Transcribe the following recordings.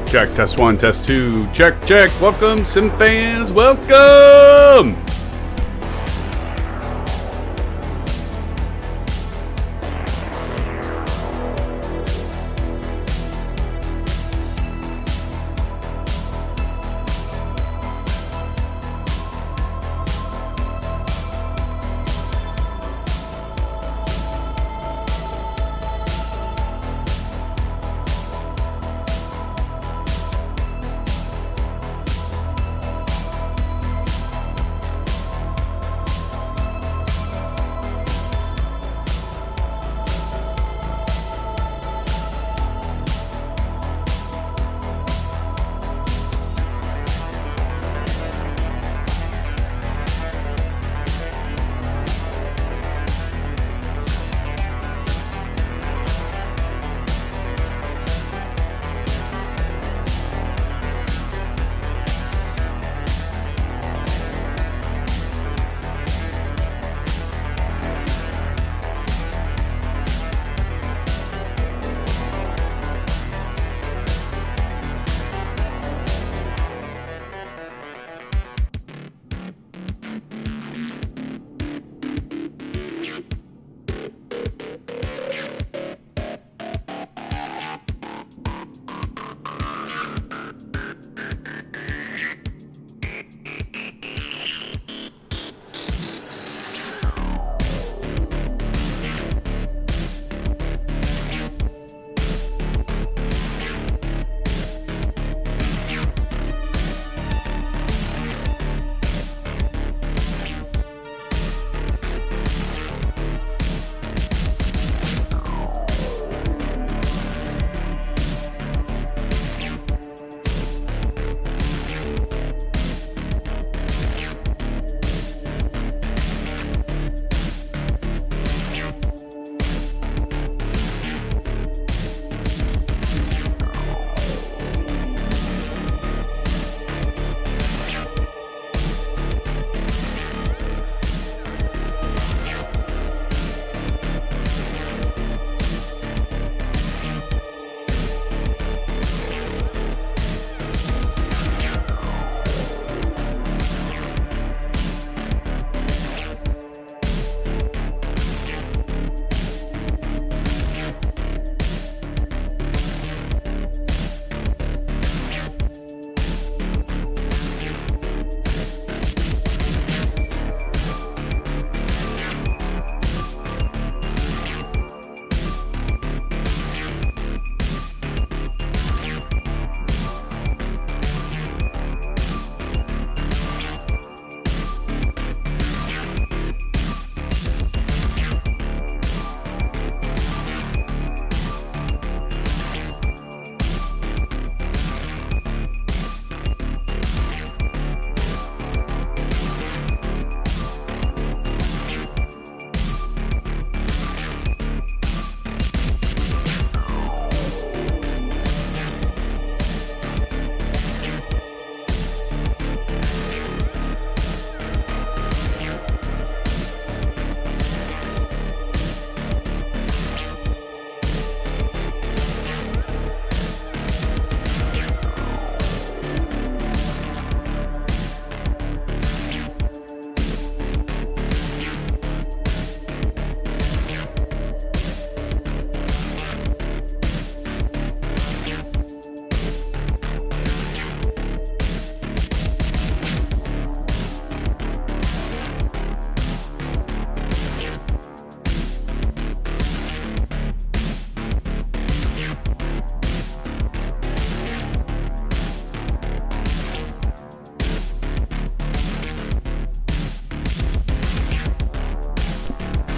Check, test 1, test 2, check, check. Welcome, SimFans, welcome!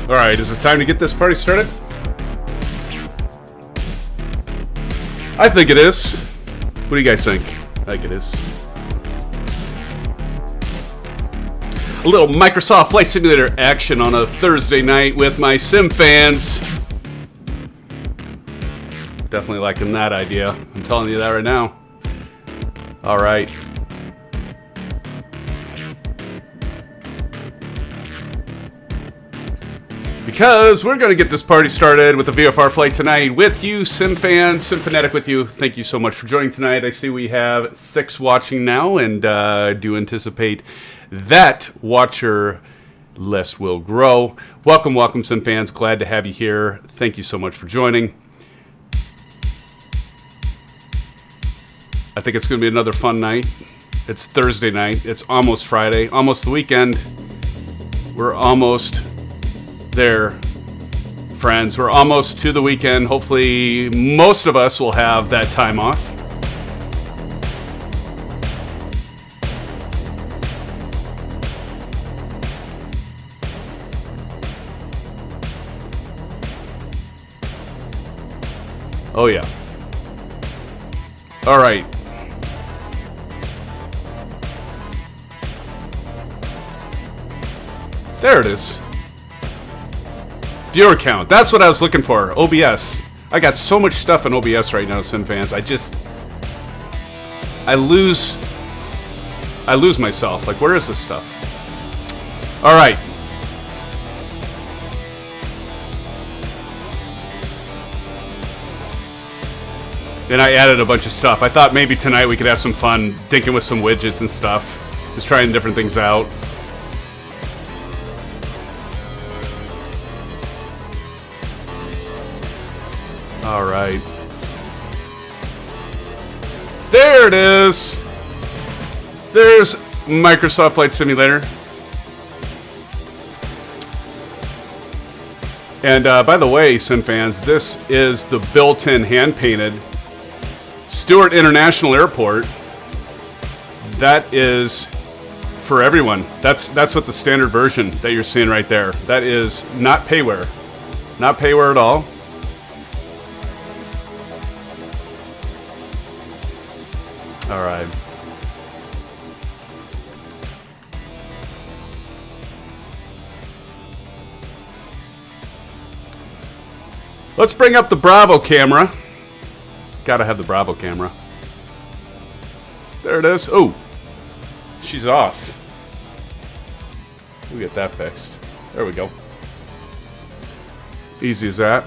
Alright, is it time to get this party started? I think it is. What do you guys think? I think it is. A little Microsoft Flight Simulator action on a Thursday night with my SimFans. Definitely liking that idea. I'm telling you that right now. Alright. because we're going to get this party started with the VFR flight tonight with you, SimFans, SimFanatic with you. Thank you so much for joining tonight. I see we have 6 watching now, and do anticipate that watcher list will grow. Welcome, welcome, SimFans. Glad to have you here. Thank you so much for joining. I think it's going to be another fun night. It's Thursday night. It's almost Friday, almost the weekend. We're almost there, friends. We're almost to the weekend. Hopefully, most of us will have that time off. Oh, yeah. All right. There it is. Viewer count. That's what I was looking for. OBS. I got so much stuff in OBS right now, SimFans. I lose myself. Like, where is this stuff? All right. Then I added a bunch of stuff. I thought maybe tonight we could have some fun dinking with some widgets and stuff. Just trying different things out. All right. There it is. There's Microsoft Flight Simulator. And by the way, SimFans, this is the built-in hand-painted Stewart International Airport. That is for everyone. That's what the standard version that you're seeing right there. That is not Payware. Not Payware at all. All right. Let's bring up the Bravo camera. Gotta have the Bravo camera. There it is. Oh, she's off. We'll get that fixed. There we go. Easy as that.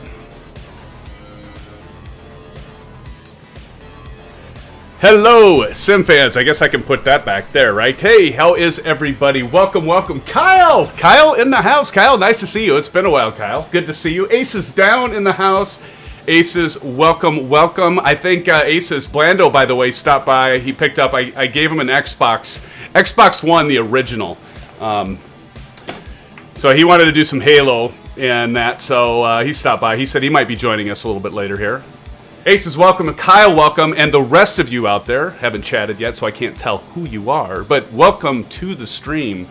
Hello, SimFans. I guess I can put that back there, right? Hey, how is everybody? Welcome, welcome. Kyle! Kyle in the house. Kyle, nice to see you. It's been a while, Kyle. Good to see you. Aces down in the house. Aces, welcome, welcome. I think Aces, Blando, by the way, stopped by. He picked up, I gave him an Xbox. Xbox One, the original. So he wanted to do some Halo and that, so he stopped by. He said he might be joining us a little bit later here. Aces, welcome, and Kyle, welcome, and the rest of you out there haven't chatted yet, so I can't tell who you are, but welcome to the stream.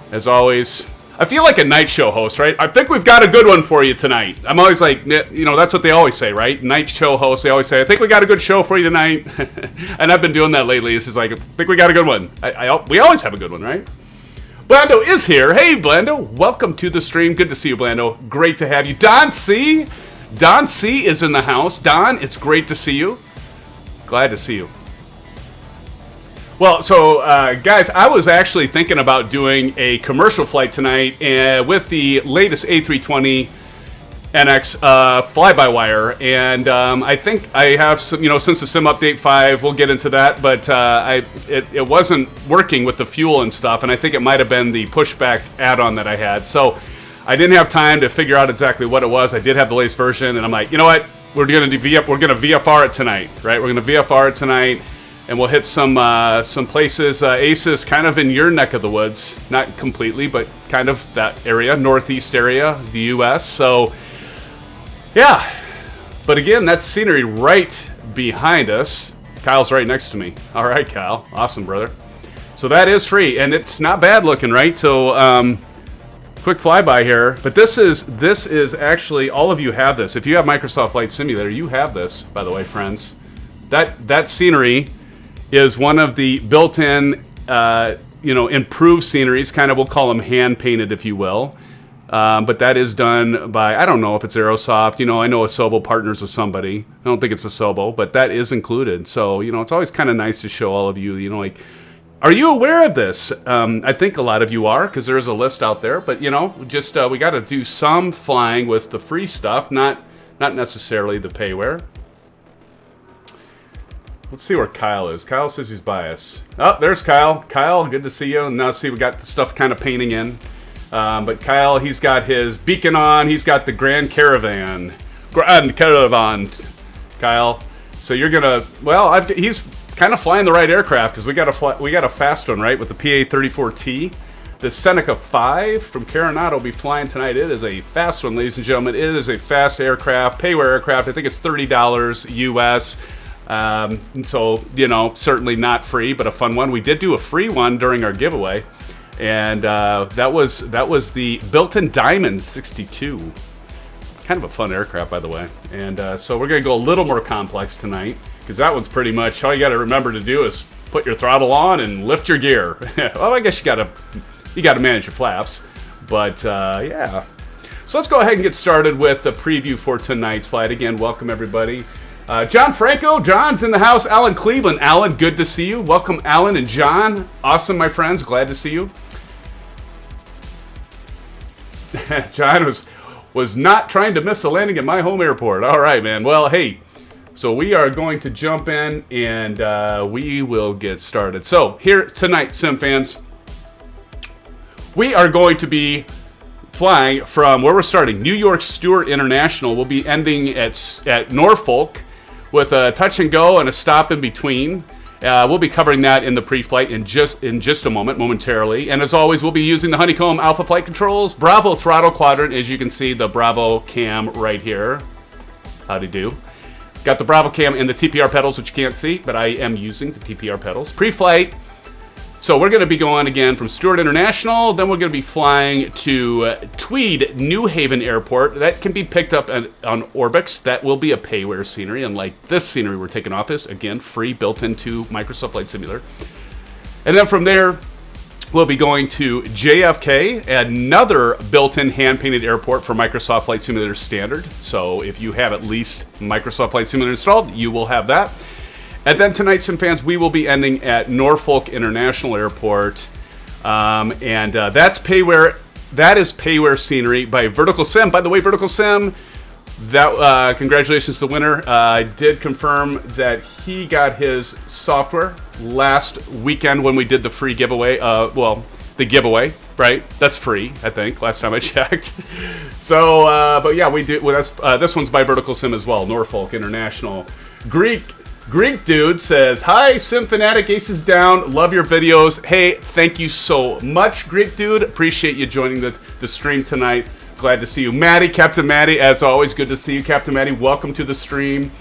As always, I feel like a night show host, right? I think we've got a good one for you tonight. I'm always like, you know, that's what they always say, right? Night show hosts, they always say, I think we got a good show for you tonight. And I've been doing that lately. It's just like, I think we got a good one. We always have a good one, right? Blando is here. Hey, Blando. Welcome to the stream. Good to see you, Blando. Great to have you. Don C. Don C is in the house. Don, it's great to see you. Glad to see you. Well, so guys, I was actually thinking about doing a commercial flight tonight with the latest A320 NX fly-by-wire, and I think I have some, you know, since the Sim Update 5, we'll get into that, but it wasn't working with the fuel and stuff, and I think it might have been the pushback add-on that I had. So I didn't have time to figure out exactly what it was. I did have the latest version, and I'm like, you know what? We're gonna VFR it tonight, right? We're gonna VFR it tonight, and we'll hit some places. Aces, kind of in your neck of the woods, not completely, but kind of that area, northeast area, the U.S. So, yeah. But again, that's scenery right behind us. Kyle's right next to me. All right, Kyle, awesome, brother. So that is free, and it's not bad looking, right? So. Quick flyby here, but this is actually, all of you have this. If you have Microsoft Flight Simulator, you have this, by the way, friends. That scenery is one of the built-in, improved sceneries. Kind of, we'll call them hand-painted, if you will. But that is done by, I don't know if it's Aerosoft. You know, I know Asobo partners with somebody. I don't think it's Asobo, but that is included. So, you know, it's always kind of nice to show all of you, you know, like, Are you aware of this? I think a lot of you are, because there is a list out there. But, you know, just we got to do some flying with the free stuff, not necessarily the payware. Let's see where Kyle is. Kyle says he's biased. Oh, there's Kyle. Kyle, good to see you. And now see, we got the stuff kind of painting in. But Kyle, he's got his beacon on. He's got the Grand Caravan. Grand Caravan, Kyle. So you're gonna, well, he's kind of flying the right aircraft, because we got a fast one, right, with the PA34T. The Seneca V from Carenado will be flying tonight. It is a fast one, ladies and gentlemen. It is a fast aircraft, payware aircraft. I think it's $30 US. So, you know, certainly not free, but a fun one. We did do a free one during our giveaway, and that was the built-in Diamond 62. Kind of a fun aircraft, by the way. And so we're going to go a little more complex tonight, because that one's pretty much all you got to remember to do is put your throttle on and lift your gear. Well, I guess you got to manage your flaps, but yeah. So let's go ahead and get started with the preview for tonight's flight. Again, welcome everybody. John Franco, John's in the house. Alan Cleveland, Alan, good to see you. Welcome, Alan and John. Awesome, my friends. Glad to see you. John was not trying to miss a landing at my home airport. All right, man. Well, hey, so we are going to jump in and we will get started. So here tonight, SimFans, we are going to be flying from where we're starting. New York Stewart International. We'll be ending at Norfolk, with a touch and go and a stop in between. We'll be covering that in the pre-flight in just a moment, momentarily. And as always, we'll be using the Honeycomb Alpha Flight Controls, Bravo Throttle Quadrant. As you can see, the Bravo cam right here. Howdy do. Got the Bravo cam and the TPR pedals, which you can't see, but I am using the TPR pedals. Pre-flight. So we're going to be going again from Stewart International. Then we're going to be flying to Tweed New Haven Airport. That can be picked up on Orbix. That will be a payware scenery, unlike this scenery we're taking off is, again, free, built into Microsoft Flight Simulator. And then from there, we'll be going to JFK, another built-in hand-painted airport for Microsoft Flight Simulator Standard. So if you have at least Microsoft Flight Simulator installed, you will have that. And then tonight, SimFans, we will be ending at Norfolk International Airport. That's payware. That is payware scenery by Vertical Sim. By the way, Vertical Sim, that congratulations to the winner. I did confirm that he got his software last weekend when we did the free giveaway. Well, the giveaway, right? That's free, I think, last time I checked. So, but yeah, we do. Well, this one's by Vertical Sim as well. Norfolk International. Greek dude says, hi, Sim Fanatic, Aces Down, love your videos. Hey, thank you so much, Greek dude. Appreciate you joining the stream tonight. Glad to see you. Maddie, Captain Maddie, as always, good to see you, Captain Maddie. Welcome to the stream.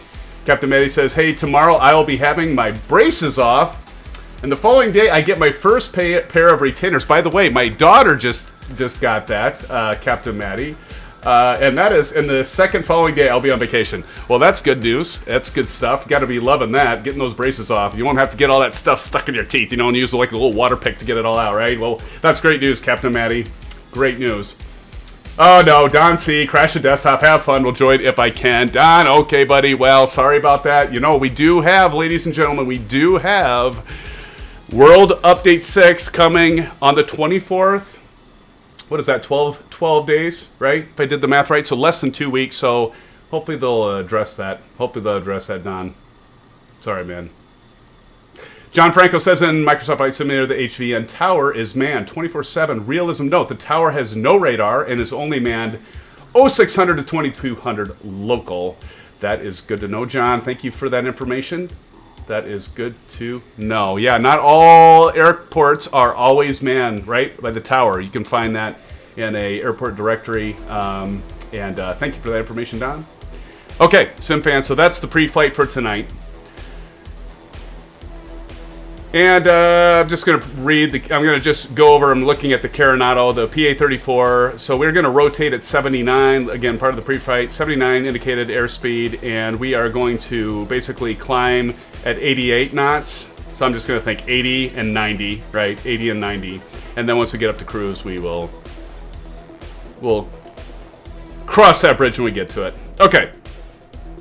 Captain Maddie says, hey, tomorrow I will be having my braces off, and the following day I get my first pair of retainers. By the way, my daughter just got that, Captain Maddie. And that is, in the second following day, I'll be on vacation. Well, that's good news. That's good stuff. You got to be loving that, getting those braces off. You won't have to get all that stuff stuck in your teeth, you know, and use like a little water pick to get it all out, right? Well, that's great news, Captain Maddie. Great news. Oh, no, Don C., crash the desktop, have fun, will join if I can. Don, okay, buddy, well, sorry about that. You know, we do have, ladies and gentlemen, we do have World Update 6 coming on the 24th. What is that, 12 days, right? If I did the math right, so less than 2 weeks, so hopefully they'll address that. Hopefully they'll address that, Don. Sorry, man. John Franco says in Microsoft Flight Simulator, the HVN tower is manned 24/7. Realism note, the tower has no radar and is only manned 0600 to 2200 local. That is good to know, John. Thank you for that information. That is good to know. Yeah, not all airports are always manned, right, by the tower. You can find that in a airport directory. Thank you for that information, Don. Okay, SimFans, so that's the pre-flight for tonight. And I'm just going to read, I'm going to just go over, I'm looking at the Carenado, the PA34. So we're going to rotate at 79, again, part of the pre-flight, 79 indicated airspeed, and we are going to basically climb at 88 knots. So I'm just going to think 80 and 90, right? 80 and 90. And then once we get up to cruise, we'll cross that bridge when we get to it. Okay.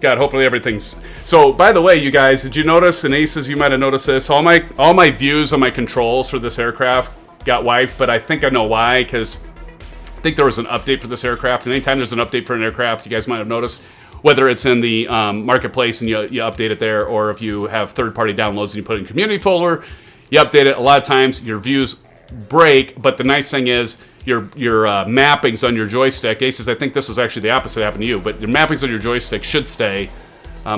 God, hopefully everything's... So, by the way, you guys, did you notice, and Aces, you might have noticed this, all my views on my controls for this aircraft got wiped, but I think I know why, because I think there was an update for this aircraft, and anytime there's an update for an aircraft, you guys might have noticed, whether it's in the marketplace and you update it there, or if you have third-party downloads and you put it in community folder, you update it. A lot of times your views break, but the nice thing is your mappings on your joystick, Aces, I think this was actually the opposite happened to you, but your mappings on your joystick should stay.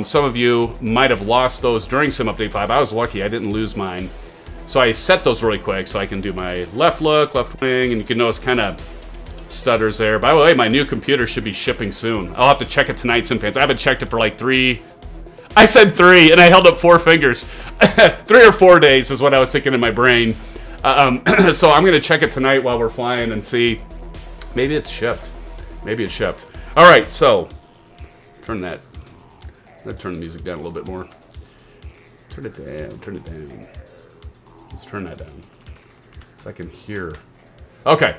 Some of you might have lost those during Sim Update 5. I was lucky, I didn't lose mine. So I set those really quick so I can do my left look, left wing, and you can notice kind of stutters there. By the way, my new computer should be shipping soon. I'll have to check it tonight, SimFans. I haven't checked it for like 3... I said 3, and I held up 4 fingers. 3 or 4 days is what I was thinking in my brain. So I'm going to check it tonight while we're flying and see. Maybe it's shipped. Maybe it's shipped. All right, so turn that. Let's turn the music down a little bit more. Turn it down. Turn it down. Let's turn that down so I can hear. Okay.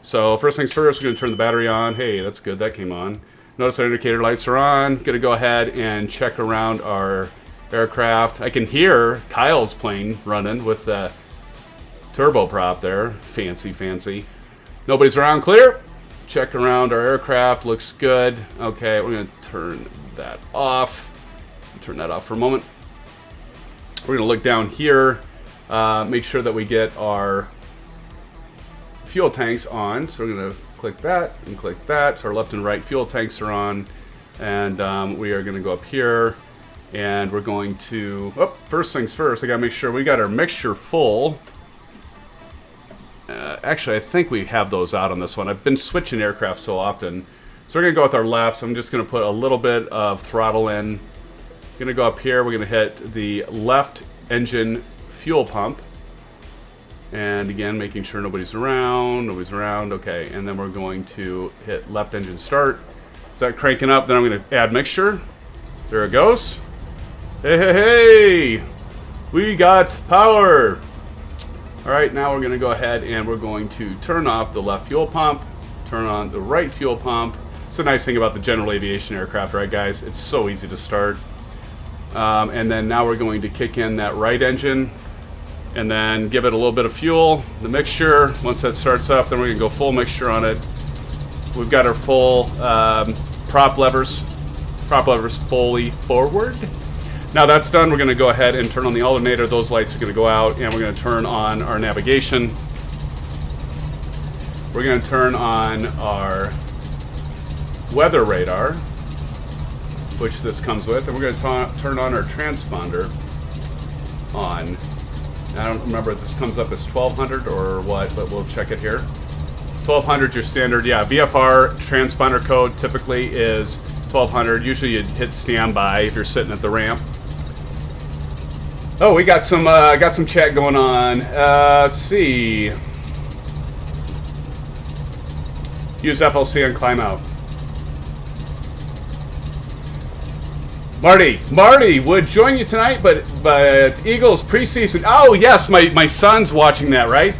So first things first, we're going to turn the battery on. Hey, that's good. That came on. Notice our indicator lights are on. Going to go ahead and check around our aircraft. I can hear Kyle's plane running with the turboprop there. Fancy, fancy. Nobody's around. Clear. Check around our aircraft. Looks good. Okay, we're going to turn that off. Turn that off for a moment. We're going to look down here. Make sure that we get our fuel tanks on. So we're going to click that and click that. So our left and right fuel tanks are on. And we are going to go up here. And we're going to... Oh, first things first, I got to make sure we got our mixture full. Actually, I think we have those out on this one. I've been switching aircraft so often. So we're going to go with our left. So I'm just going to put a little bit of throttle in. Going to go up here. We're going to hit the left engine fuel pump. And again, making sure nobody's around. Nobody's around. Okay. And then we're going to hit left engine start. Is that cranking up? Then I'm going to add mixture. There it goes. Hey, hey, hey! We got power! Alright, now we're going to go ahead and we're going to turn off the left fuel pump, turn on the right fuel pump. It's a nice thing about the general aviation aircraft, right guys? It's so easy to start. And then now we're going to kick in that right engine and then give it a little bit of fuel, the mixture. Once that starts up, then we're going to go full mixture on it. We've got our full prop levers fully forward. Now that's done, we're going to go ahead and turn on the alternator. Those lights are going to go out, and we're going to turn on our navigation. We're going to turn on our weather radar, which this comes with, and we're going to turn on our transponder on. I don't remember if this comes up as 1200 or what, but we'll check it here. 1200 your standard, yeah, VFR transponder code typically is 1200. Usually you'd hit standby if you're sitting at the ramp. Oh, we got some chat going on. Let's see. Use FLC and climb out. Marty would join you tonight, but Eagles preseason. Oh yes, my son's watching that, right?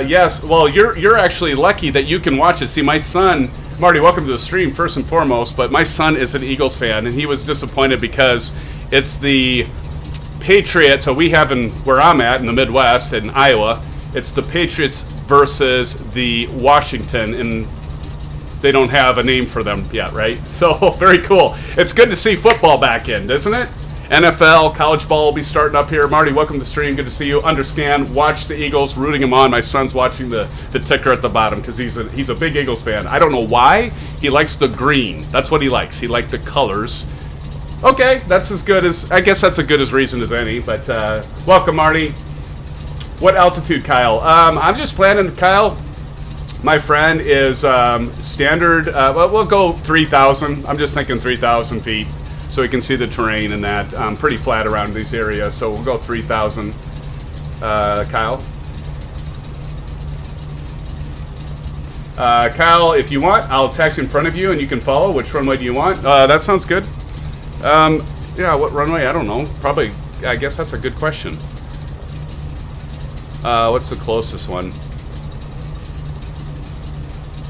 Yes. Well, you're actually lucky that you can watch it. See, my son, Marty, welcome to the stream first and foremost. But my son is an Eagles fan, and he was disappointed because it's the Patriots. So we have where I'm at in the Midwest in Iowa, it's the Patriots versus the Washington, and they don't have a name for them yet, right? So very cool. It's good to see football back in, isn't it? NFL, college ball will be starting up here. Marty, welcome to the stream. Good to see you. Understand, watch the Eagles, rooting them on. My son's watching the ticker at the bottom because he's a big Eagles fan. I don't know why. He likes the green. That's what he likes. He likes the colors. Okay, that's as good as, I guess that's as good as reason as any. But welcome, Marty. What altitude, Kyle? I'm just planning, Kyle. My friend is standard, well, we'll go 3,000. I'm just thinking 3,000 feet so we can see the terrain and that. Pretty flat around these areas, so we'll go 3,000. Kyle? Kyle, if you want, I'll text in front of you and you can follow. Which runway do you want? That sounds good. Yeah, what runway? I don't know. Probably, I guess that's a good question. What's the closest one?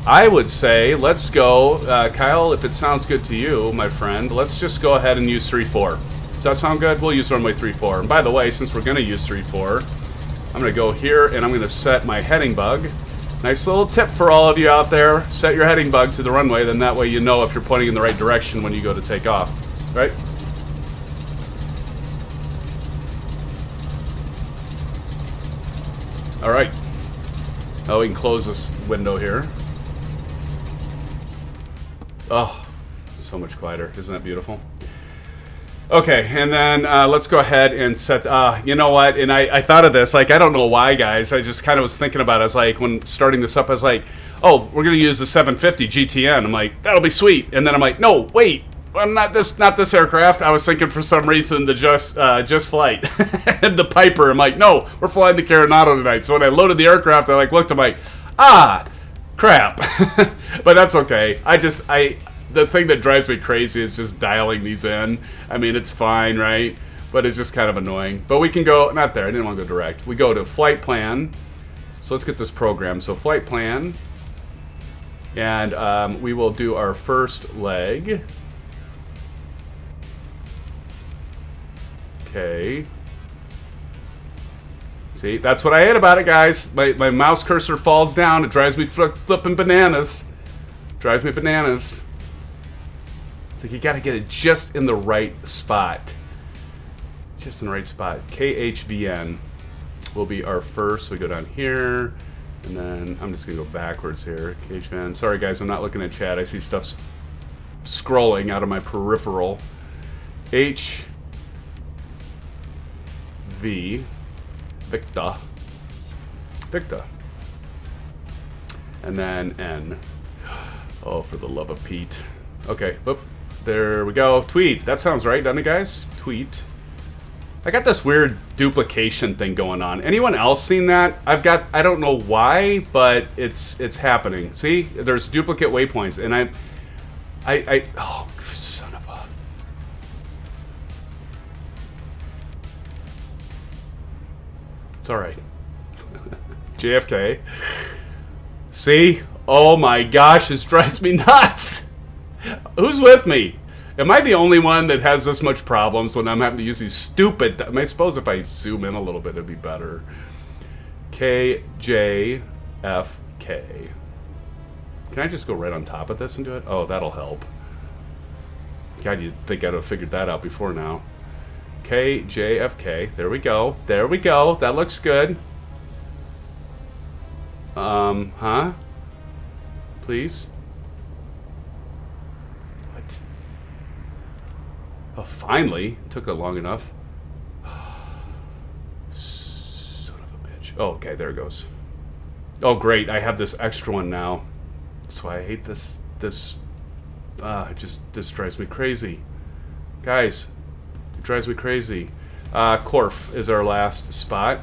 I would say let's go, Kyle, if it sounds good to you, my friend, let's just go ahead and use 3.4. Does that sound good? We'll use runway 3.4. And by the way, since we're going to use 3.4, I'm going to go here and I'm going to set my heading bug. Nice little tip for all of you out there. Set your heading bug to the runway, then that way you know if you're pointing in the right direction when you go to take off. Right? All right. Oh, we can close this window here. Oh, so much quieter. Isn't that beautiful? Okay, and then let's go ahead and set, you know what, and I thought of this, like, I don't know why, guys, I just kind of was thinking about it. I was like, when starting this up, I was like, oh, we're going to use the 750 GTN. I'm like, that'll be sweet. And then I'm like, no, wait, I'm not this aircraft. I was thinking for some reason the Just Flight and the Piper. I'm like, no, we're flying the Carenado tonight. So when I loaded the aircraft, I like looked, I'm like, crap. But that's okay. The thing that drives me crazy is just dialing these in. I mean, it's fine, right? But it's just kind of annoying. But we can go, not there, I didn't want to go direct. We go to flight plan. So let's get this program. So flight plan. And we will do our first leg. Okay. See, that's what I hate about it, guys. My mouse cursor falls down. It drives me flipping bananas. Drives me bananas. It's like you got to get it just in the right spot. Just in the right spot. KHVN will be our first. We go down here, and then I'm just going to go backwards here. KHVN. Sorry, guys, I'm not looking at chat. I see stuff scrolling out of my peripheral. HV. Victor. And then N. Oh, for the love of Pete. Okay, whoop. There we go. Tweet. That sounds right, doesn't it, guys? Tweet. I got this weird duplication thing going on. Anyone else seen that? I don't know why, but it's happening. See? There's duplicate waypoints, and oh, son of a... It's alright. JFK. See? Oh my gosh, this drives me nuts! Who's with me? Am I the only one that has this much problems when I'm having to use these stupid... I suppose if I zoom in a little bit, it'd be better. KJFK. Can I just go right on top of this and do it? Oh, that'll help. God, you'd think I'd have figured that out before now. KJFK. There we go. There we go. That looks good. Huh? Please? What? Oh, finally. Took it long enough. Son of a bitch. Oh, okay, there it goes. Oh, great. I have this extra one now. That's why I hate this. This drives me crazy. Guys, it drives me crazy. KORF is our last spot.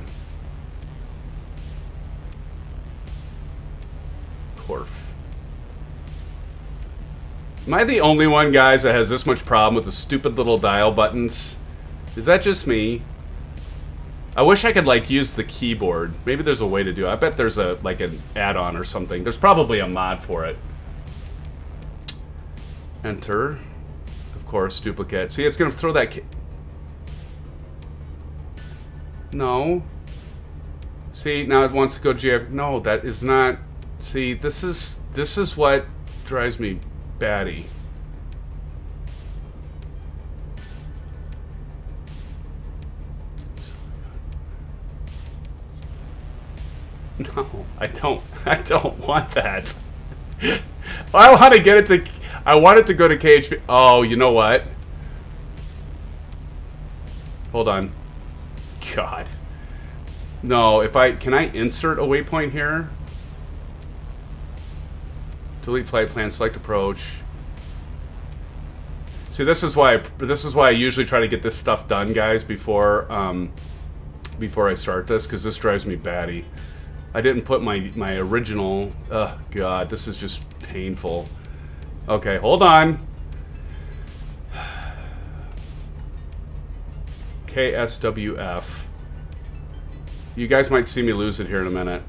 KORF. Am I the only one, guys, that has this much problem with the stupid little dial buttons? Is that just me? I wish I could, like, use the keyboard. Maybe there's a way to do it. I bet there's a, like, an add-on or something. There's probably a mod for it. Enter. Of course, duplicate. See, it's going to throw that... No. See, now it wants to go GF... No, that is not... See, this is what drives me batty. No, I don't want that. I want to get it to... I want it to go to KHV... Oh, you know what? Hold on. God. No, if I... Can I insert a waypoint here? Delete flight plan, select approach. See, this is why I usually try to get this stuff done, guys, before I start this, because this drives me batty. I didn't put my original... Oh, God, this is just painful. Okay, hold on. KSWF. You guys might see me lose it here in a minute.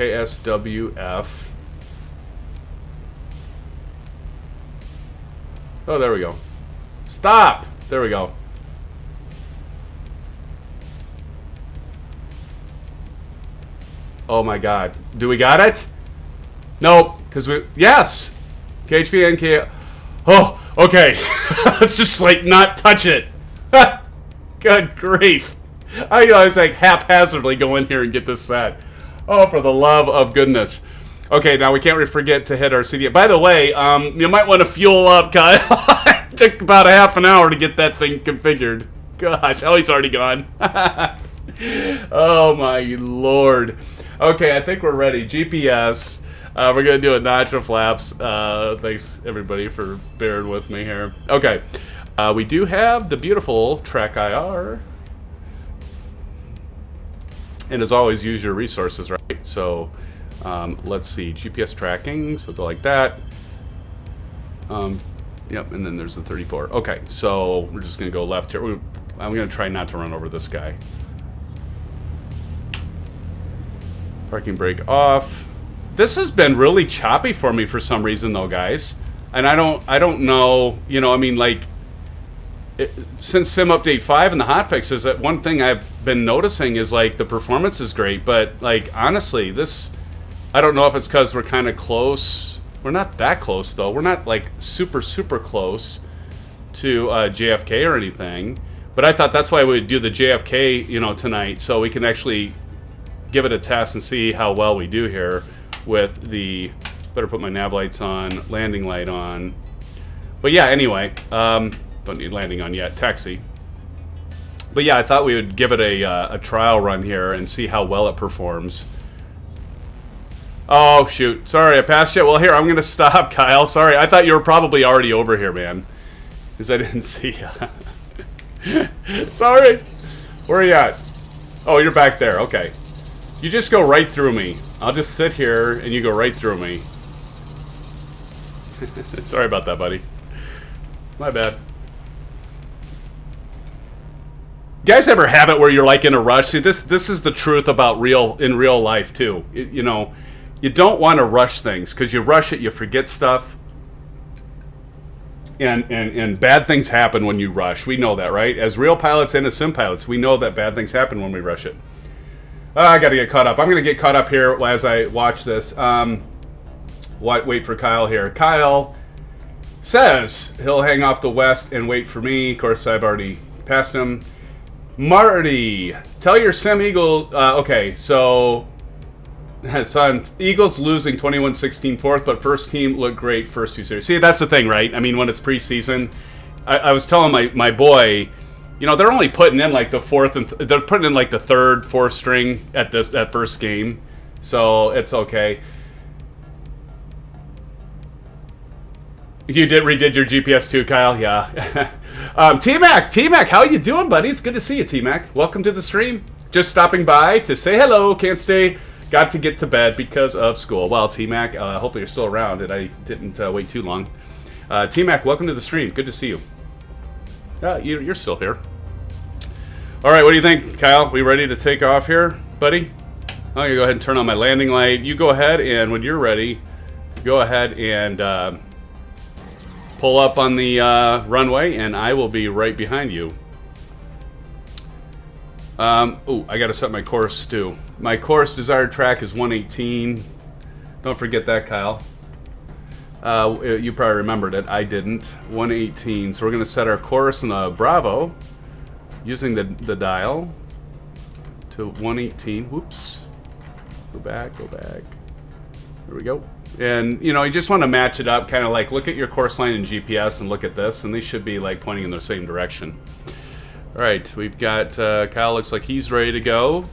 KSWF. Oh, there we go. Stop! There we go. Oh my god. Do we got it? Nope. Because we... Yes! KHVN-K... Oh, okay. Let's just, like, not touch it. Good grief. I was, like, haphazardly go in here and get this set. Oh, for the love of goodness. Okay, now we can't forget to hit our CD. By the way, you might want to fuel up, Kyle. It took about a half an hour to get that thing configured. Gosh, oh, he's already gone. Oh, my Lord. Okay, I think we're ready. GPS. We're going to do a notch of flaps. Thanks, everybody, for bearing with me here. Okay. We do have the beautiful Track IR. And as always, use your resources, right? So, let's see. GPS tracking. So go like that. Yep, and then there's the 34. Okay, so we're just going to go left here. I'm going to try not to run over this guy. Parking brake off. This has been really choppy for me for some reason, though, guys. And I don't know. You know, I mean, like, since Sim Update 5 and the hotfixes, that one thing I've been noticing is like the performance is great, but like honestly, this, I don't know if it's because we're kind of close. We're not that close though. We're not like super close to JFK or anything. But I thought that's why we would do the JFK, you know, tonight, so we can actually give it a test and see how well we do here with the. Better put my nav lights on, landing light on. But yeah, anyway. Don't need landing on yet. Taxi. But yeah, I thought we would give it a trial run here and see how well it performs. Oh, shoot. Sorry, I passed you. Well, here, I'm going to stop, Kyle. Sorry, I thought you were probably already over here, man. Because I didn't see you. Sorry. Where are you at? Oh, you're back there. Okay. You just go right through me. I'll just sit here and you go right through me. Sorry about that, buddy. My bad. You guys ever have it where you're like in a rush? See, this is the truth about real life too. You know, you don't want to rush things because you rush it, you forget stuff, and bad things happen when you rush. We know that, right? As real pilots and as sim pilots, we know that bad things happen when we rush it. I got to get caught up. I'm going to get caught up here as I watch this. Wait for Kyle here. Kyle says he'll hang off the west and wait for me. Of course, I've already passed him. Marty, tell your Sim Eagle. Okay, so son, Eagles losing 21-16 fourth, but first team looked great first two series. See, that's the thing, right? I mean, when it's preseason, I was telling my boy, you know, they're only putting in like the fourth and they're putting in like the third, fourth string at that first game, so it's okay. You redid your GPS too, Kyle? Yeah. T-Mac, how you doing, buddy? It's good to see you, T-Mac. Welcome to the stream. Just stopping by to say hello. Can't stay. Got to get to bed because of school. Well, T-Mac, hopefully you're still around and I didn't wait too long. T-Mac, welcome to the stream. Good to see you. You're still here. All right, what do you think, Kyle? We ready to take off here, buddy? I'm going to go ahead and turn on my landing light. You go ahead, and when you're ready, go ahead and pull up on the runway, and I will be right behind you. Oh, I got to set my course, too. My course desired track is 118. Don't forget that, Kyle. You probably remembered it. I didn't. 118. So we're going to set our course in the Bravo using the dial to 118. Whoops. Go back. There we go. And, you know, you just want to match it up, kind of like look at your course line in GPS and look at this, and they should be like pointing in the same direction. All right, we've got Kyle. Looks like he's ready to go.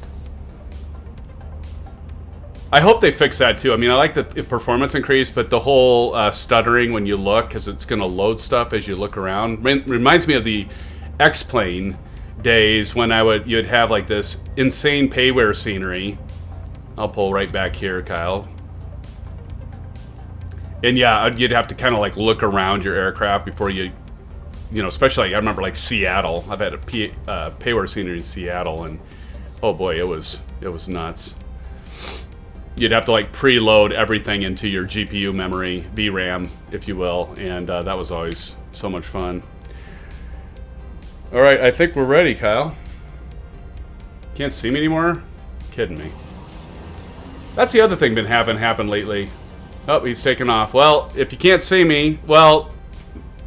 I hope they fix that too. I mean, I like the performance increase, but the whole stuttering when you look, because it's going to load stuff as you look around. Reminds me of the X-Plane days when you'd have like this insane Payware scenery. I'll pull right back here, Kyle. And yeah, you'd have to kind of like look around your aircraft before you know, especially I remember like Seattle. I've had a Payware scenery in Seattle, and oh boy, it was nuts. you'd have to like preload everything into your GPU memory, VRAM, if you will, and that was always so much fun. All right, I think we're ready, Kyle. Can't see me anymore? Kidding me. That's the other thing been having happen lately. Oh, he's taking off. Well, if you can't see me, well,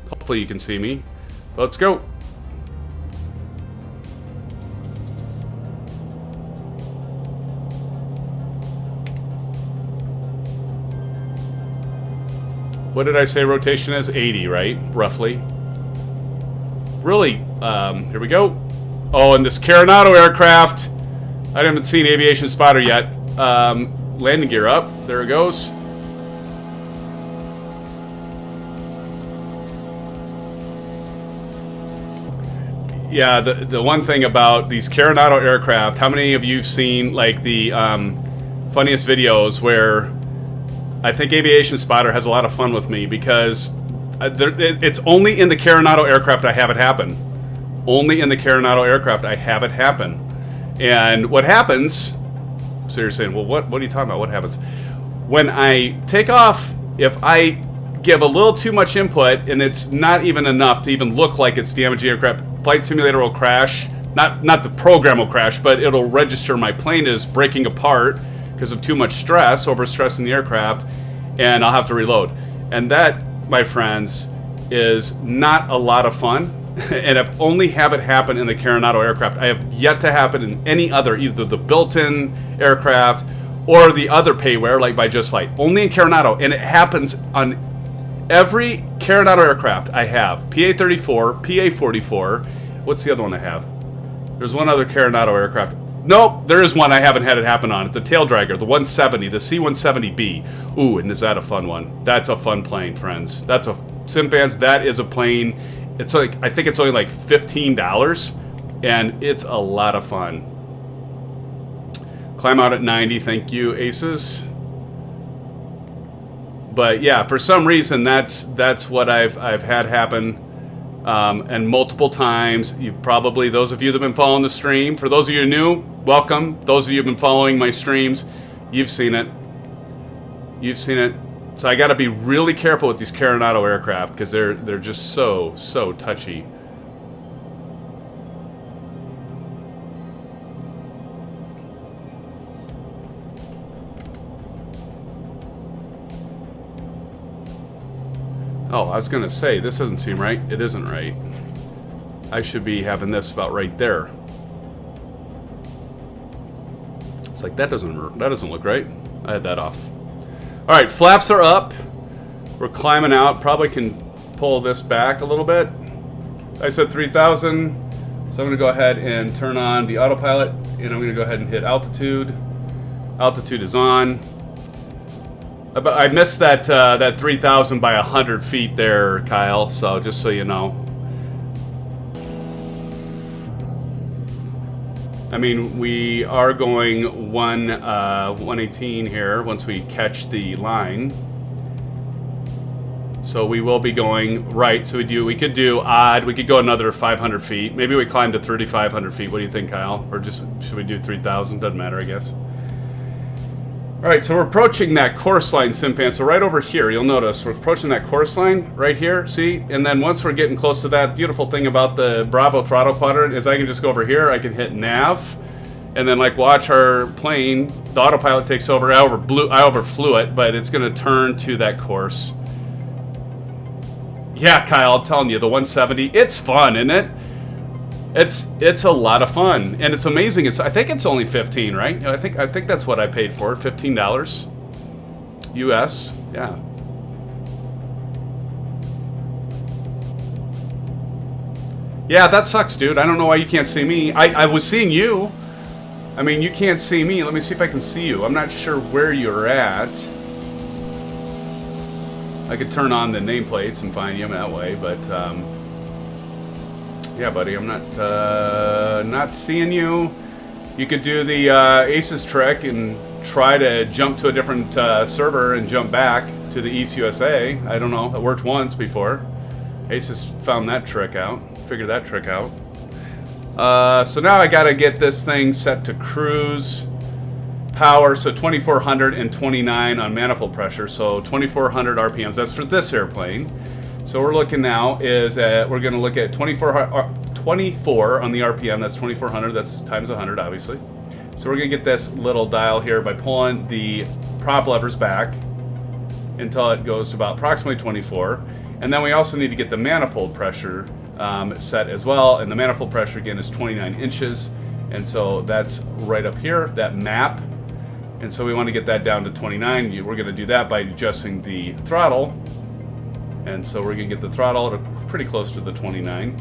hopefully you can see me. Let's go. What did I say rotation is? 80, right? Roughly. Really, here we go. Oh, and this Carenado aircraft. I haven't seen Aviation Spotter yet. Landing gear up. There it goes. Yeah, the one thing about these Carenado aircraft, how many of you have seen like the funniest videos where I think Aviation Spotter has a lot of fun with me because it's only in the Carenado aircraft I have it happen. Only in the Carenado aircraft I have it happen. And what happens, so you're saying, well, what are you talking about? What happens? When I take off, if I give a little too much input and it's not even enough to even look like it's damaged aircraft, Flight Simulator will crash. Not the program will crash, but it'll register my plane is breaking apart because of too much stress, overstressing the aircraft, and I'll have to reload. And that, my friends, is not a lot of fun. And I've only have it happen in the Carenado aircraft. I have yet to happen in any other, either the built-in aircraft or the other Payware, like by Just Flight. Only in Carenado, and it happens on every Carenado aircraft I have. PA34, PA44. What's the other one I have? There's one other Carenado aircraft. Nope, there is one I haven't had it happen on. It's the tail dragger, the 170, the C-170B. Ooh, and is that a fun one? That's a fun plane, friends. That's a SimFans. That is a plane. It's like, I think it's only like $15, and it's a lot of fun. Climb out at 90, thank you, Aces. But yeah, for some reason, that's what I've had happen. And multiple times. You probably, those of you that have been following the stream, for those of you new, welcome. Those of you who have been following my streams, you've seen it. You've seen it. So I got to be really careful with these Carenado aircraft because they're just so touchy. Oh, I was going to say, this doesn't seem right. It isn't right. I should be having this about right there. It's like, that doesn't look right. I had that off. All right, flaps are up. We're climbing out. Probably can pull this back a little bit. I said 3,000. So I'm going to go ahead and turn on the autopilot. And I'm going to go ahead and hit altitude. Altitude is on. I missed that 3,000 by 100 feet there, Kyle. So just so you know. I mean, we are going 118 here once we catch the line. So we will be going right. So we could do odd. We could go another 500 feet. Maybe we climb to 3,500 feet. What do you think, Kyle? Or just should we do 3,000? Doesn't matter, I guess. All right, so we're approaching that course line, SimFans. So right over here, you'll notice we're approaching that course line right here, see? And then once we're getting close to that, beautiful thing about the Bravo Throttle Quadrant is I can just go over here, I can hit nav, and then like watch our plane, the autopilot takes over. I overflew it, but it's gonna turn to that course. Yeah, Kyle, I'm telling you, the 170, it's fun, isn't it? It's a lot of fun, and it's amazing. I think it's only 15, right? I think that's what I paid for it, $15 US. Yeah. Yeah, that sucks, dude. I don't know why you can't see me. I was seeing you. I mean, you can't see me. Let me see if I can see you. I'm not sure where you're at. I could turn on the nameplates and find you that way, but yeah, buddy, I'm not seeing you. You could do the Aces trick and try to jump to a different server and jump back to the East USA. I don't know. It worked once before. Aces found that trick out. Figured that trick out. So now I got to get this thing set to cruise. power, so 2429 on manifold pressure, so 2400 RPMs. That's for this airplane. So we're looking now is we're going to look at 24 on the RPM. That's 2400. That's times 100, obviously. So we're going to get this little dial here by pulling the prop levers back until it goes to about approximately 24. And then we also need to get the manifold pressure set as well. And the manifold pressure, again, is 29 inches. And so that's right up here, that map. And so we want to get that down to 29. We're going to do that by adjusting the throttle. And so we're going to get the throttle to pretty close to the 29.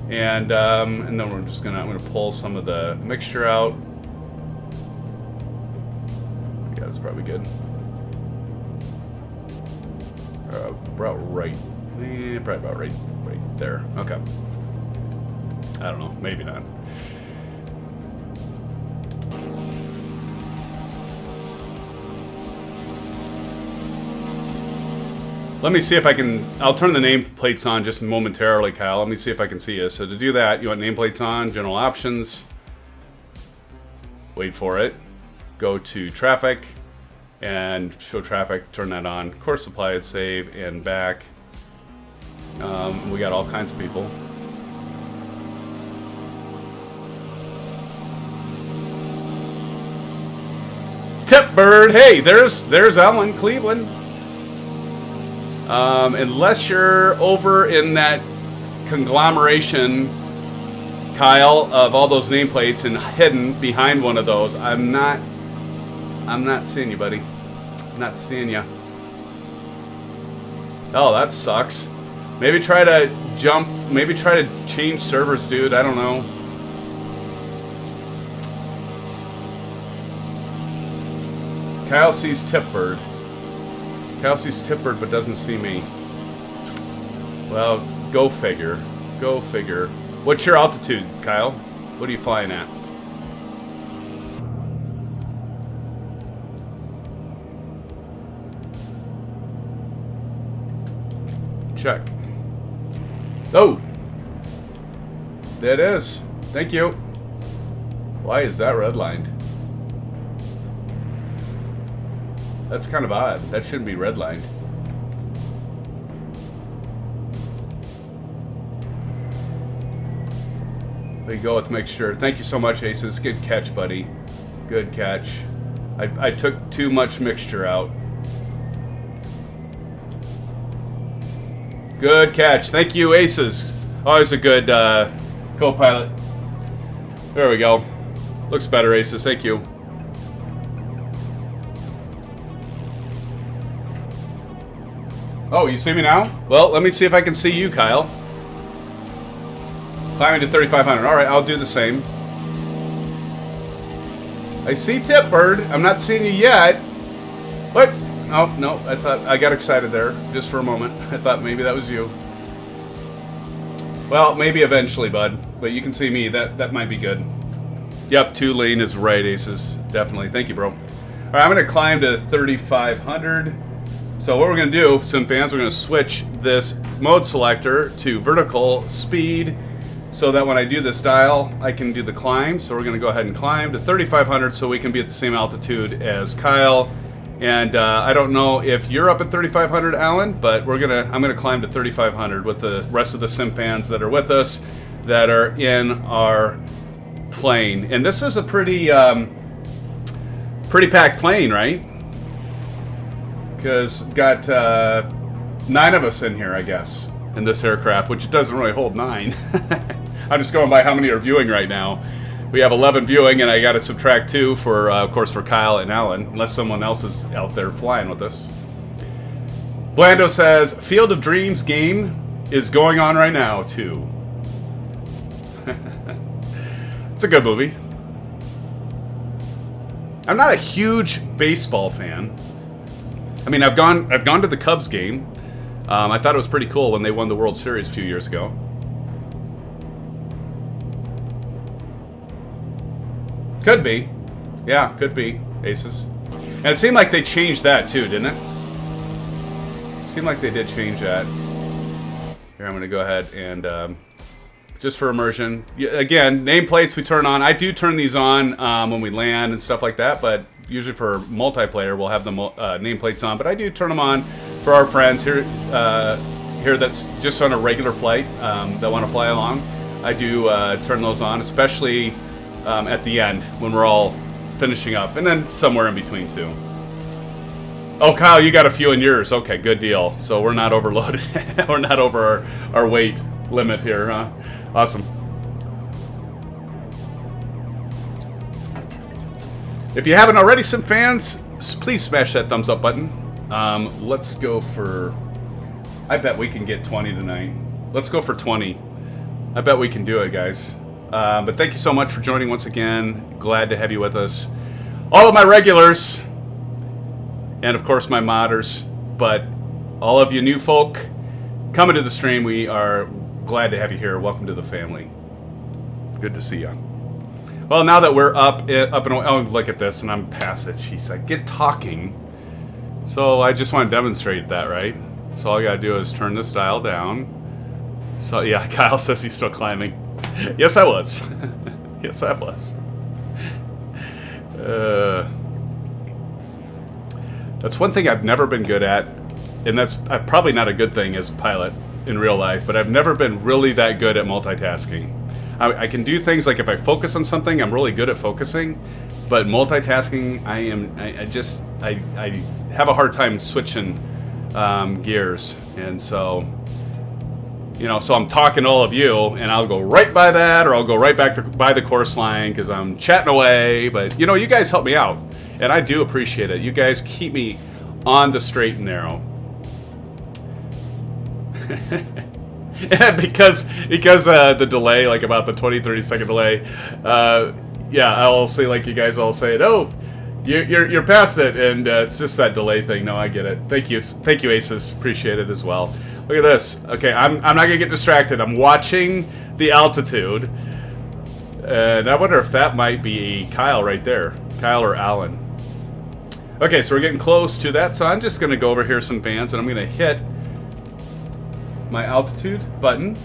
And then we're just I'm going to pull some of the mixture out. Yeah, that's probably good. About right. Probably about right there. Okay. I don't know. Maybe not. Let me see if I can. I'll turn the nameplates on just momentarily, Kyle. Let me see if I can see you. So to do that, you want nameplates on, general options. Wait for it. Go to traffic and show traffic. Turn that on. Course applied, save, and back. We got all kinds of people. Tip Bird. Hey, there's Ellen, Cleveland. Unless you're over in that conglomeration, Kyle, of all those nameplates and hidden behind one of those, I'm not seeing you, buddy. I'm not seeing you. Oh, that sucks. Maybe try to jump. Maybe try to change servers, dude. I don't know. Kyle sees Tipbird. Kyle sees Tipbird but doesn't see me. Well, go figure. Go figure. What's your altitude, Kyle? What are you flying at? Check. Oh! There it is. Thank you. Why is that redlined? That's kind of odd. That shouldn't be redlined. There you go with mixture. Thank you so much, Aces. Good catch, buddy. Good catch. I took too much mixture out. Good catch. Thank you, Aces. Always a good co-pilot. There we go. Looks better, Aces. Thank you. Oh, you see me now? Well, let me see if I can see you, Kyle. Climbing to 3,500. All right, I'll do the same. I see Tipbird. I'm not seeing you yet. What? Oh, no. I thought I got excited there just for a moment. I thought maybe that was you. Well, maybe eventually, bud. But you can see me. That might be good. Yep, 2-lane is right, Aces. Definitely. Thank you, bro. All right, I'm going to climb to 3,500. So what we're going to do, SimFans, we're going to switch this mode selector to vertical speed so that when I do this dial, I can do the climb. So we're going to go ahead and climb to 3,500 so we can be at the same altitude as Kyle. And I don't know if you're up at 3,500, Alan, but I'm going to climb to 3,500 with the rest of the SimFans that are with us that are in our plane. And this is a pretty packed plane, right? Because got 9 of us in here, I guess, in this aircraft, which doesn't really hold 9. I'm just going by how many are viewing right now. We have 11 viewing, and I got to subtract 2 for, of course, for Kyle and Alan, unless someone else is out there flying with us. Blando says, Field of Dreams game is going on right now, too. It's a good movie. I'm not a huge baseball fan. I mean, I've gone to the Cubs game. I thought it was pretty cool when they won the World Series a few years ago. Could be. Yeah, could be. Aces. And it seemed like they changed that too, didn't it? Seemed like they did change that. Here, I'm going to go ahead and just for immersion. Again, nameplates we turn on. I do turn these on when we land and stuff like that, but usually for multiplayer, we'll have the nameplates on. But I do turn them on for our friends here that's just on a regular flight that want to fly along. I do turn those on, especially at the end when we're all finishing up, and then somewhere in between too. Oh, Kyle, you got a few in yours. Okay, good deal. So we're not overloaded. We're not over our weight limit here, huh? Awesome. If you haven't already, SimFans, please smash that thumbs up button. Let's go for... I bet we can get 20 tonight. Let's go for 20. I bet we can do it, guys. But thank you so much for joining once again. Glad to have you with us. All of my regulars... and of course my modders, but all of you new folk coming to the stream, we are glad to have you here. Welcome to the family. Good to see you. Well, now that we're up and oh, look at this, and I'm past it. She's like, get talking. So I just want to demonstrate that, right? So all you gotta do is turn this dial down. So yeah, Kyle says he's still climbing. Yes, I was. Yes, I was. That's one thing I've never been good at, and that's probably not a good thing as a pilot in real life, but I've never been really that good at multitasking. I can do things like if I focus on something, I'm really good at focusing, but multitasking, I have a hard time switching gears, and so, you know, so I'm talking to all of you, and I'll go right by that, or I'll go right back by the course line because I'm chatting away, but, you know, you guys help me out. And I do appreciate it. You guys keep me on the straight and narrow. because the delay, like about the 20-30 second delay, yeah, I'll say like you guys all say, oh, you're past it, and it's just that delay thing. No, I get it. Thank you, Aces. Appreciate it as well. Look at this. Okay, I'm not gonna get distracted. I'm watching the altitude, and I wonder if that might be Kyle right there, Kyle or Alan. Okay, so we're getting close to that, so I'm just going to go over here SimFans, and I'm going to hit my altitude button.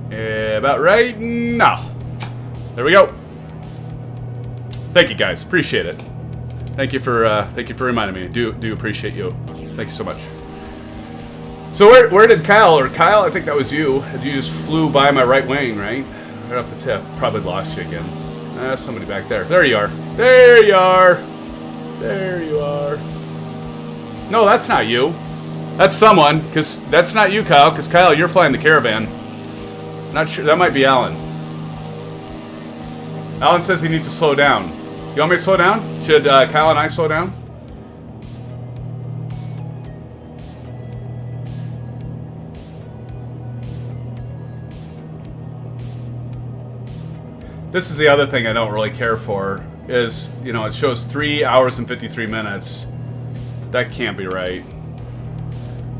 About right now. There we go. Thank you, guys. Appreciate it. Thank you for reminding me. Do appreciate you. Thank you so much. So where did Kyle, I think that was you. You just flew by my right wing, right? Right off the tip. Probably lost you again. Somebody back there. There you are. There you are. There you are. No, that's not you. That's someone, because that's not you, Kyle, because Kyle, you're flying the Caravan. Not sure. That might be Alan. Alan says he needs to slow down. You want me to slow down? Should Kyle and I slow down? This is the other thing I don't really care for. Is, you know, it shows 3 hours and 53 minutes. That can't be right.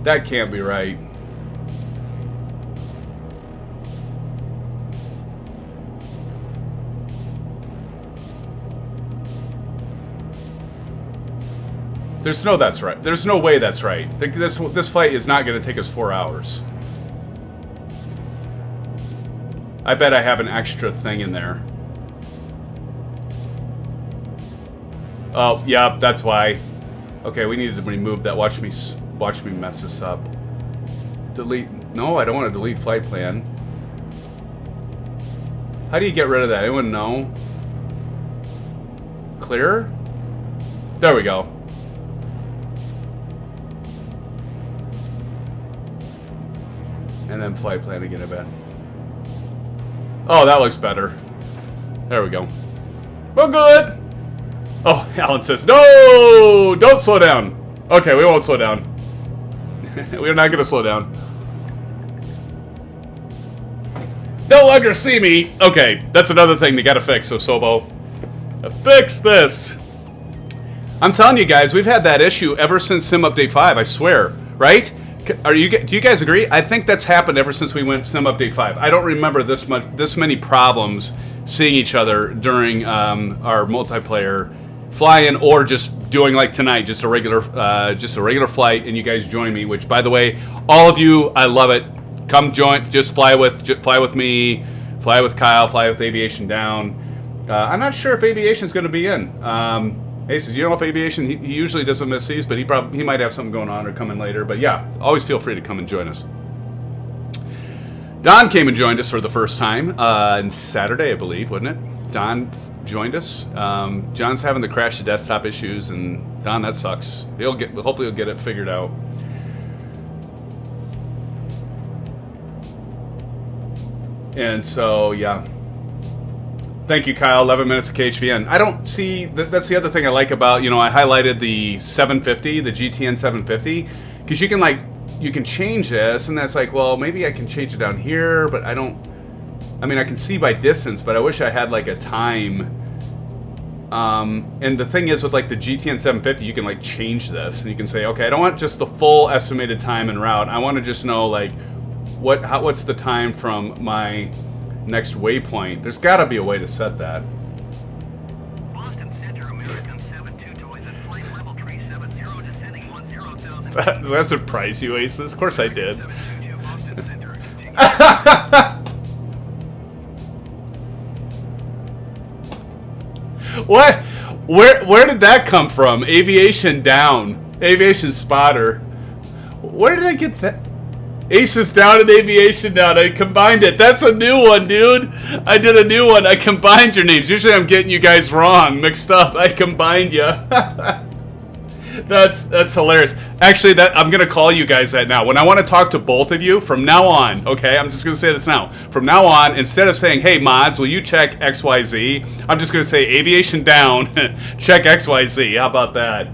That can't be right. There's no that's right. There's no way that's right. This flight is not going to take us 4 hours. I bet I have an extra thing in there. Oh, yeah, that's why. Okay, we needed to remove that. Watch me mess this up. Delete. No, I don't want to delete flight plan. How do you get rid of that? Anyone know? Clear? There we go. And then flight plan again, I bet. Oh, that looks better. There we go. Well, good. Oh, Alan says, no! Don't slow down. Okay, we won't slow down. We're not going to slow down. No longer see me. Okay, that's another thing they got to fix, so Sobo. Fix this. I'm telling you guys, we've had that issue ever since Sim Update 5, I swear. Right? Do you guys agree? I think that's happened ever since we went Sim Update 5. I don't remember this many problems seeing each other during our multiplayer fly-in, or just doing like tonight, just a regular flight, and you guys join me. Which, by the way, all of you, I love it. come join. Just fly with me, fly with Kyle, fly with Aviation Down. I'm not sure if Aviation's going to be in. Aces, you know, if Aviation, he usually doesn't miss these, but he might have something going on or come in later. But yeah, always feel free to come and join us. Don came and joined us for the first time on Saturday, I believe, wasn't it? Don joined us. John's having the crash to desktop issues, and Don, that sucks. Hopefully he'll get it figured out. And so, yeah. Thank you, Kyle. 11 minutes of KHVN. I don't see... That's the other thing I like about... You know, I highlighted the 750, the GTN 750. Because you can, like... You can change this, and that's like, well, maybe I can change it down here, but I don't... I mean, I can see by distance, but I wish I had, like, a time. And the thing is, with, like, the GTN 750, you can, like, change this. And you can say, okay, I don't want just the full estimated time en route. I want to just know, like, what's the time from my... next waypoint. There's got to be a way to set that. Boston Center, American 72 toys at flight level 370 descending 10,000. Does that surprise you, Aces? Of course I did. What? Where did that come from? Aviation Down. Aviation Spotter. Where did I get that? Aces Down and Aviation Down. I combined it. That's a new one, dude. I did a new one. I combined your names. Usually I'm getting you guys wrong, mixed up. I combined you. That's hilarious. Actually, I'm going to call you guys that now. When I want to talk to both of you, from now on, okay, I'm just going to say this now. From now on, instead of saying, hey, mods, will you check XYZ? I'm just going to say Aviation Down, check XYZ. How about that?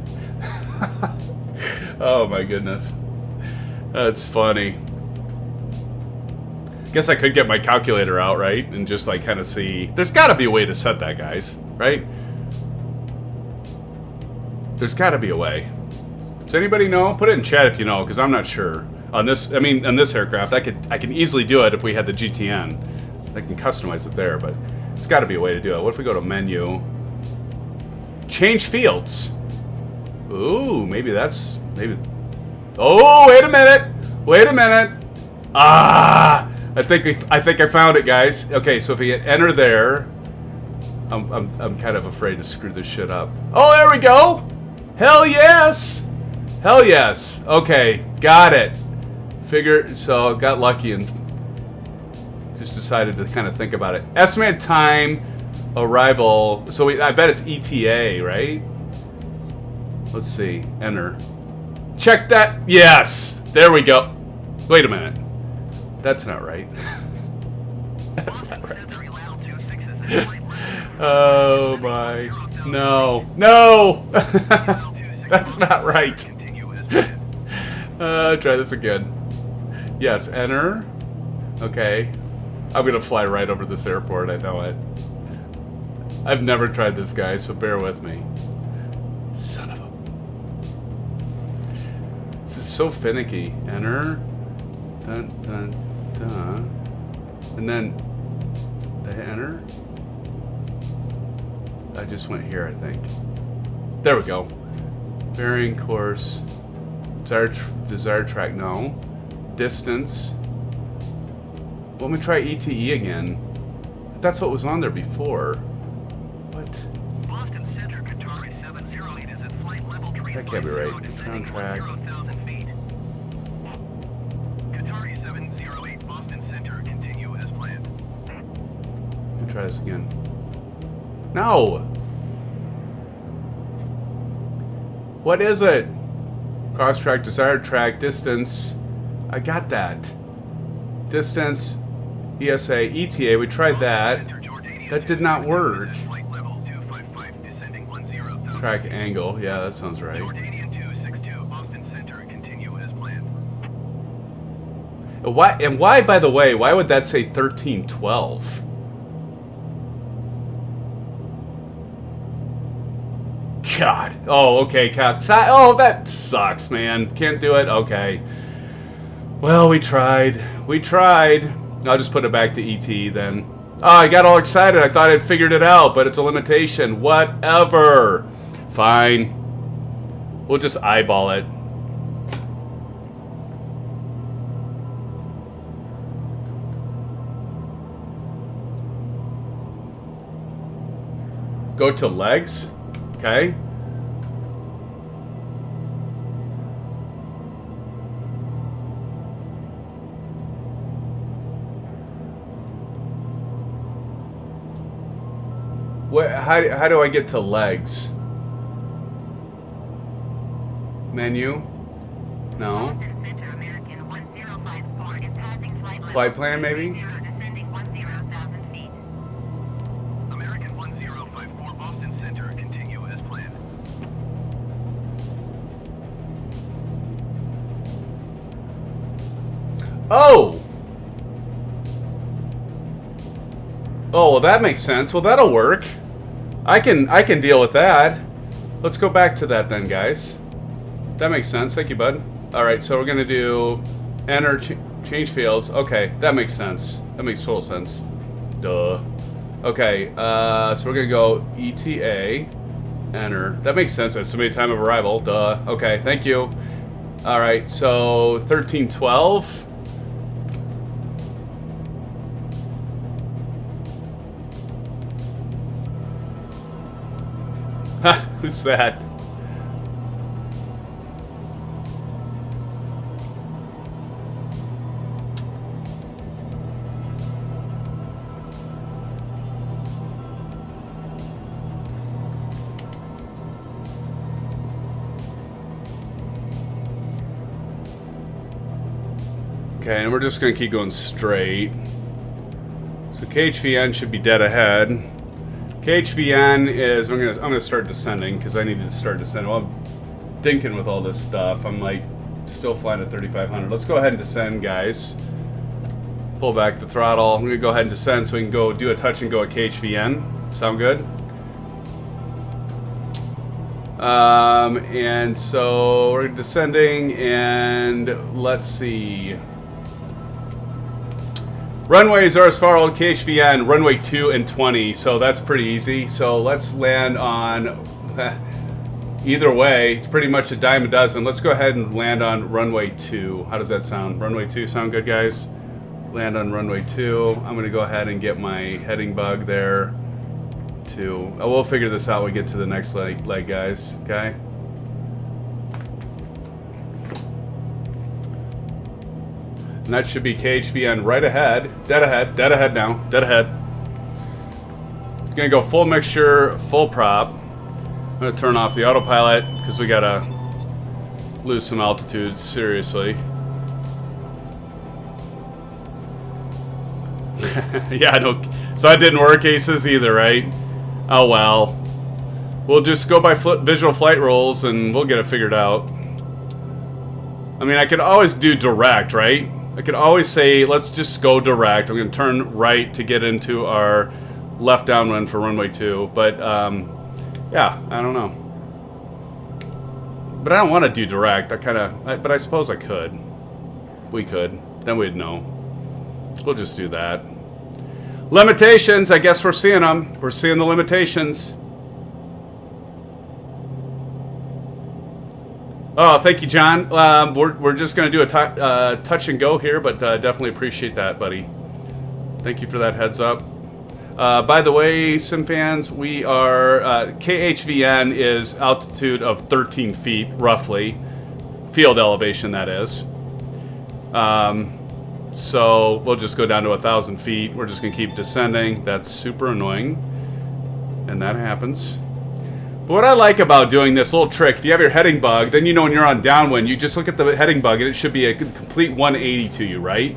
Oh, my goodness. That's funny. Guess I could get my calculator out, right? And just like kind of see. There's got to be a way to set that, guys. Right? There's got to be a way. Does anybody know? Put it in chat if you know, because I'm not sure. On this, I mean, on this aircraft, I can easily do it if we had the GTN. I can customize it there, but there's got to be a way to do it. What if we go to menu? Change fields. Ooh, maybe that's... maybe... Oh, wait a minute! Wait a minute! Ah! I think I found it, guys. Okay, so if we hit enter there, I'm kind of afraid to screw this shit up. Oh, there we go! Hell yes! Hell yes! Okay, got it. So got lucky and just decided to kind of think about it. Estimated time arrival. So I bet it's ETA, right? Let's see. Enter. Check that. Yes. There we go. Wait a minute. That's not right. That's not right. Oh my. No. No. That's not right. Try this again. Yes. Enter. Okay. I'm gonna fly right over this airport. I know it. I've never tried this, guys, so bear with me. Son of a... This is so finicky. Enter. Dun, dun, dun. And then... enter. I just went here, I think. There we go. Bearing course. Desired track, no. Distance. Let me try ETE again. That's what was on there before. What? Boston Center, Qatari 708 is at flight level 310. That can't be right. Ground track. Qatari 708, Boston Center, continue as planned. Let me try this again. No! What is it? Cross track, desired track, distance. I got that. Distance, ESA, ETA, we tried that. That did not work. Track angle, yeah, that sounds right. Why, by the way, why would that say 1312? God. Oh, okay, Cap. Oh, that sucks, man. Can't do it? Okay. Well, we tried. We tried. I'll just put it back to ET then. Oh, I got all excited. I thought I'd figured it out, but it's a limitation. Whatever. Fine. We'll just eyeball it. Go to legs. Okay. What? How do I get to legs? Menu? No. Flight plan, maybe? American 1054 Boston Center, continue as planned. Oh! Oh, well that makes sense. Well, that'll work. I can deal with that. Let's go back to that then, guys. That makes sense. Thank you, bud. All right, so we're gonna do enter change fields. Okay, that makes sense. That makes total sense. Duh. Okay, so we're gonna go ETA, enter. That makes sense. Estimated time of arrival. Duh. Okay, thank you. All right, so 1312. Ha! Who's that? Okay, and we're just going to keep going straight. So KHVN should be dead ahead. KHVN is, I'm gonna start descending because I need to start descending. Well, I'm thinking with all this stuff. I'm like still flying at 3,500. Let's go ahead and descend, guys. Pull back the throttle. I'm gonna go ahead and descend so we can go do a touch and go at KHVN. Sound good? And so we're descending, and let's see. Runways are as far old KHVN, runway 2 and 20, so that's pretty easy. So let's land on, either way, it's pretty much a dime a dozen. Let's go ahead and land on runway 2. How does that sound? Runway 2 sound good, guys? Land on runway 2. I'm going to go ahead and get my heading bug there, too. We'll figure this out when we get to the next leg guys, okay? And that should be KHVN right ahead. Dead ahead now. Dead ahead. Gonna go full mixture, full prop. I'm gonna turn off the autopilot because we gotta lose some altitude, seriously. Yeah, no, so that didn't work, Aces, either, right? Oh well. We'll just go by visual flight rules and we'll get it figured out. I mean, I could always do direct, right? I could always say, let's just go direct. I'm going to turn right to get into our left downwind for runway 2. But, yeah, I don't know. But I don't want to do direct. But I suppose I could. We could. Then we'd know. We'll just do that. Limitations. I guess we're seeing them. We're seeing the limitations. Oh, thank you, John. We're just going to do a touch and go here, but definitely appreciate that, buddy. Thank you for that heads up. By the way, SimFans, we are... KHVN is altitude of 13 feet, roughly. Field elevation, that is. So we'll just go down to 1,000 feet. We're just going to keep descending. That's super annoying. And that happens. But what I like about doing this little trick, if you have your heading bug, then you know when you're on downwind, you just look at the heading bug and it should be a complete 180 to you, right?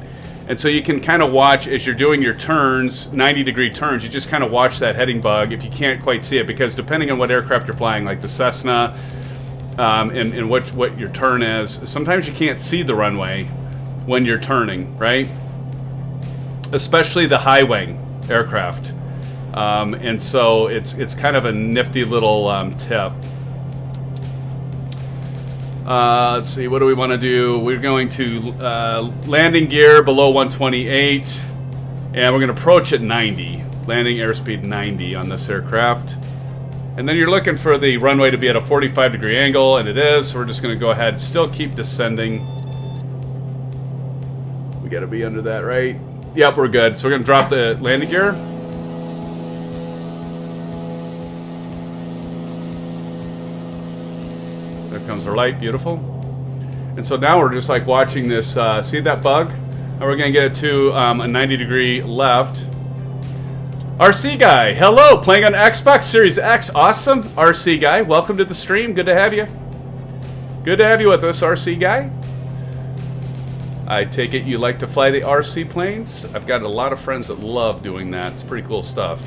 And so you can kind of watch as you're doing your turns, 90-degree turns, you just kind of watch that heading bug if you can't quite see it, because depending on what aircraft you're flying, like the Cessna, and what your turn is, sometimes you can't see the runway when you're turning, right? Especially the high-wing aircraft. And so it's kind of a nifty little tip. Let's see, what do we want to do? We're going to landing gear below 128, and we're going to approach at 90. Landing airspeed 90 on this aircraft. And then you're looking for the runway to be at a 45-degree angle, and it is. So we're just going to go ahead and still keep descending. We got to be under that, right? Yep, we're good. So we're going to drop the landing gear. comes our light, beautiful. And so now we're just like watching this, see that bug? And we're gonna get it to a 90-degree left. RC Guy, hello, playing on Xbox Series X, awesome. RC Guy, welcome to the stream, good to have you. Good to have you with us, RC Guy. I take it you like to fly the RC planes? I've got a lot of friends that love doing that, it's pretty cool stuff.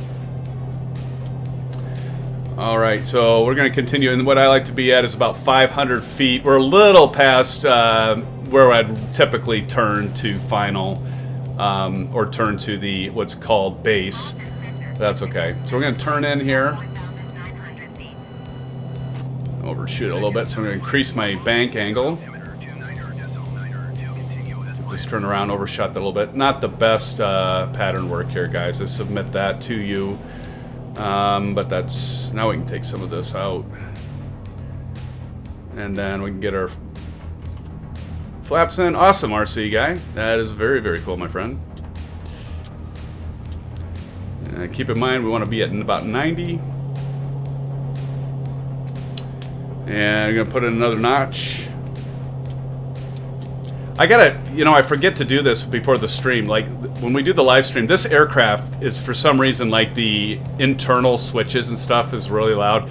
Alright, so we're going to continue, and what I like to be at is about 500 feet. We're a little past where I'd typically turn to final, or turn to the what's called base. That's okay. So we're going to turn in here. Overshoot a little bit, so I'm going to increase my bank angle. Just turn around, overshot that a little bit. Not the best pattern work here, guys. I submit that to you. But that's, now we can take some of this out. And then we can get our flaps in. Awesome, RC Guy. That is very, very cool, my friend. Keep in mind, we want to be at about 90. And I'm going to put in another notch. I gotta, you know, I forget to do this before the stream. Like, when we do the live stream, this aircraft is, for some reason, like, the internal switches and stuff is really loud.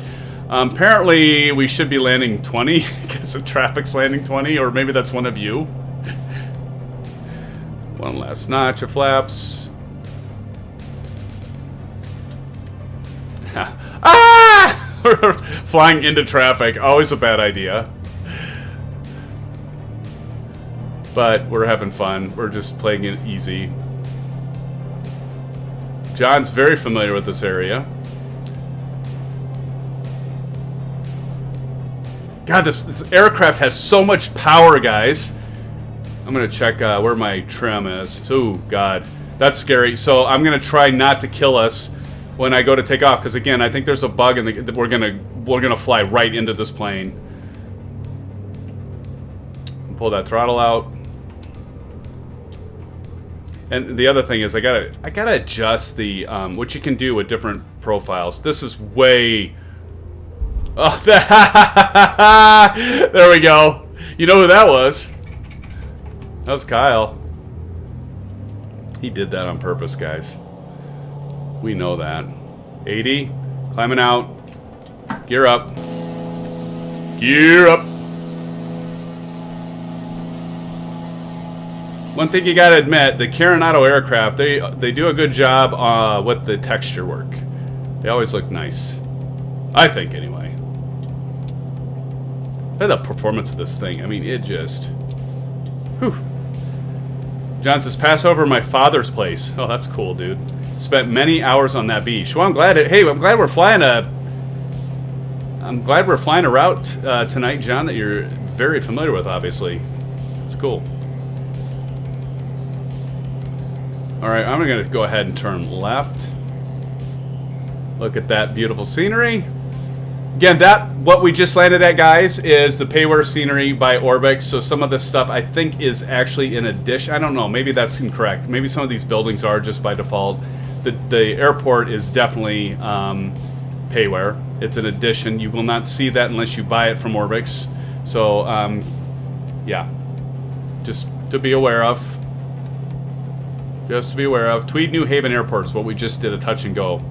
Apparently, we should be landing 20, because the traffic's landing 20, or maybe that's one of you. One last notch of flaps. Ah! Flying into traffic, always a bad idea. But we're having fun. We're just playing it easy. John's very familiar with this area. God, this aircraft has so much power, guys. I'm going to check where my trim is. Oh, God. That's scary. So I'm going to try not to kill us when I go to take off. Because, again, I think there's a bug and we're gonna fly right into this plane. Pull that throttle out. And the other thing is, I gotta adjust the what you can do with different profiles. This is way. Oh, there we go. You know who that was? That was Kyle. He did that on purpose, guys. We know that. 80, climbing out. Gear up. Gear up. One thing you gotta admit, the Carenado aircraft, they do a good job with the texture work. They always look nice. I think, anyway. Look at the performance of this thing. I mean, it just... Whew. John says, pass over my father's place. Oh, that's cool, dude. Spent many hours on that beach. Well, I'm glad we're flying a... I'm glad we're flying a route tonight, John, that you're very familiar with, obviously. It's cool. Alright, I'm going to go ahead and turn left. Look at that beautiful scenery. Again, what we just landed at, guys, is the Payware scenery by Orbix. So some of this stuff, I think, is actually in addition. I don't know. Maybe that's incorrect. Maybe some of these buildings are just by default. The airport is definitely Payware. It's an addition. You will not see that unless you buy it from Orbix. So, yeah. Just to be aware of. Just to be aware of. Tweed New Haven Airport is what we just did a touch and go.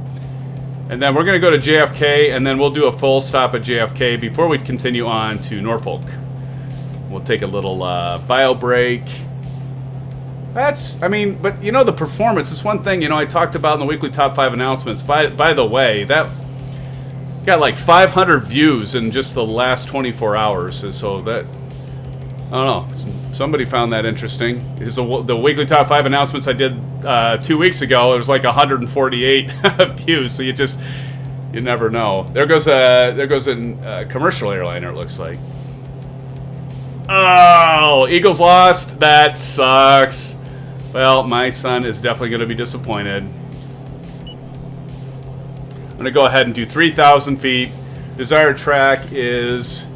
And then we're going to go to JFK, and then we'll do a full stop at JFK before we continue on to Norfolk. We'll take a little bio break. I mean, but you know, the performance is one thing, you know, I talked about in the weekly top 5 announcements. By the way, that got like 500 views in just the last 24 hours. So that, I don't know, somebody found that interesting. The weekly top 5 announcements I did 2 weeks ago, it was like 148 views. So you never know. There goes a commercial airliner, it looks like. Oh, Eagles lost. That sucks. Well, my son is definitely going to be disappointed. I'm going to go ahead and do 3,000 feet. Desired track is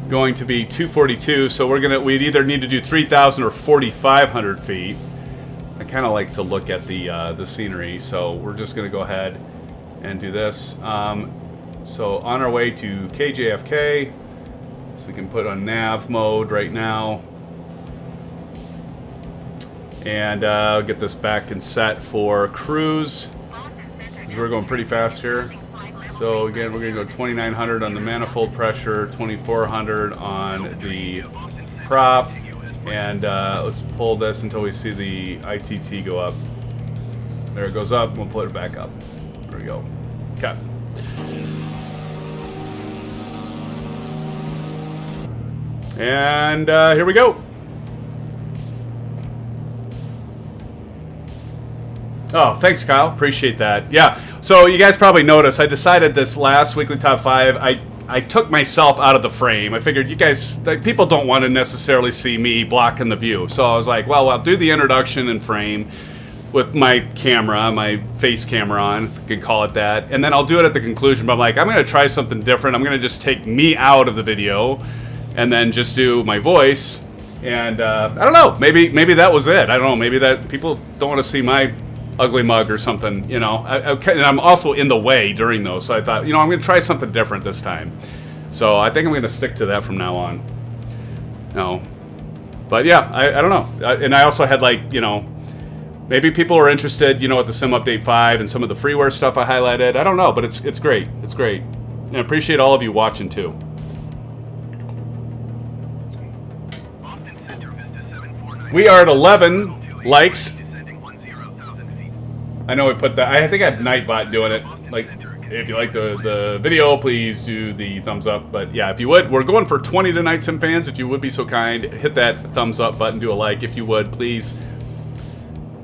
going to be 242, so we'd either need to do 3,000 or 4,500 feet. I kind of like to look at the scenery, so we're just going to go ahead and do this. So on our way to KJFK, So we can put on nav mode right now. And I'll get this back and set for cruise, because we're going pretty fast here. So again, we're going to go 2900 on the manifold pressure, 2400 on the prop, and let's pull this until we see the ITT go up. There it goes up, we'll put it back up. There we go. Okay. And here we go. Oh, thanks, Kyle. Appreciate that. Yeah. So you guys probably noticed I decided this last weekly top 5. I took myself out of the frame. I figured you guys, like, people don't want to necessarily see me blocking the view. So I was like, well, I'll do the introduction in frame with my camera, my face camera on, if you could call it that, and then I'll do it at the conclusion. But I'm like, I'm going to try something different. I'm going to just take me out of the video, and then just do my voice. And I don't know. Maybe that was it. I don't know. Maybe that people don't want to see my ugly mug or something, you know. And I'm also in the way during those, so I thought, you know, I'm going to try something different this time. So I think I'm going to stick to that from now on. No, but yeah, I don't know. And I also had, like, you know, maybe people are interested, you know, with the Sim Update 5 and some of the freeware stuff I highlighted. I don't know, but it's great. It's great. And I appreciate all of you watching too. We are at 11 likes. I know we put that. I think I have Nightbot doing it. Like, if you like the video, please do the thumbs up. But yeah, if you would, we're going for 20 tonight, SimFans. If you would be so kind, hit that thumbs up button, do a like if you would, please.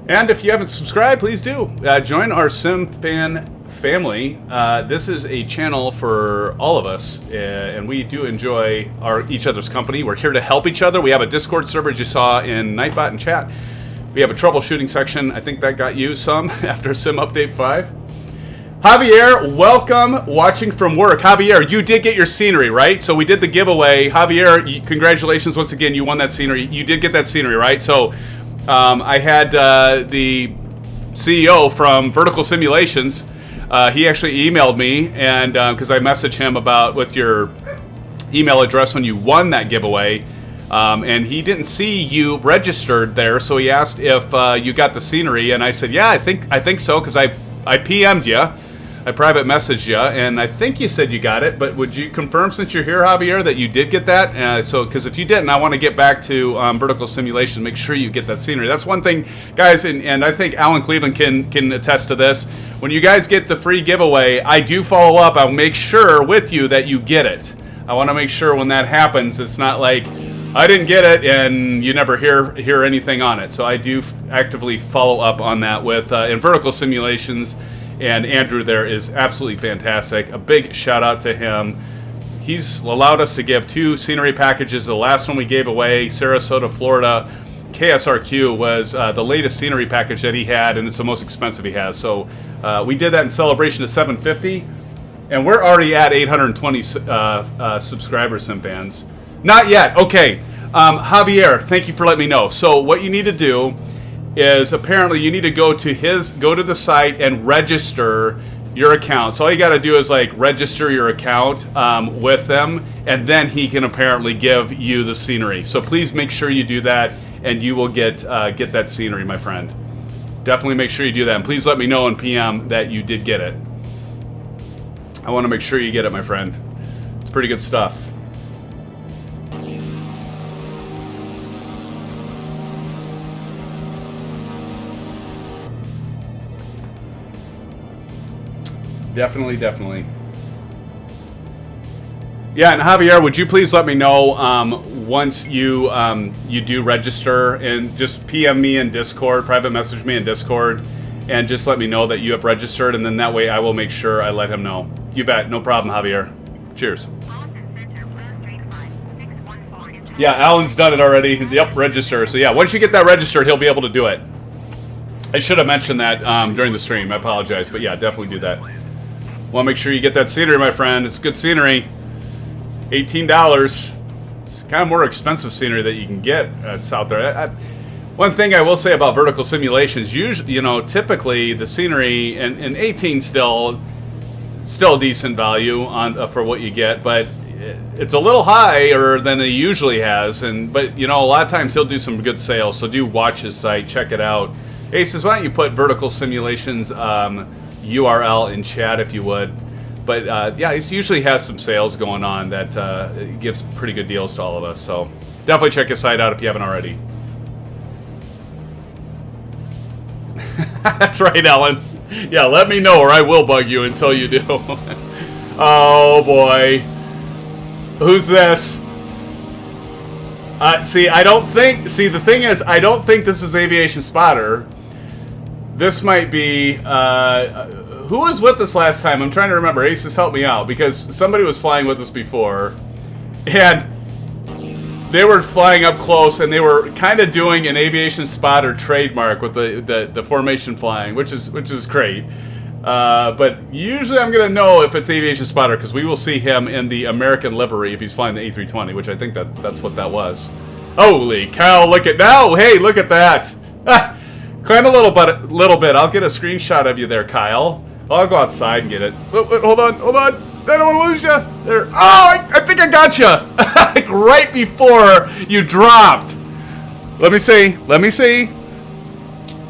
And if you haven't subscribed, please do. Join our SimFan family. This is a channel for all of us, and we do enjoy each other's company. We're here to help each other. We have a Discord server, as you saw in Nightbot and chat. We have a troubleshooting section. I think that got you some after Sim Update 5. Javier, welcome, watching from work. Javier, you did get your scenery, right? So we did the giveaway. Javier, congratulations once again. You won that scenery. You did get that scenery, right? So I had the CEO from Vertical Simulations. He actually emailed me, and because I messaged him with your email address when you won that giveaway. And he didn't see you registered there, so he asked if you got the scenery, and I said, yeah, I think so, because I PM'd you, I private messaged you, and I think you said you got it. But would you confirm, since you're here, Javier, that you did get that? So, because if you didn't, I want to get back to Vertical Simulation, make sure you get that scenery. That's one thing, guys, and I think Alan Cleveland can attest to this. When you guys get the free giveaway, I do follow up. I'll make sure with you that you get it. I want to make sure when that happens, it's not like I didn't get it and you never hear anything on it. So I do actively follow up on that with in Vertical Simulations, and Andrew there is absolutely fantastic. A big shout out to him. He's allowed us to give 2 scenery packages. The last one we gave away, Sarasota, Florida, KSRQ, was the latest scenery package that he had, and it's the most expensive he has. So we did that in celebration of 750, and we're already at 820 subscribers, SimFans. Not yet. Okay. Javier, thank you for letting me know. So what you need to do is, apparently you need to go to the site and register your account. So all you got to do is, like, register your account with them, and then he can apparently give you the scenery. So please make sure you do that, and you will get that scenery, my friend. Definitely make sure you do that, and please let me know in PM that you did get it. I want to make sure you get it, my friend. It's pretty good stuff. Definitely. Yeah, and Javier, would you please let me know once you do register, and just PM me in Discord, private message me in Discord, and just let me know that you have registered, and then that way I will make sure I let him know. You bet, no problem, Javier. Cheers. Yeah, Alan's done it already. Yep, register. So yeah, once you get that registered, he'll be able to do it. I should have mentioned that during the stream. I apologize, but yeah, definitely do that. Want to make sure you get that scenery, my friend. It's good scenery. $18. It's kind of more expensive scenery that you can get. It's out there. One thing I will say about Vertical Simulations, usually, you know, typically the scenery and 18 still decent value on for what you get, but it's a little higher than he usually has, but you know, a lot of times he'll do some good sales. So do watch his site, check it out. Aces, why don't you put Vertical Simulations URL in chat if you would? But yeah, he usually has some sales going on that gives pretty good deals to all of us. So definitely check his site out if you haven't already. That's right, Ellen. Yeah, let me know or I will bug you until you do. Oh boy. Who's this? See, the thing is, I don't think this is Aviation Spotter. This might be, who was with us last time? I'm trying to remember. Aces, help me out, because somebody was flying with us before, and they were flying up close, and they were kind of doing an Aviation Spotter trademark with the formation flying, which is great. But usually I'm going to know if it's Aviation Spotter, because we will see him in the American livery if he's flying the A320, which I think that's what that was. Holy cow, look at now. Hey, look at that. Climb a little bit. I'll get a screenshot of you there, Kyle. I'll go outside and get it. Hold on. I don't want to lose you. There. Oh, I think I got you. Like right before you dropped. Let me see.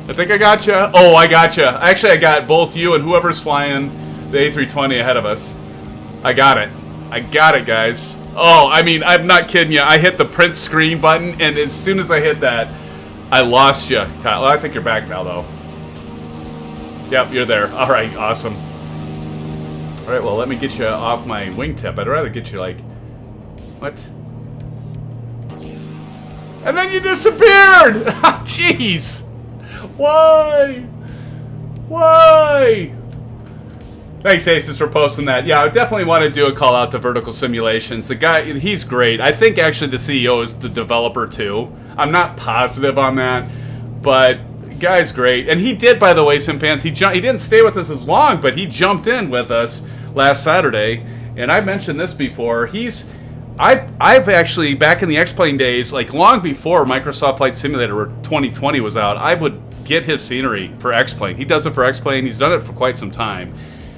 I think I got you. Oh, I got you. Actually, I got both you and whoever's flying the A320 ahead of us. I got it, guys. Oh, I mean, I'm not kidding you. I hit the print screen button, and as soon as I hit that, I lost you, Kyle. Well, I think you're back now, though. Yep, you're there. All right, awesome. All right, well, let me get you off my wingtip. I'd rather get you, like... What? And then you disappeared! Jeez! Why? Thanks, Aces, for posting that. Yeah, I definitely want to do a call out to Vertical Simulations. The guy, he's great. I think actually the CEO is the developer too. I'm not positive on that, but the guy's great. And he did, by the way, SimFans, he didn't stay with us as long, but he jumped in with us last Saturday. And I mentioned this before. I've actually, back in the X-Plane days, like long before Microsoft Flight Simulator 2020 was out, I would get his scenery for X-Plane. He does it for X-Plane. He's done it for quite some time.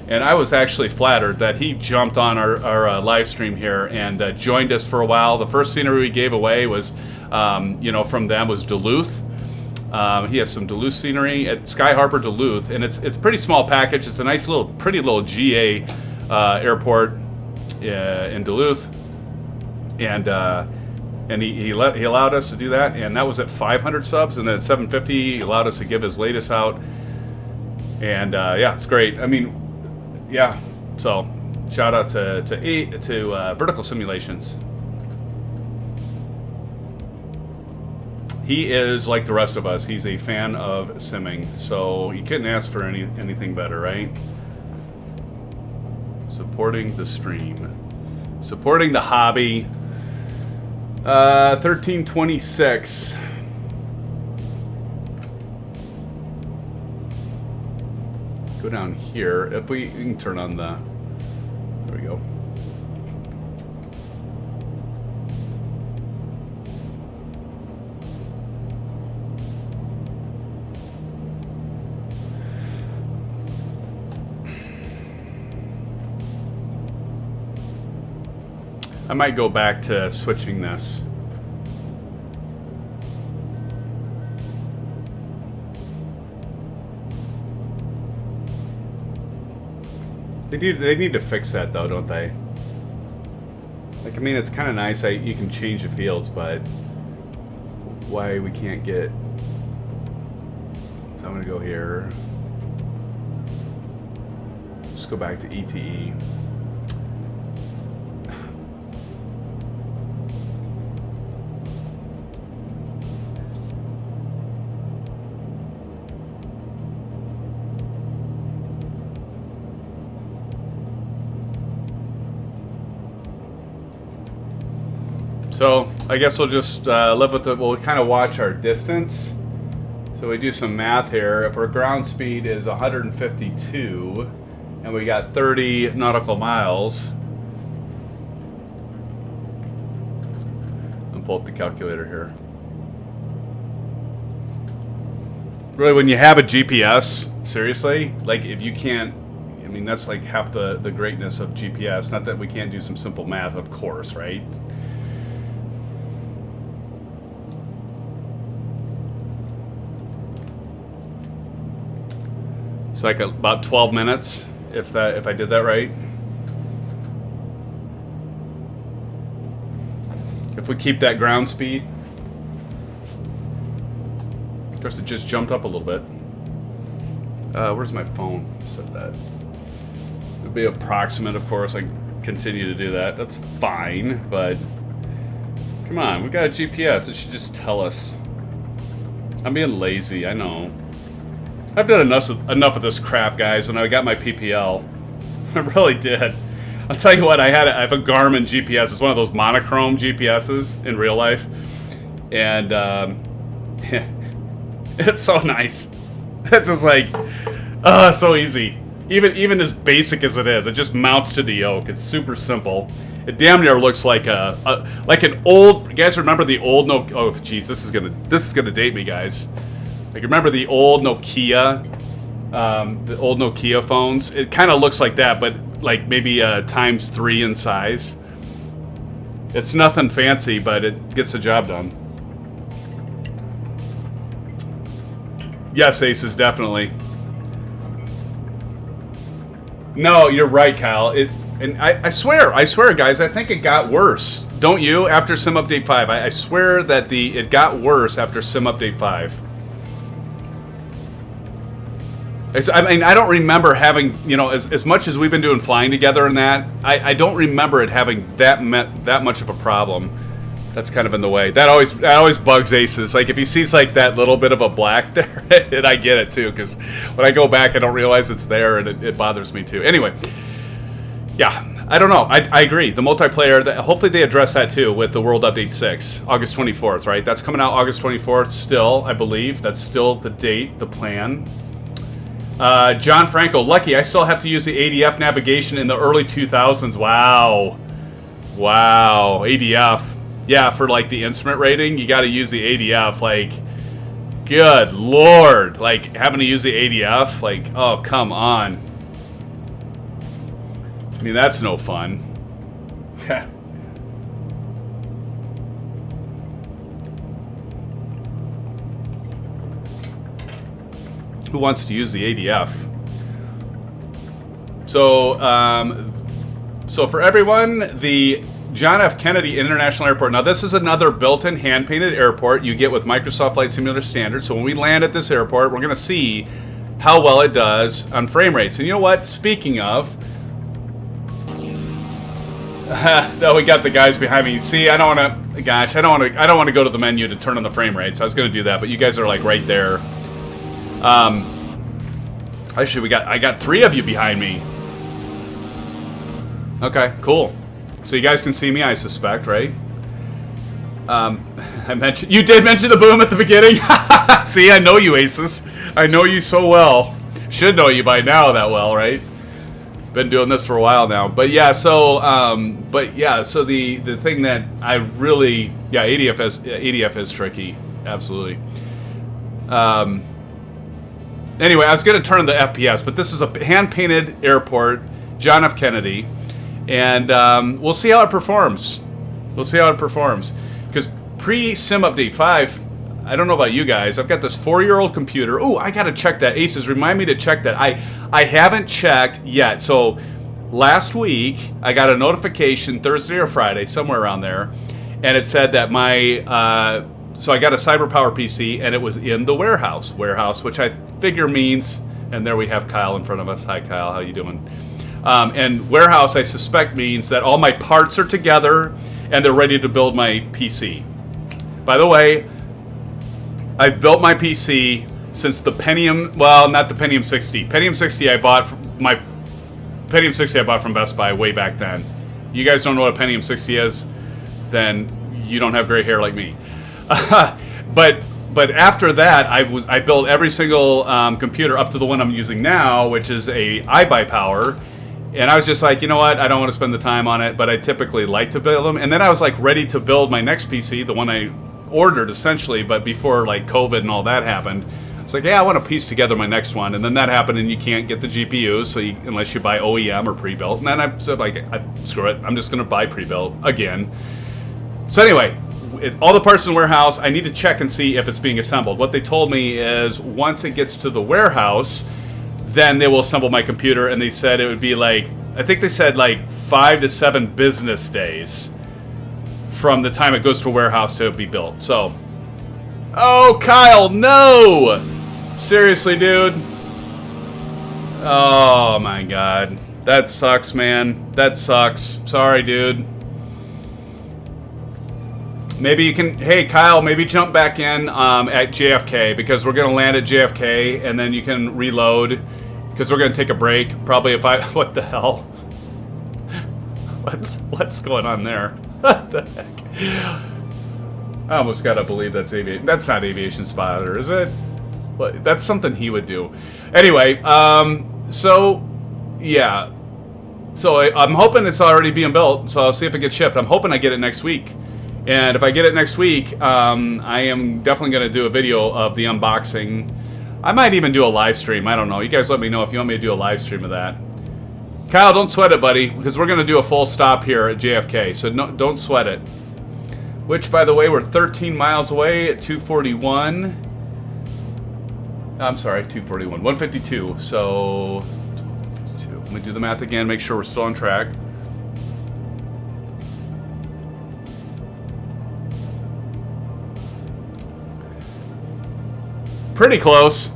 And I was actually flattered that he jumped on our live stream here and joined us for a while. The first scenery we gave away was, from them was Duluth. He has some Duluth scenery at Sky Harbor, Duluth. And it's a pretty small package. It's a nice pretty little GA airport in Duluth. And he allowed us to do that, and that was at 500 subs, and then at 750 he allowed us to give his latest out, and yeah, it's great. I mean, yeah. So shout out to Vertical Simulations. He is like the rest of us. He's a fan of simming, so you couldn't ask for anything better, right? Supporting the stream, supporting the hobby. 1326. Go down here. If we can turn on the... There we go. I might go back to switching this. They need to fix that though, don't they? Like, I mean, it's kind of nice you can change the fields, but why we can't get... So I'm gonna go here. Just go back to ETE. So I guess we'll just live with it. We'll kind of watch our distance. So we do some math here. If our ground speed is 152 and we got 30 nautical miles, I'll pull up the calculator here. Really, when you have a GPS, seriously, like if you can't, mean, that's like half the greatness of GPS. Not that we can't do some simple math, of course, right? It's like about 12 minutes, if I did that right. If we keep that ground speed. Of course, it just jumped up a little bit. Where's my phone? Set that. It'd be approximate, of course. I continue to do that. That's fine, but come on, we got a GPS. It should just tell us. I'm being lazy, I know. I've done enough of this crap, guys, when I got my PPL. I really did. I'll tell you what, I have a Garmin GPS. It's one of those monochrome GPSs in real life. And it's so nice. It's just like, it's so easy. Even as basic as it is, it just mounts to the yoke. It's super simple. It damn near looks like like an old. You guys remember the old Oh, geez, this is gonna date me, guys. Like, remember the old Nokia, phones? It kind of looks like that, but like maybe ×3 in size. It's nothing fancy, but it gets the job done. Yes, Aces, definitely. No, you're right, Kyle. And I swear, guys, I think it got worse. Don't you? After Sim Update 5, I swear that it got worse after Sim Update 5. I mean, I don't remember having, as much as we've been doing flying together and that, I don't remember it having that much of a problem. That's kind of in the way. That always bugs Aces. Like, if he sees like that little bit of a black there, and I get it too, because when I go back, I don't realize it's there, and it bothers me too. Anyway, yeah, I don't know. I agree. The multiplayer, hopefully they address that too with the World Update 6, August 24th, right? That's coming out August 24th still, I believe. That's still the date, the plan. John Franco, lucky, I still have to use the ADF navigation in the early 2000s. Wow. ADF. Yeah, for like the instrument rating, you got to use the ADF. Like, good lord. Like, having to use the ADF? Like, oh, come on. I mean, that's no fun. Who wants to use the ADF? So for everyone, the John F. Kennedy International Airport. Now, this is another built-in hand-painted airport you get with Microsoft Flight Simulator Standard. So when we land at this airport, we're going to see how well it does on frame rates. And you know what? Speaking of, no, we got the guys behind me. See, I don't want to. Gosh, I don't want to go to the menu to turn on the frame rates. I was going to do that, but you guys are like right there. Actually, I got 3 of you behind me. Okay, cool. So you guys can see me, I suspect, right? You did mention the boom at the beginning. See, I know you, Aces. I know you so well. Should know you by now that well, right? Been doing this for a while now. But yeah, so the thing that I really, ADF is tricky, absolutely. Anyway, I was going to turn on the FPS, but this is a hand-painted airport, John F. Kennedy. And we'll see how it performs. Because pre-Sim Update 5, I don't know about you guys, I've got this 4-year-old computer. Ooh, I got to check that. Aces, remind me to check that. I haven't checked yet. So last week, I got a notification, Thursday or Friday, somewhere around there. And it said that so I got a CyberPower PC, and it was in the warehouse, which I figure means, and there we have Kyle in front of us. Hi, Kyle. How you doing? And warehouse, I suspect, means that all my parts are together and they're ready to build my PC. By the way, I've built my PC since the Pentium, well, not the Pentium 60. Pentium 60 I bought from Best Buy way back then. You guys don't know what a Pentium 60 is, then you don't have gray hair like me. But after that, I built every single computer up to the one I'm using now, which is a iBuyPower. And I was just like, you know what? I don't want to spend the time on it, but I typically like to build them. And then I was like ready to build my next PC, the one I ordered essentially, but before like COVID and all that happened. It's like, yeah, I want to piece together my next one, and then that happened, and you can't get the GPUs, so unless you buy OEM or pre-built. And then I said, like, screw it, I'm just going to buy pre-built again. So anyway, all the parts in the warehouse, I need to check and see if it's being assembled. What they told me is once it gets to the warehouse, then they will assemble my computer, and they said it would be like, I think they said like 5 to 7 business days from the time it goes to a warehouse to be built. So, oh, Kyle, no! Seriously, dude. Oh my god. That sucks, man. That sucks. Sorry, dude. Maybe you can... Hey, Kyle, maybe jump back in at JFK, because we're going to land at JFK, and then you can reload, because we're going to take a break. Probably if I... What the hell? What's going on there? What the heck? I almost gotta believe that's aviation. That's not Aviation Spotter, is it? But that's something he would do. Anyway, so yeah. So I'm hoping it's already being built. So I'll see if it gets shipped. I'm hoping I get it next week. And if I get it next week, I am definitely going to do a video of the unboxing. I might even do a live stream. I don't know. You guys let me know if you want me to do a live stream of that. Kyle, don't sweat it, buddy, because we're going to do a full stop here at JFK. So no, don't sweat it. Which, by the way, we're 13 miles away at 241. I'm sorry, 241. 152. So, 252. Let me do the math again, make sure we're still on track. Pretty close.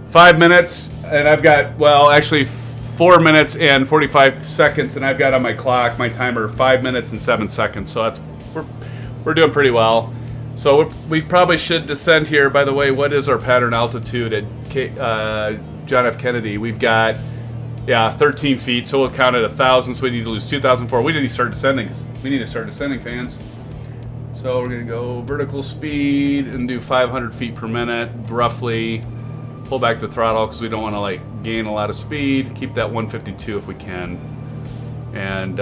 5 minutes, and I've got, well, actually 4 minutes and 45 seconds, and I've got on my clock, my timer, 5 minutes and 7 seconds. So that's, we're doing pretty well. So we probably should descend here. By the way, what is our pattern altitude at John F. Kennedy? We've got, yeah, 13 feet. So we'll count at 1,000. So we need to lose 2,004. We need to start descending. We need to start descending, fans. So we're gonna go vertical speed and do 500 feet per minute, roughly. Pull back the throttle because we don't want to like gain a lot of speed. Keep that 152 if we can. And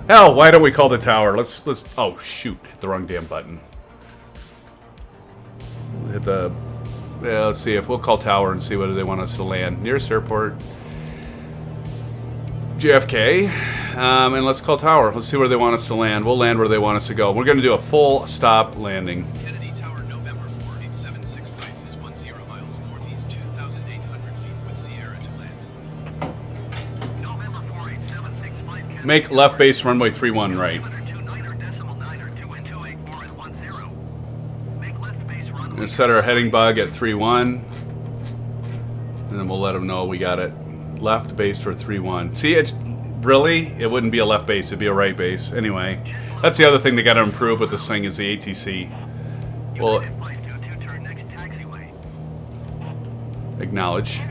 hell, why don't we call the tower? Let's. Oh shoot! Hit the wrong damn button. Hit the. Yeah, let's see if we'll call tower and see whether they want us to land. Nearest airport, JFK, and let's call tower. Let's see where they want us to land. We'll land where they want us to go. We're going to do a full stop landing. Kennedy Tower, November 4876 flight is 10 miles northeast, 2,800 feet with Sierra to land. November 4876 flight. Make left base runway 31 right. We're going to set our heading bug at 31, and then we'll let them know we got it. Left base for 31. See, it really, it wouldn't be a left base, it'd be a right base. Anyway, that's the other thing they got to improve with this thing is the ATC. Well, acknowledge.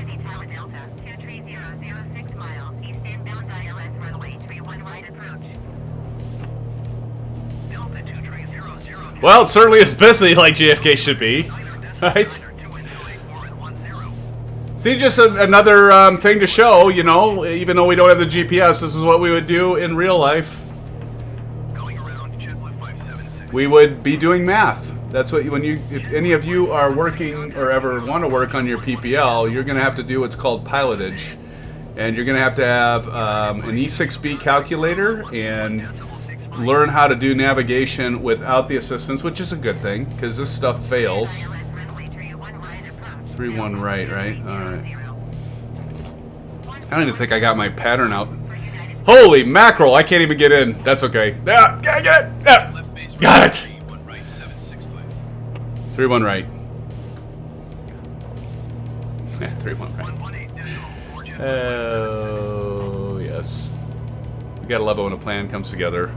Well, it certainly is busy like JFK should be, right? See, just another thing to show, you know, even though we don't have the GPS, this is what we would do in real life. We would be doing math. That's what when you, if any of you are working or ever want to work on your PPL, you're going to have to do what's called pilotage. And you're going to have an E6B calculator and learn how to do navigation without the assistance, which is a good thing, because this stuff fails. 3-1 right? Alright. I don't even think I got my pattern out. Holy mackerel, I can't even get in. That's okay. Ah, gotta get it! Ah, got it! 3-1 right. 3-1 right. Oh, yes. We gotta love it when a plan comes together.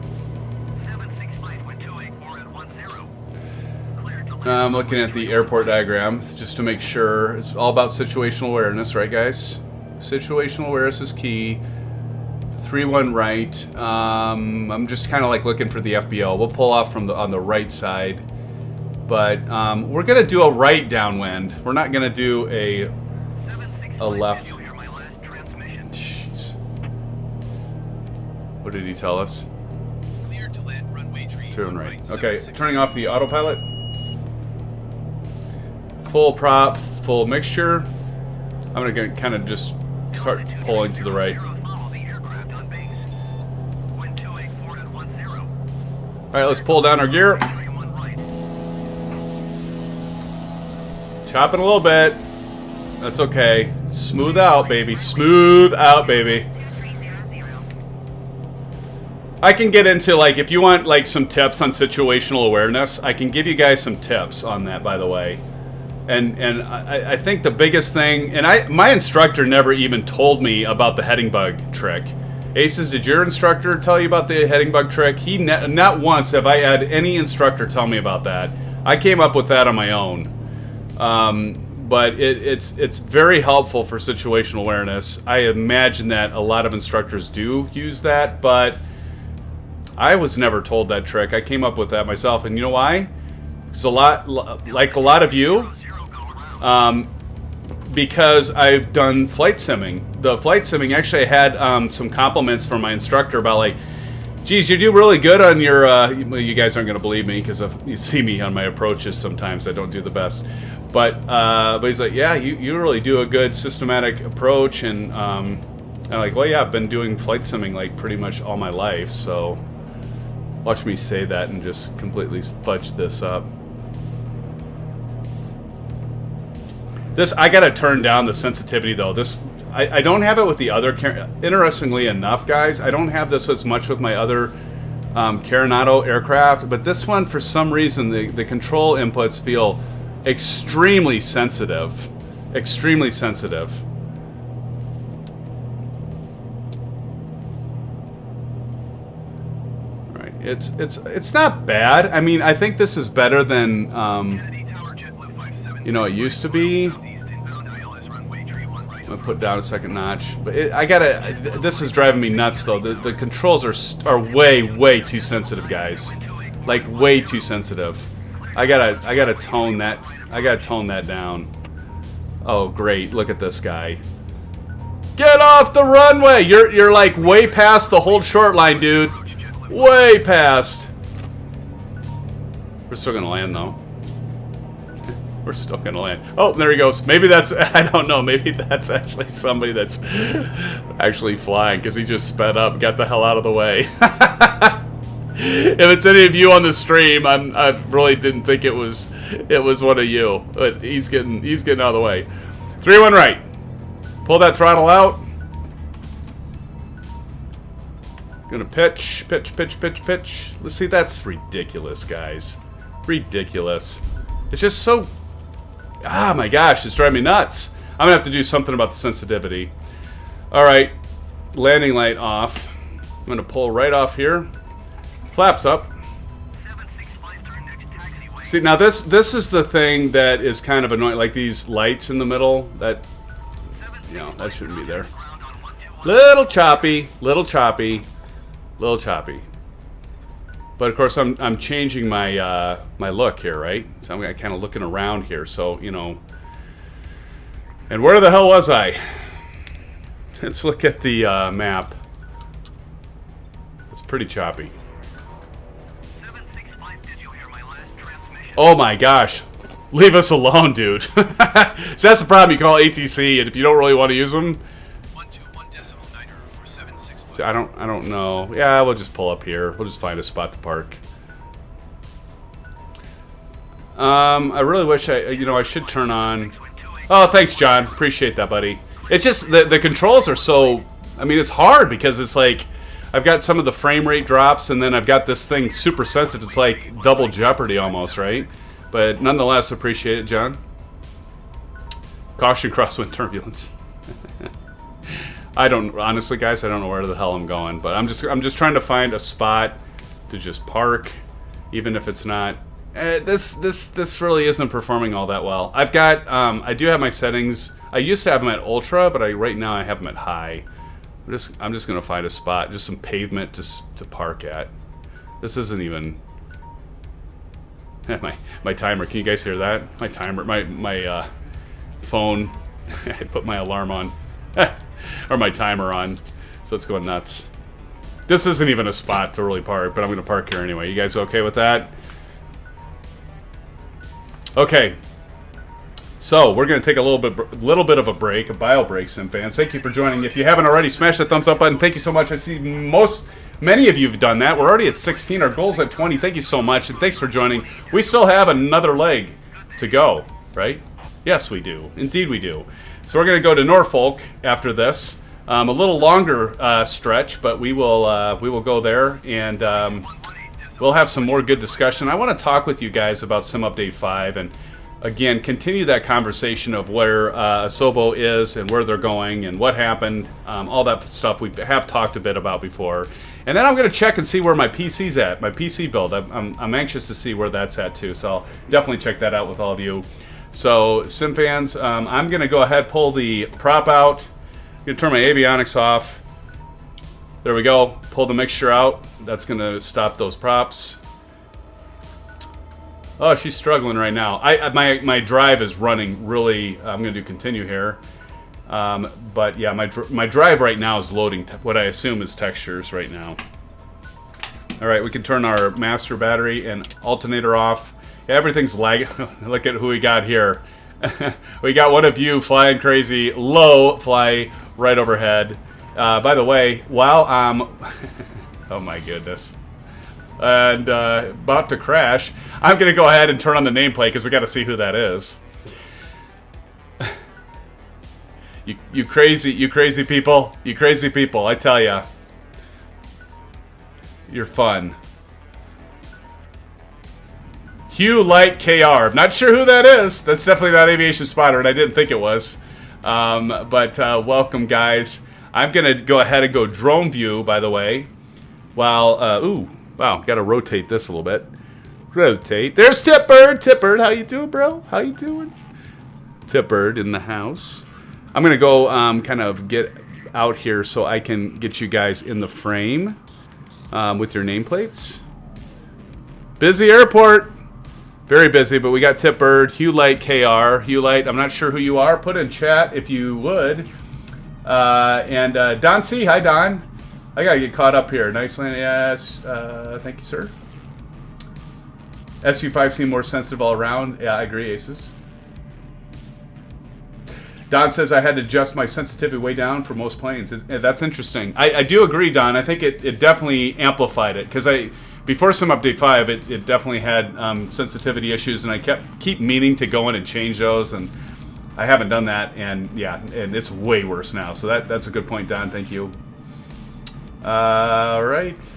I'm looking at the airport diagram just to make sure. It's all about situational awareness, right, guys? Situational awareness is key. 3-1 right. I'm just kind of like looking for the FBO. We'll pull off from on the right side, but we're gonna do a right downwind. We're not gonna do a left. Jeez. What did he tell us? Clear to land runway 3-1 right. Okay, turning off the autopilot. full prop, full mixture. I'm gonna kind of just start pulling to the right. Follow the aircraft on base. Wind 284.10. All right, let's pull down our gear. 31 right. Chopping a little bit. That's okay. Smooth out, baby. Smooth out, baby. I can get into, like, if you want, like, some tips on situational awareness, I can give you guys some tips on that, by the way. And I think the biggest thing, and my instructor never even told me about the heading bug trick. Aces, did your instructor tell you about the heading bug trick? Not once have I had any instructor tell me about that. I came up with that on my own. But it's very helpful for situational awareness. I imagine that a lot of instructors do use that, but I was never told that trick. I came up with that myself, and you know why? It's like a lot of you, because I've done flight simming. The flight simming, actually, I had some compliments from my instructor about, like, geez, you do really good on your, well, you guys aren't going to believe me because you see me on my approaches sometimes. I don't do the best. But he's like, yeah, you really do a good systematic approach. And I'm like, well, yeah, I've been doing flight simming, like, pretty much all my life. So watch me say that and just completely fudge this up. I got to turn down the sensitivity, though. I don't have it with the other, interestingly enough, guys, I don't have this as much with my other Carenado aircraft, but this one, for some reason, the control inputs feel extremely sensitive. Extremely sensitive. Right. It's not bad. I mean, I think this is better than you know, it used to be. I'm gonna put down a second notch, but this is driving me nuts, though. The controls are way too sensitive, guys. Like, way too sensitive. I gotta tone that. I gotta tone that down. Oh, great! Look at this guy. Get off the runway! You're like way past the hold short line, dude. Way past. We're still gonna land, though. We're still gonna land. Oh, there he goes. Maybe that's, I don't know, maybe that's actually somebody that's actually flying, because he just sped up, got the hell out of the way. If it's any of you on the stream, I really didn't think it was one of you, but he's getting out of the way. 3-1 right. Pull that throttle out. Gonna pitch. Let's see, that's ridiculous, guys. Ridiculous. It's just so, ah, my gosh, it's driving me nuts. I'm gonna have to do something about the sensitivity. All right, landing light off. I'm gonna pull right off here. Flaps up. See, now this is the thing that is kind of annoying, like these lights in the middle. That, you know, that shouldn't be there. Little choppy. But of course, I'm changing my my look here, right? So I'm kind of looking around here. So, you know, and where the hell was I? Let's look at the map. It's pretty choppy. Oh my gosh, leave us alone, dude. So that's the problem. You call ATC, and if you don't really want to use them, 121.9 I don't know. Yeah, we'll just pull up here. We'll just find a spot to park. I really wish I should turn on. Oh, thanks, John. Appreciate that, buddy. It's just the controls are so. I mean, it's hard because it's like I've got some of the frame rate drops, and then I've got this thing super sensitive. It's like double jeopardy almost, right? But nonetheless, appreciate it, John. Caution crosswind turbulence. I don't, honestly, guys, I don't know where the hell I'm going, but I'm just trying to find a spot to just park, even if it's not. This really isn't performing all that well. I've got, I do have my settings. I used to have them at ultra, but right now I have them at high. I'm just gonna find a spot, just some pavement to park at. This isn't even my timer. Can you guys hear that? My timer, my phone. I put my alarm on, or my timer on, so it's going nuts. This isn't even a spot to really park, but I'm gonna park here anyway. You guys okay with that? Okay. So we're going to take a little bit of a break, a bio break, SimFans. Thank you for joining. If you haven't already, smash that thumbs up button. Thank you so much. I see many of you have done that. We're already at 16. Our goal's at 20. Thank you so much, and thanks for joining. We still have another leg to go, right? Yes, we do. Indeed, we do. So we're going to go to Norfolk after this. A little longer stretch, but we will go there, and we'll have some more good discussion. I want to talk with you guys about Sim Update 5, and again, continue that conversation of where Asobo is and where they're going and what happened, all that stuff we have talked a bit about before. And then I'm going to check and see where my PC's at, my PC build. I'm anxious to see where that's at too, so I'll definitely check that out with all of you. So, SimFans, I'm going to go ahead, pull the prop out. I'm going to turn my avionics off. There we go. Pull the mixture out. That's going to stop those props. Oh, she's struggling right now. My drive is running really. I'm going to do continue here. But yeah, my drive right now is loading what I assume is textures right now. All right, we can turn our master battery and alternator off. Yeah, everything's lagging. Look at who we got here. We got one of you flying crazy, low fly right overhead. By the way, while I'm... oh my goodness. And about to crash, I'm going to go ahead and turn on the nameplate because we got to see who that is. You crazy people. You crazy people, I tell ya. You're fun. Hugh Light KR. Not sure who that is. That's definitely not Aviation Spotter, and I didn't think it was. But welcome, guys. I'm going to go ahead and go drone view, by the way. While, ooh, wow, got to rotate this a little bit. Rotate. There's Tipbird. Tipbird, how you doing, bro? How you doing? Tipbird in the house. I'm going to go kind of get out here so I can get you guys in the frame with your nameplates. Busy airport. Very busy, but we got Tipbird, Hugh Light KR. Hugh Light, I'm not sure who you are. Put in chat if you would. And Don C. Hi, Don. I got to get caught up here. Nice land. Yes. Thank you, sir. SU5 seem more sensitive all around. Yeah, I agree, Aces. Don says I had to adjust my sensitivity way down for most planes. That's interesting. I do agree, Don. I think it definitely amplified it because before Sim Update 5, it definitely had sensitivity issues, and I keep meaning to go in and change those, and I haven't done that, and yeah, and it's way worse now. So that's a good point, Don. Thank you. All right.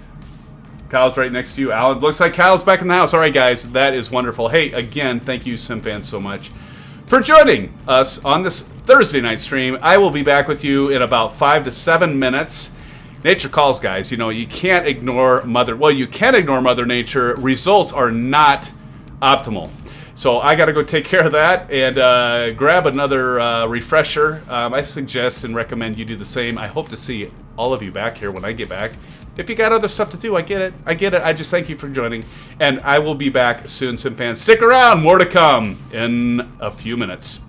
Kyle's right next to you. Alan, looks like Kyle's back in the house. All right, guys, that is wonderful. Hey, again, thank you, SimFans, so much for joining us on this Thursday night stream. I will be back with you in about 5 to 7 minutes. Nature calls, guys. You know, you can't ignore you can ignore Mother Nature. Results are not optimal. So I got to go take care of that and grab another refresher. I suggest and recommend you do the same. I hope to see all of you back here when I get back. If you got other stuff to do, I get it. I just thank you for joining. And I will be back soon, SimFans. Stick around. More to come in a few minutes.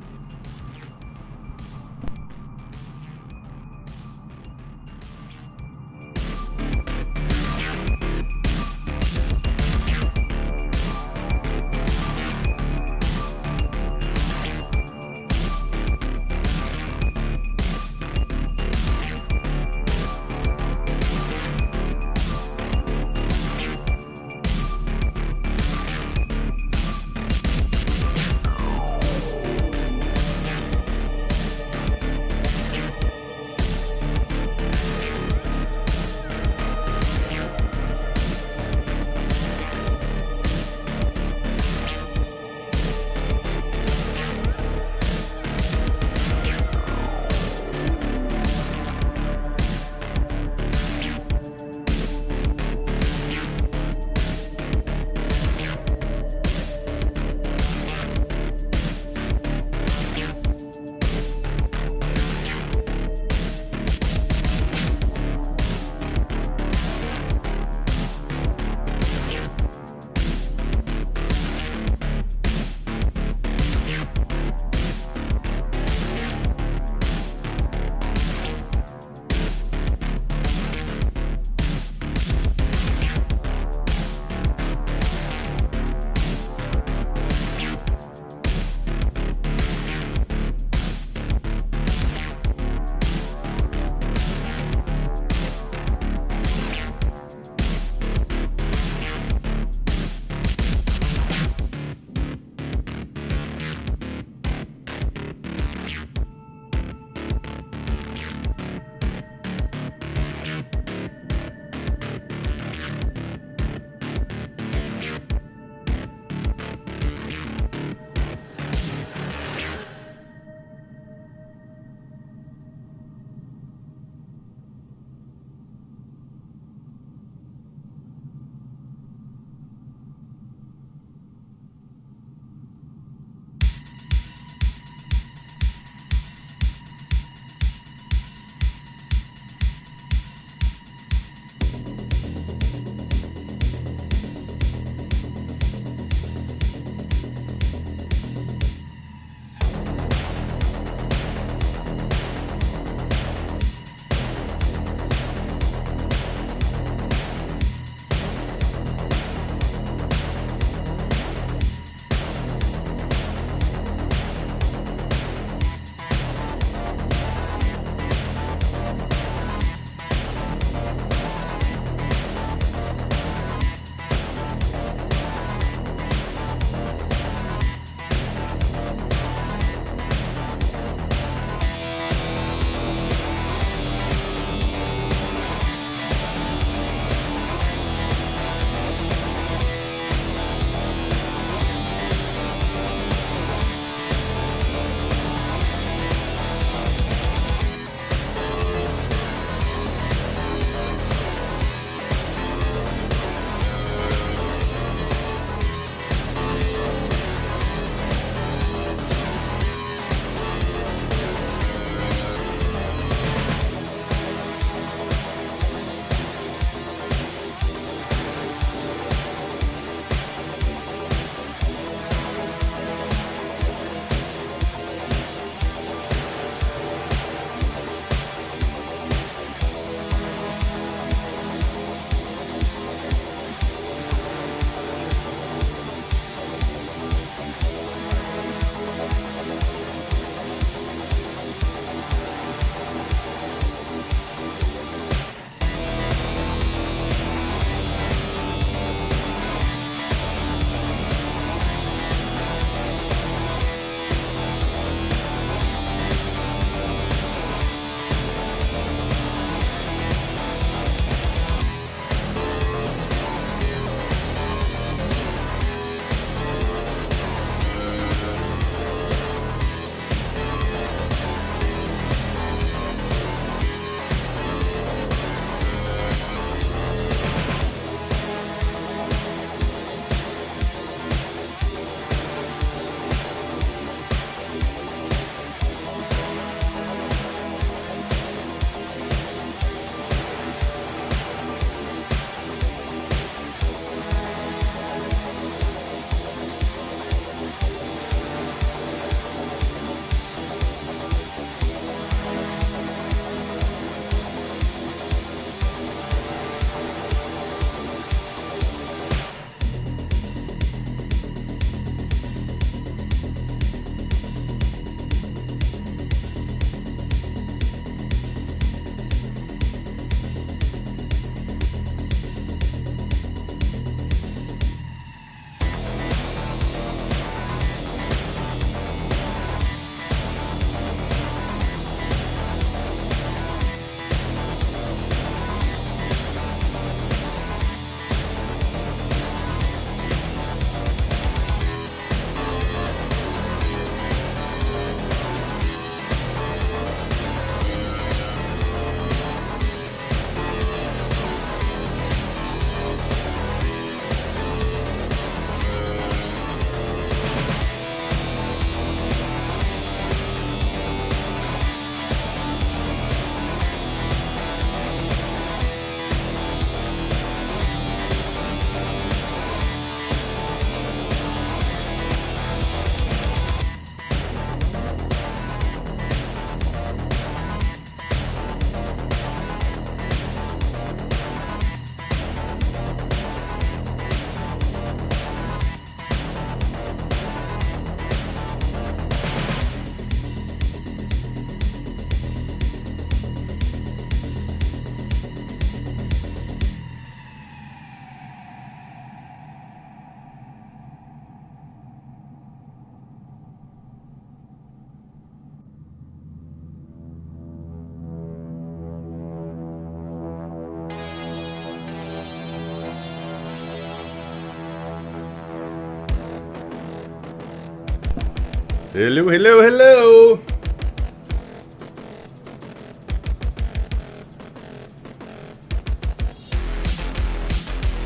Hello, hello, hello.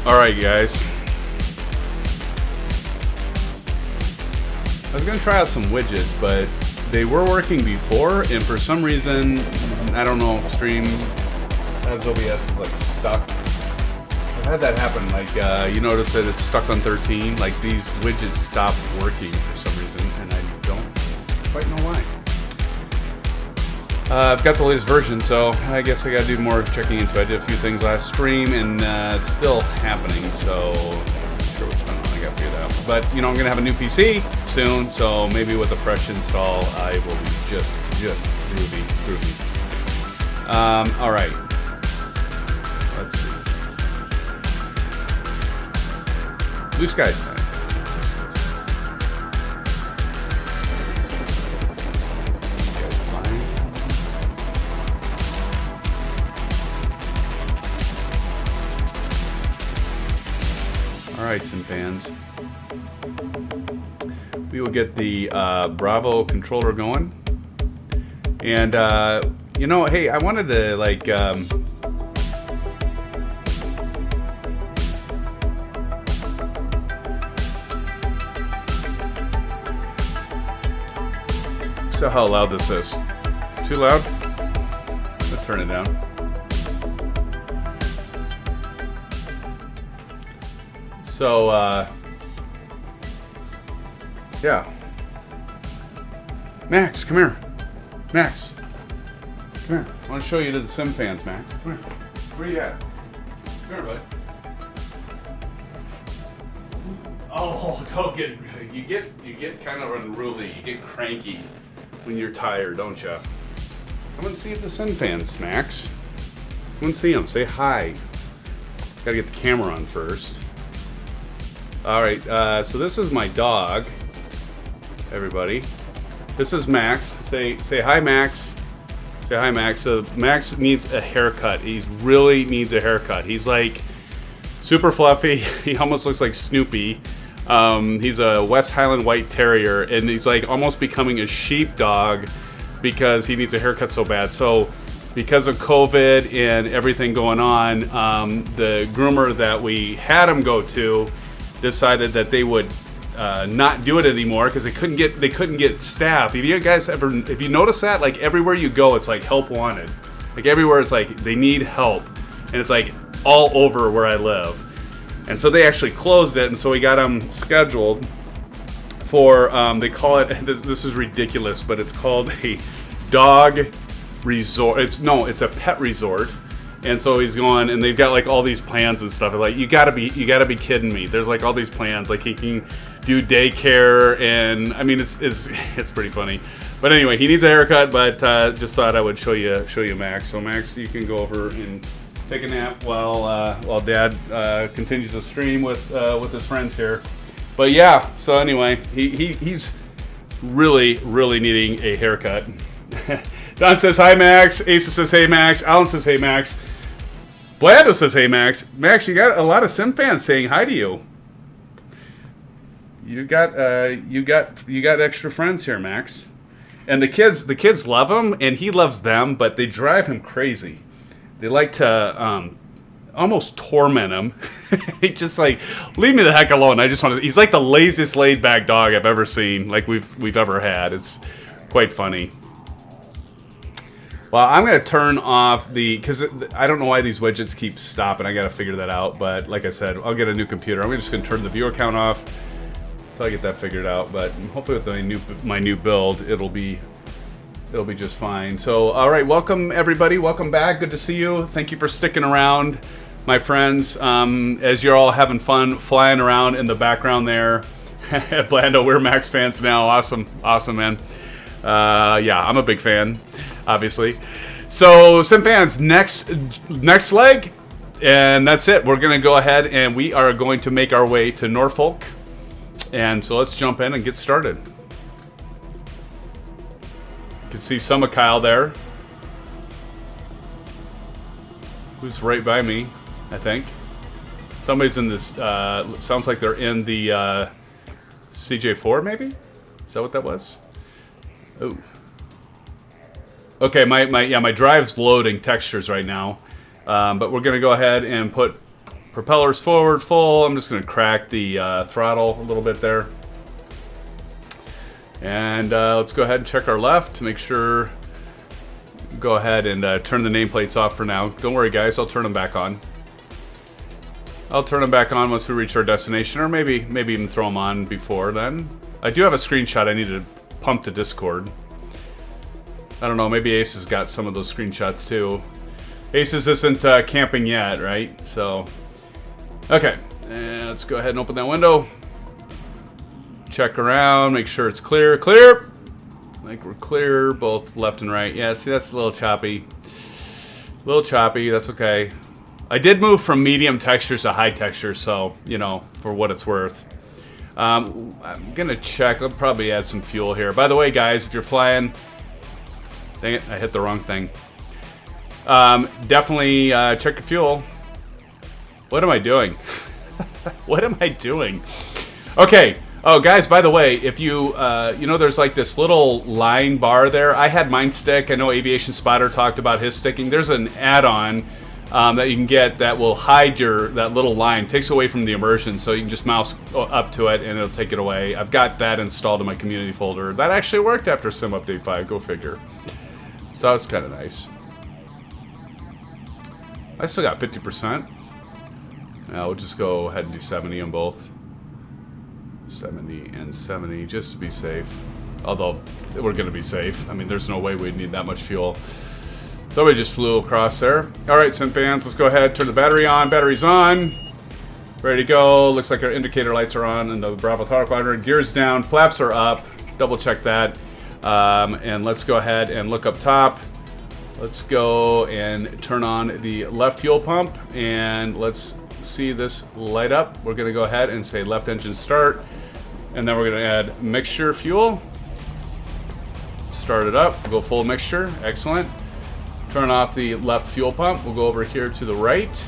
All right, guys. I was gonna try out some widgets, but they were working before, and for some reason, I don't know, Stream as OBS is like stuck. I've had that happen. Like you notice that it's stuck on 13. Like these widgets stopped working for some reason, and I don't quite know why. I've got the latest version, so I guess I gotta do more checking into it. I did a few things last stream, and it's still happening, so I'm not sure what's going on. I gotta figure that out. But, you know, I'm gonna have a new PC soon, so maybe with a fresh install, I will be just groovy. Alright. Let's see. Blue skies time. Alright, SimFans. We will get the Bravo controller going. And, you know, hey, I wanted to, like, so how loud this is. Too loud? Let's turn it down. So, yeah. Max, come here. Max, come here. I want to show you to the SimFans, Max. Come here. Where you at? Come here, bud. Oh, don't get. You get kind of unruly. You get cranky when you're tired, don't you? Come and see the SimFans, Max. Come and see them. Say hi. Gotta get the camera on first. Alright, so this is my dog, everybody. This is Max. Say hi, Max. Say hi, Max. So Max needs a haircut. He really needs a haircut. He's like super fluffy. He almost looks like Snoopy. He's a West Highland White Terrier, and he's like almost becoming a sheepdog because he needs a haircut so bad. So because of COVID and everything going on, the groomer that we had him go to decided that they would not do it anymore because they couldn't get staff. If you guys if you notice that, like everywhere you go, it's like help wanted. Like everywhere, it's like they need help, and it's like all over where I live. And so they actually closed it, and so we got them scheduled for they call it this is ridiculous, but it's called a dog resort. It's a pet resort. And so he's going, and they've got like all these plans and stuff. Like you gotta be kidding me. There's like all these plans, like he can do daycare, and I mean it's pretty funny. But anyway, he needs a haircut. But just thought I would show you Max. So Max, you can go over and take a nap while Dad continues to stream with his friends here. But yeah, so anyway, he's really needing a haircut. Don says hi, Max. Asa says hey, Max. Alan says hey, Max. Blando says hey, Max. Max, you got a lot of SimFans saying hi to you. You got extra friends here, Max. And the kids love him, and he loves them, but they drive him crazy. They like to almost torment him. He just like, leave me the heck alone. I just want to. He's like the laziest laid back dog I've ever seen. Like we've ever had. It's quite funny. Well, I'm going to turn off because I don't know why these widgets keep stopping. I got to figure that out. But like I said, I'll get a new computer. I'm just going to turn the viewer count off until I get that figured out. But hopefully with my new build, it'll be just fine. So, all right, welcome everybody. Welcome back. Good to see you. Thank you for sticking around, my friends. As you're all having fun flying around in the background there. Blando, we're Max fans now. Awesome, man. Yeah, I'm a big fan, obviously. So, SimFans, next leg, and that's it. We're going to go ahead and we are going to make our way to Norfolk. And so let's jump in and get started. You can see some of Kyle there, who's right by me, I think. Somebody's in this, sounds like they're in the CJ4, maybe? Is that what that was? Oh. Okay, my drive's loading textures right now. But we're going to go ahead and put propellers forward full. I'm just going to crack the throttle a little bit there. And let's go ahead and check our left to make sure. Go ahead and turn the nameplates off for now. Don't worry, guys. I'll turn them back on. I'll turn them back on once we reach our destination, or maybe even throw them on before then. I do have a screenshot I need to pump to Discord. I don't know. Maybe Ace has got some of those screenshots too. Aces isn't camping yet, right? So, okay. And let's go ahead and open that window. Check around, make sure it's clear. Clear! I think we're clear, both left and right. Yeah, see, that's a little choppy. A little choppy, that's okay. I did move from medium textures to high textures, so, you know, for what it's worth. I'm gonna check, I'll probably add some fuel here. By the way, guys, if you're flying... Dang it, I hit the wrong thing. Definitely check your fuel. What am I doing? What am I doing? Okay. Oh, guys, by the way, if you, you know, there's like this little line bar there. I had mine stick. I know Aviation Spotter talked about his sticking. There's an add-on that you can get that will hide that little line. Takes away from the immersion, so you can just mouse up to it and it'll take it away. I've got that installed in my community folder. That actually worked after Sim Update 5. Go figure. So that's kind of nice. I still got 50%. We'll just go ahead and do 70 on both. 70 and 70 just to be safe. Although we're going to be safe. I mean, there's no way we'd need that much fuel. So we just flew across there. All right, SimFans, let's go ahead. Turn the battery on. Battery's on. Ready to go. Looks like our indicator lights are on in the Bravo Throttle Quadrant. Gears down. Flaps are up. Double check that. And let's go ahead and look up top. Let's go and turn on the left fuel pump, and let's see this light up. We're going to go ahead and say left engine start, and then we're going to add mixture fuel. Start it up. We'll go full mixture. Excellent. Turn off the left fuel pump. We'll go over here to the right,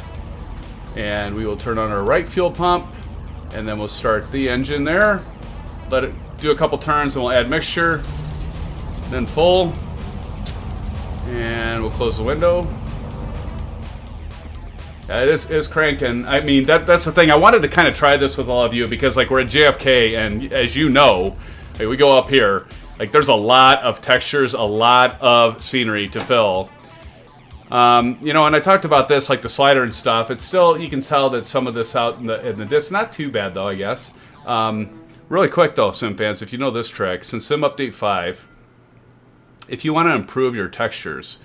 and we will turn on our right fuel pump, and then we'll start the engine there. Let it do a couple turns, and we'll add mixture, then full. And we'll close the window. Yeah, it is cranking. I mean, that's the thing. I wanted to kind of try this with all of you because, like, we're at JFK, and as you know, like, we go up here. Like, there's a lot of textures, a lot of scenery to fill. You know, and I talked about this, like the slider and stuff. It's still, you can tell that some of this out in the disc. Not too bad though, I guess. Really quick though, SimFans, if you know this trick, since Sim Update 5. If you want to improve your textures,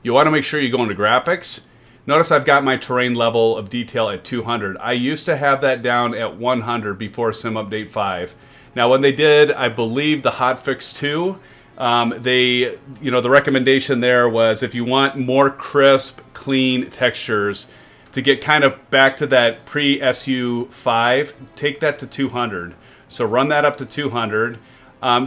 you want to make sure you go into graphics. Notice I've got my terrain level of detail at 200. I used to have that down at 100 before Sim Update 5. Now when they did, I believe the hotfix 2, the recommendation there was if you want more crisp, clean textures to get kind of back to that pre-SU5, take that to 200. So run that up to 200.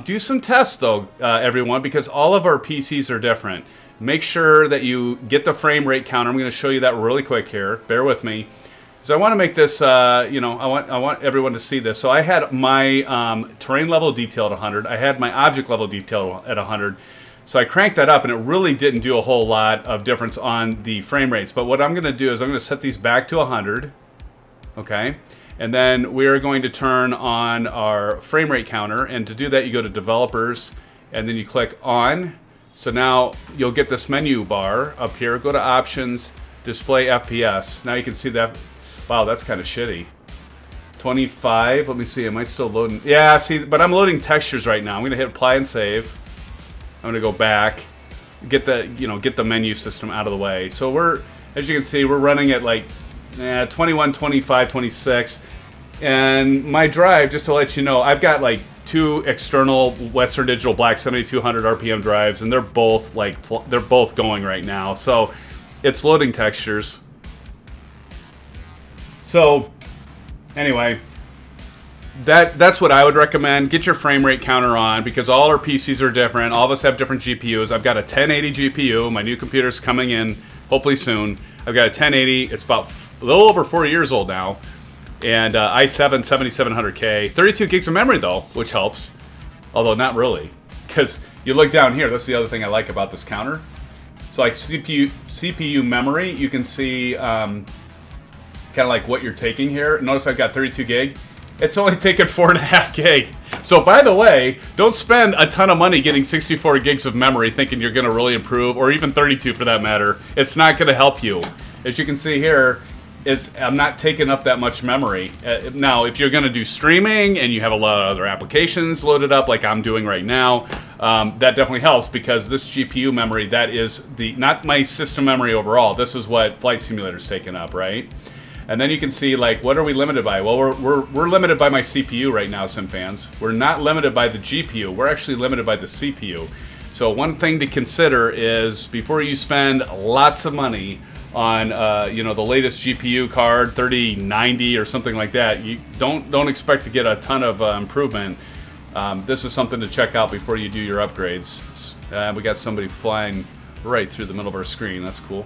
Do some tests, though, everyone, because all of our PCs are different. Make sure that you get the frame rate counter. I'm going to show you that really quick here. Bear with me. Because I want to make this, I want everyone to see this. So I had my terrain level detail at 100. I had my object level detail at 100. So I cranked that up, and it really didn't do a whole lot of difference on the frame rates. But what I'm going to do is I'm going to set these back to 100. Okay. And then we're going to turn on our frame rate counter. And to do that, you go to Developers, and then you click On. So now you'll get this menu bar up here. Go to Options, Display FPS. Now you can see that. Wow, that's kind of shitty. 25. Let me see. Am I still loading? Yeah, see, but I'm loading textures right now. I'm going to hit Apply and Save. I'm going to go back. Get the menu system out of the way. So we're, as you can see, we're running at like 21, 25, 26. And my drive, just to let you know, I've got like 2 external Western Digital Black 7200 RPM drives, and they're both going right now. So it's loading textures. So anyway, that's what I would recommend. Get your frame rate counter on because all our PCs are different. All of us have different GPUs. I've got a 1080 GPU. My new computer's coming in hopefully soon. I've got a 1080. It's about a little over 4 years old now. And i7 7700K. 32 gigs of memory though, which helps. Although not really. Because you look down here. That's the other thing I like about this counter. So like CPU memory, you can see kind of like what you're taking here. Notice I've got 32 gig. It's only taking 4.5 gig. So by the way, don't spend a ton of money getting 64 gigs of memory thinking you're going to really improve, or even 32 for that matter. It's not going to help you. As you can see here, I'm not taking up that much memory. Now, if you're going to do streaming and you have a lot of other applications loaded up like I'm doing right now, that definitely helps, because this GPU memory, that is not my system memory overall. This is what Flight Simulator's taking up, right? And then you can see, like, what are we limited by? Well, we're limited by my CPU right now, SimFans. We're not limited by the GPU. We're actually limited by the CPU. So one thing to consider is, before you spend lots of money on the latest GPU card, 3090 or something like that, you don't expect to get a ton of improvement. This is something to check out before you do your upgrades. We got somebody flying right through the middle of our screen. That's cool.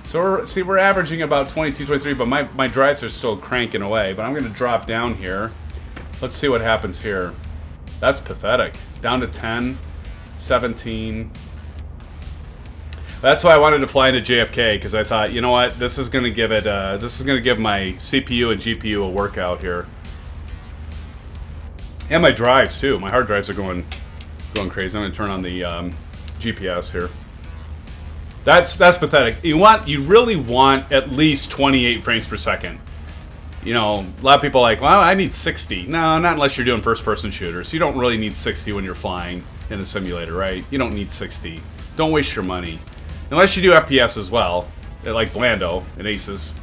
So we're averaging about 22, 23, but my drives are still cranking away. But I'm going to drop down here. Let's see what happens here. That's pathetic. Down to 10, 17. That's why I wanted to fly into JFK, because I thought, you know what, this is going to give it. This is going to give my CPU and GPU a workout here, and my drives too. My hard drives are going crazy. I'm going to turn on the GPS here. That's pathetic. You really want at least 28 frames per second. You know, a lot of people are like, well, I need 60. No, not unless you're doing first-person shooters. You don't really need 60 when you're flying in a simulator, right? You don't need 60. Don't waste your money. Unless you do FPS as well, like Blando and Aces.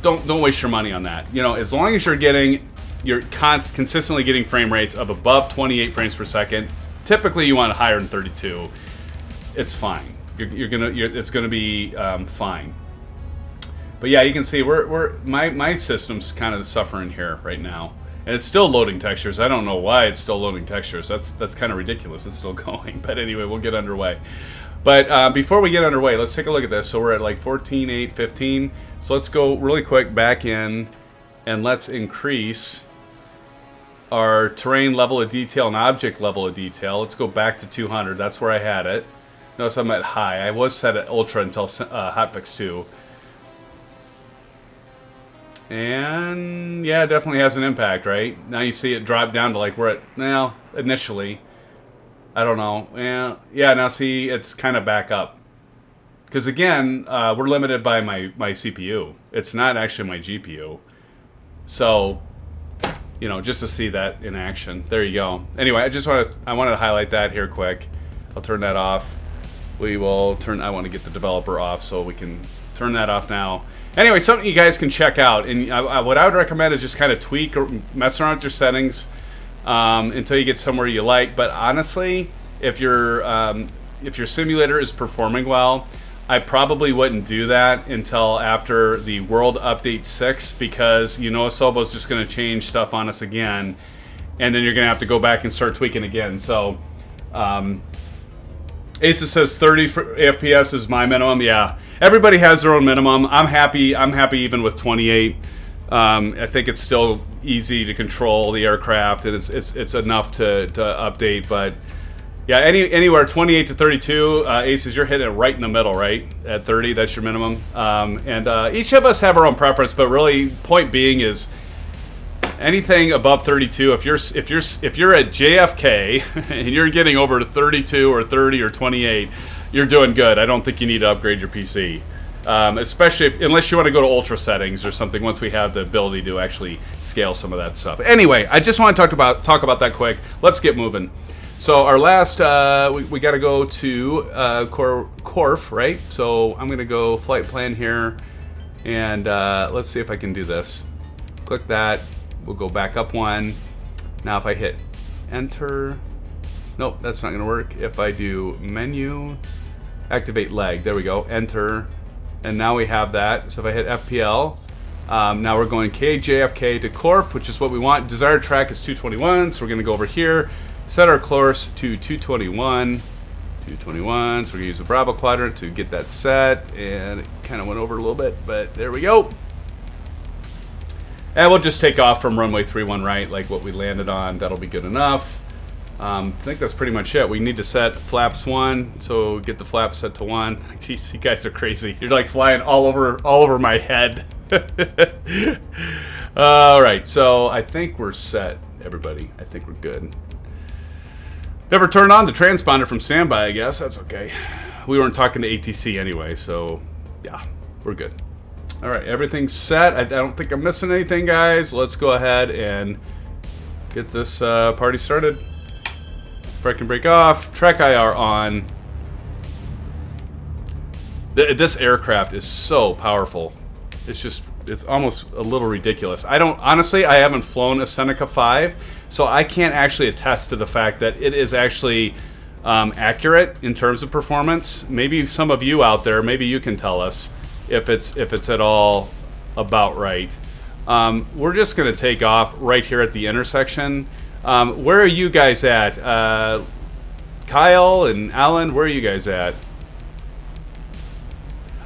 Don't waste your money on that. You know, as long as you're consistently getting frame rates of above 28 frames per second. Typically, you want it higher than 32. It's fine. It's gonna be fine. But yeah, you can see my system's kind of suffering here right now, and it's still loading textures. I don't know why it's still loading textures. That's kind of ridiculous. It's still going. But anyway, we'll get underway. But before we get underway, let's take a look at this. So we're at like 14.8, 15. So let's go really quick back in, and let's increase our terrain level of detail and object level of detail. Let's go back to 200. That's where I had it. Notice I'm at high. I was set at ultra until hotfix 2. And yeah, it definitely has an impact, right? Now you see it drop down to like where it, now initially, I don't know. Yeah, now see it's kind of back up. Because again, we're limited by my CPU. It's not actually my GPU. So, you know, just to see that in action. There you go. Anyway, I wanted to highlight that here quick. I'll turn that off. I want to get the developer off so we can turn that off now. Anyway, something you guys can check out, and what I would recommend is just kind of tweak or mess around with your settings until you get somewhere you like. But honestly, if your simulator is performing well, I probably wouldn't do that until after the World Update 6, because you know Asobo's just going to change stuff on us again, and then you're going to have to go back and start tweaking again. So Asus says 30 FPS is my minimum. Yeah, everybody has their own minimum. I'm happy even with 28. I think it's still easy to control the aircraft, and it's enough to update. But yeah, anywhere 28 to 32, Asus, you're hitting it right in the middle, right? At 30, that's your minimum. And each of us have our own preference, but really, point being is anything above 32. If you're at JFK and you're getting over to 32 or 30 or 28, you're doing good. I don't think you need to upgrade your PC, especially unless you want to go to ultra settings or something. Once we have the ability to actually scale some of that stuff. Anyway, I just want to talk about that quick. Let's get moving. So our last, we got to go to KORF, right? So I'm going to go flight plan here, and let's see if I can do this. Click that. We'll go back up one. Now if I hit enter, nope, that's not going to work. If I do menu, activate leg, there we go, enter, and now we have that. So if I hit FPL, now we're going KJFK to KORF, which is what we want. Desired track is 221, so we're going to go over here, set our course to 221. So we're going to use the Throttle Quadrant to get that set, and it kind of went over a little bit, but there we go. And we'll just take off from runway 31 right, like what we landed on. That'll be good enough. I think that's pretty much it. We need to set flaps 1, so get the flaps set to 1. Jeez, you guys are crazy. You're like flying all over my head. All right, so I think we're set, everybody. I think we're good. Never turned on the transponder from standby, I guess. That's okay. We weren't talking to ATC anyway, so yeah, we're good. All right, everything's set. I don't think I'm missing anything, guys. Let's go ahead and get this party started. Brake and brake off. Track IR on. This aircraft is so powerful. It's almost a little ridiculous. Honestly, I haven't flown a Seneca V, so I can't actually attest to the fact that it is actually accurate in terms of performance. Maybe some of you out there, maybe you can tell us if it's at all about right. We're just going to take off right here at the intersection. Where are you guys at? Kyle and Alan, where are you guys at?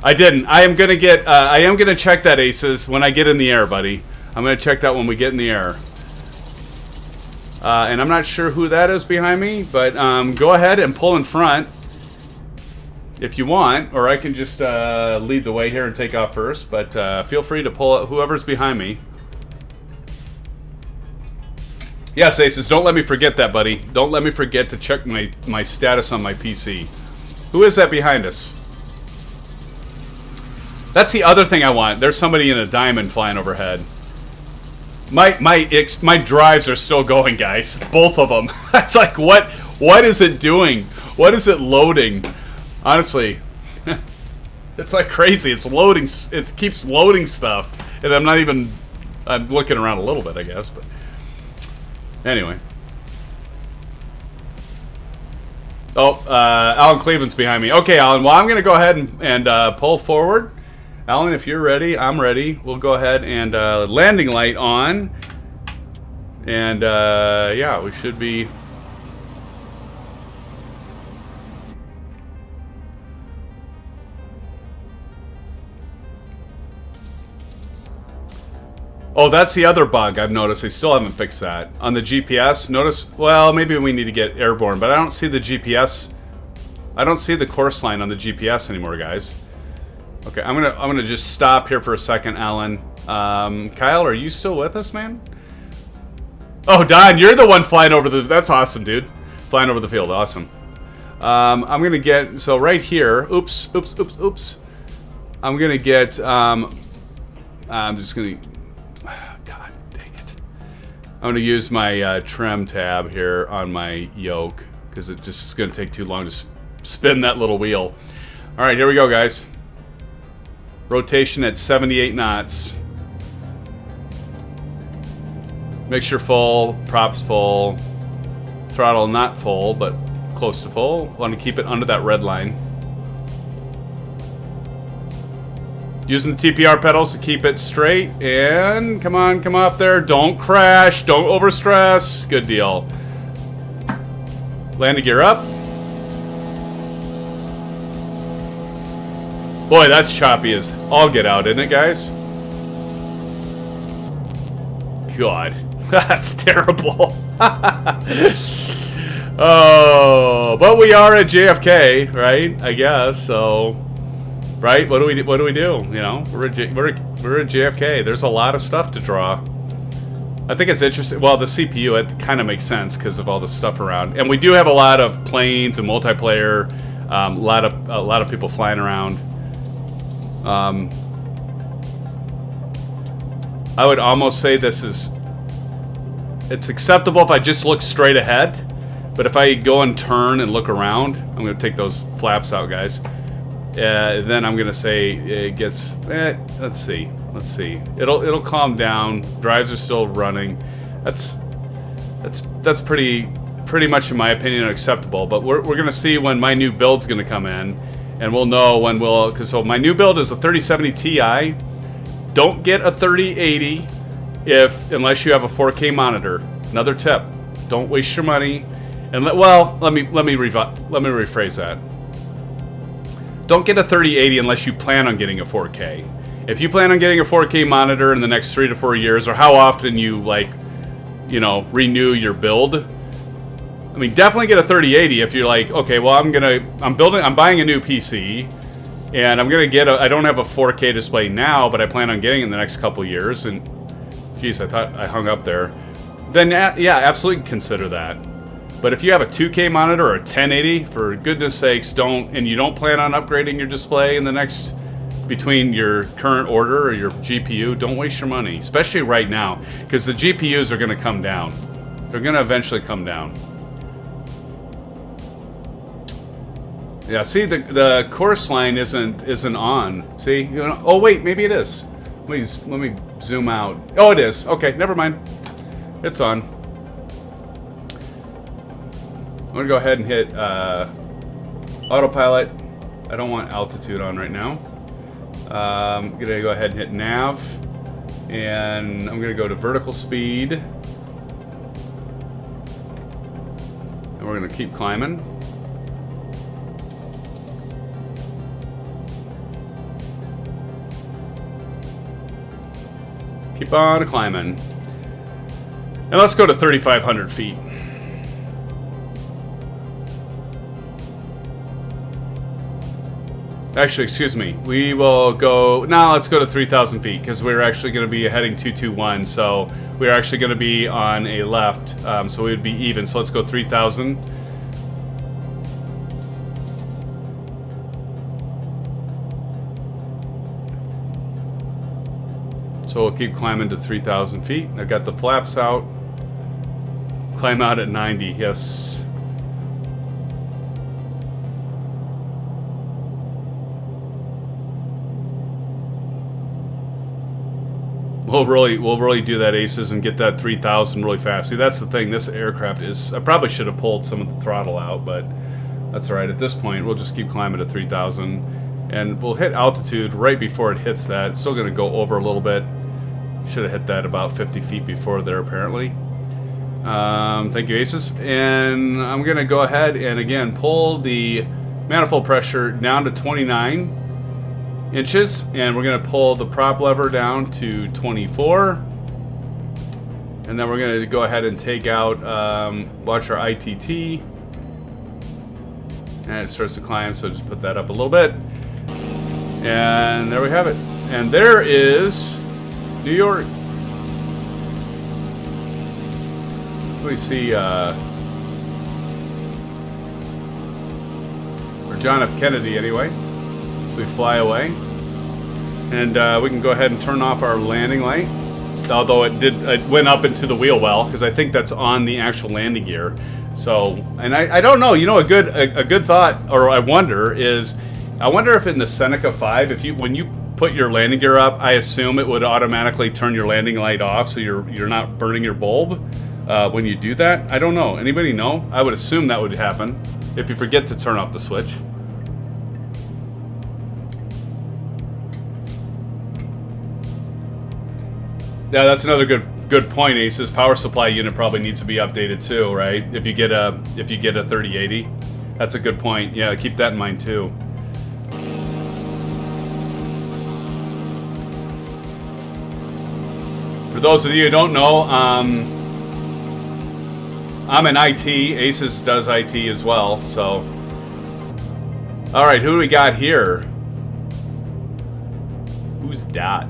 I didn't. I am gonna check that, Aces, when I get in the air, buddy. I'm gonna check that when we get in the air. And I'm not sure who that is behind me, but go ahead and pull in front if you want, or I can just lead the way here and take off first. But feel free to pull whoever's behind me. Yes, Aces, don't let me forget that, buddy. Don't let me forget to check my status on my PC. Who is that behind us? That's the other thing I want. There's somebody in a diamond flying overhead. My drives are still going, guys. Both of them. It's like, what is it doing? What is it loading? Honestly, it's like crazy. It's loading. It keeps loading stuff, and I'm looking around a little bit, I guess, but anyway. Oh, Alan Cleveland's behind me. Okay, Alan. Well, I'm gonna go ahead and pull forward. Alan, if you're ready, I'm ready. We'll go ahead and landing light on. And yeah, we should be... Oh, that's the other bug I've noticed. I still haven't fixed that. On the GPS, notice... Well, maybe we need to get airborne, but I don't see the GPS... I don't see the course line on the GPS anymore, guys. Okay, I'm gonna just stop here for a second, Alan. Kyle, are you still with us, man? Oh, Don, you're the one flying over the... That's awesome, dude. Flying over the field, awesome. I'm gonna get... So right here... Oops. I'm gonna get... I'm just gonna... God dang it. I'm gonna use my trim tab here on my yoke, because it just is gonna take too long to spin that little wheel. Alright, here we go, guys. Rotation at 78 knots. Mixture full, props full, throttle not full, but close to full. Want to keep it under that red line. Using the TPR pedals to keep it straight, and come on, come off there. Don't crash, don't overstress. Good deal. Landing gear up. Boy, that's choppy as all get out, isn't it, guys? God, that's terrible. Oh, but we are at JFK, right? I guess so. Right? What do we do? You know, we're at JFK. There's a lot of stuff to draw. I think it's interesting. Well, the CPU, it kind of makes sense because of all the stuff around, and we do have a lot of planes and multiplayer. A lot of people flying around. I would almost say it's acceptable if I just look straight ahead, but if I go and turn and look around, I'm going to take those flaps out, guys. Then I'm going to say it gets, let's see. It'll calm down. Drives are still running. That's pretty much, in my opinion, acceptable, but we're going to see when my new build's going to come in. And we'll know when so my new build is a 3070 Ti. Don't get a 3080 unless you have a 4K monitor. Another tip: don't waste your money. And let me rephrase that. Don't get a 3080 unless you plan on getting a 4K. If you plan on getting a 4K monitor in the next 3 to 4 years, or how often you renew your build. I mean, definitely get a 3080 if you're like, okay, well, I'm buying a new PC, and I'm gonna get I don't have a 4K display now, but I plan on getting it in the next couple years. And geez, I thought I hung up there. Then yeah, absolutely consider that. But if you have a 2K monitor or a 1080, for goodness sakes, and you don't plan on upgrading your display in the next, between your current order or your GPU, don't waste your money, especially right now, because the GPUs are going to come down. They're going to eventually come down. Yeah, see, the course line isn't on. See, oh wait, maybe it is. Let me zoom out. Oh, it is. Okay, never mind. It's on. I'm gonna go ahead and hit autopilot. I don't want altitude on right now. I'm gonna go ahead and hit nav, and I'm gonna go to vertical speed, and we're gonna keep climbing. Keep on climbing. And let's go to 3,500 feet. Actually, excuse me. We will go... Now let's go to 3,000 feet, because we're actually going to be heading 221. So we're actually going to be on a left. So we would be even. So let's go 3,000. So we'll keep climbing to 3,000 feet. I've got the flaps out. Climb out at 90. Yes. We'll really do that, Aces, and get that 3,000 really fast. See, that's the thing. This aircraft is... I probably should have pulled some of the throttle out, but that's all right. At this point, we'll just keep climbing to 3,000, and we'll hit altitude right before it hits that. It's still going to go over a little bit. Should have hit that about 50 feet before there, apparently. Thank you, Aces. And I'm going to go ahead and, again, pull the manifold pressure down to 29 inches, and we're going to pull the prop lever down to 24, and then we're going to go ahead and take out, watch our ITT, and it starts to climb, so just put that up a little bit, and there we have it. And there is New York. Let me see, or John F. Kennedy anyway. We fly away, and we can go ahead and turn off our landing light, although it went up into the wheel well, because I think that's on the actual landing gear. So, and I don't know, you know, a good thought, or I wonder if in the Seneca V, when you put your landing gear up, I assume it would automatically turn your landing light off, so you're not burning your bulb when you do that. I don't know. Anybody know? I would assume that would happen if you forget to turn off the switch. Yeah, that's another good point, Aces. Power supply unit probably needs to be updated too, right? If you get a 3080, that's a good point. Yeah, keep that in mind too. For those of you who don't know, I'm in IT. Aces does IT as well. So, all right, who do we got here? Who's that?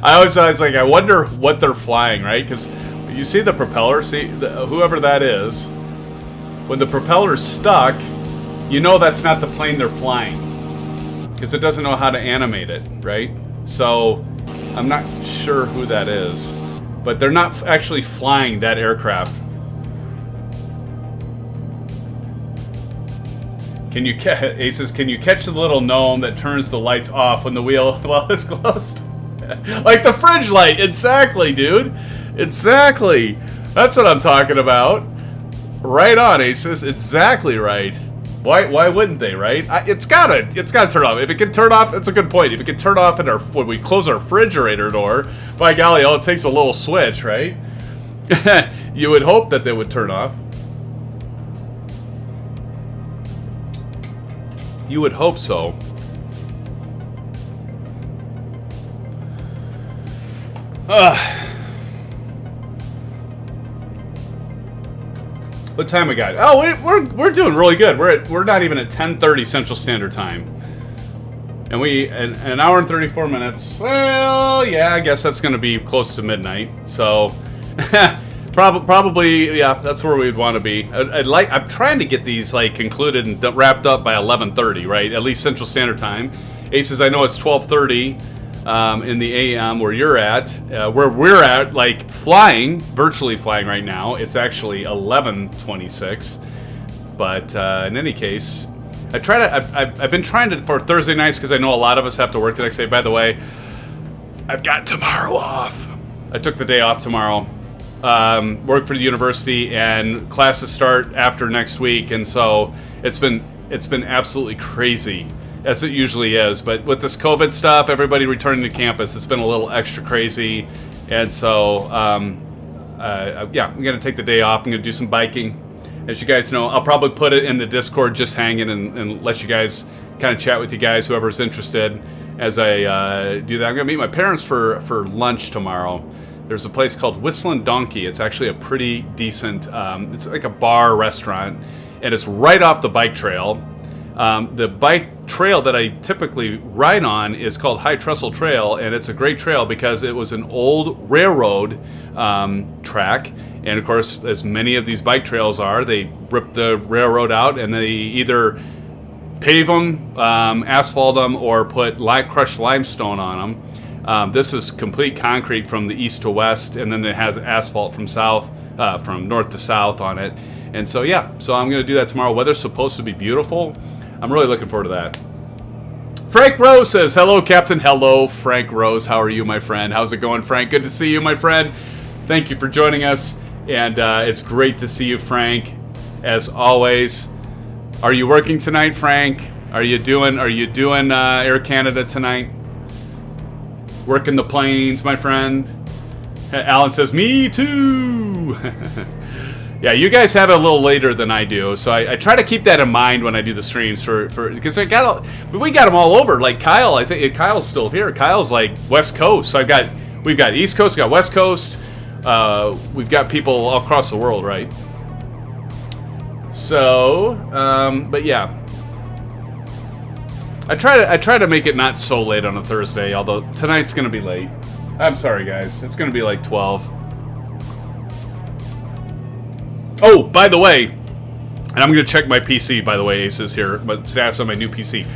I was like, I wonder what they're flying, right? Because you see the propeller, whoever that is, when the propeller's stuck, you know that's not the plane they're flying, because it doesn't know how to animate it, right? So I'm not sure who that is, but they're not actually flying that aircraft. Can you Aces? Can you catch the little gnome that turns the lights off when the wheel is closed? Like the fridge light. Exactly, dude. Exactly. That's what I'm talking about. Right on, Aces. Exactly right. Why wouldn't they, right? It's gotta turn off. If it can turn off, that's a good point. If it can turn off when we close our refrigerator door, by golly, all it takes a little switch, right? You would hope that they would turn off. You would hope so. What time we got? Oh, we're doing really good. We're not even at 10:30 Central Standard Time, and an hour and 34 minutes. Well, yeah, I guess that's going to be close to midnight. So, probably, yeah, that's where we'd want to be. I'm trying to get these like concluded and wrapped up by 11:30, right? At least Central Standard Time. Aces, I know it's 12:30 in the AM where you're at. Where we're at, like virtually flying right now, it's actually 11:26. But in any case, I've been trying to for Thursday nights because I know a lot of us have to work the next day. By the way, I've got tomorrow off. I took the day off tomorrow. Work for the university, and classes start after next week, and so it's been absolutely crazy, as it usually is. But with this COVID stuff, everybody returning to campus, it's been a little extra crazy, and so yeah, I'm gonna take the day off. I'm gonna do some biking. As you guys know, I'll probably put it in the Discord, just hanging, and let you guys kind of chat with you guys, whoever's interested, as I do that. I'm gonna meet my parents for lunch tomorrow. There's a place called Whistling Donkey. It's actually a pretty decent, it's like a bar restaurant, and it's right off the bike trail. The bike trail that I typically ride on is called High Trestle Trail, and it's a great trail because it was an old railroad track. And of course, as many of these bike trails are, they rip the railroad out and they either pave them, asphalt them, or put crushed limestone on them. This is complete concrete from the east to west, and then it has asphalt from north to south on it. And so, yeah, so I'm going to do that tomorrow. Weather's supposed to be beautiful. I'm really looking forward to that. Frank Rose says, hello, Captain. Hello, Frank Rose. How are you, my friend? How's it going, Frank? Good to see you, my friend. Thank you for joining us. And it's great to see you, Frank, as always. Are you working tonight, Frank? Are you doing Air Canada tonight? Working the planes, my friend. Alan says, me too. Yeah, you guys have it a little later than I do, so I try to keep that in mind when I do the streams because we got them all over. Like Kyle, I think Kyle's still here. Kyle's like West Coast. So we've got East Coast, we got West Coast. We've got people all across the world, right? So, but yeah. I try to make it not so late on a Thursday, although tonight's going to be late. I'm sorry, guys. It's going to be like 12. Oh, by the way, and I'm going to check my PC, by the way, Aces here, but status on my new PC.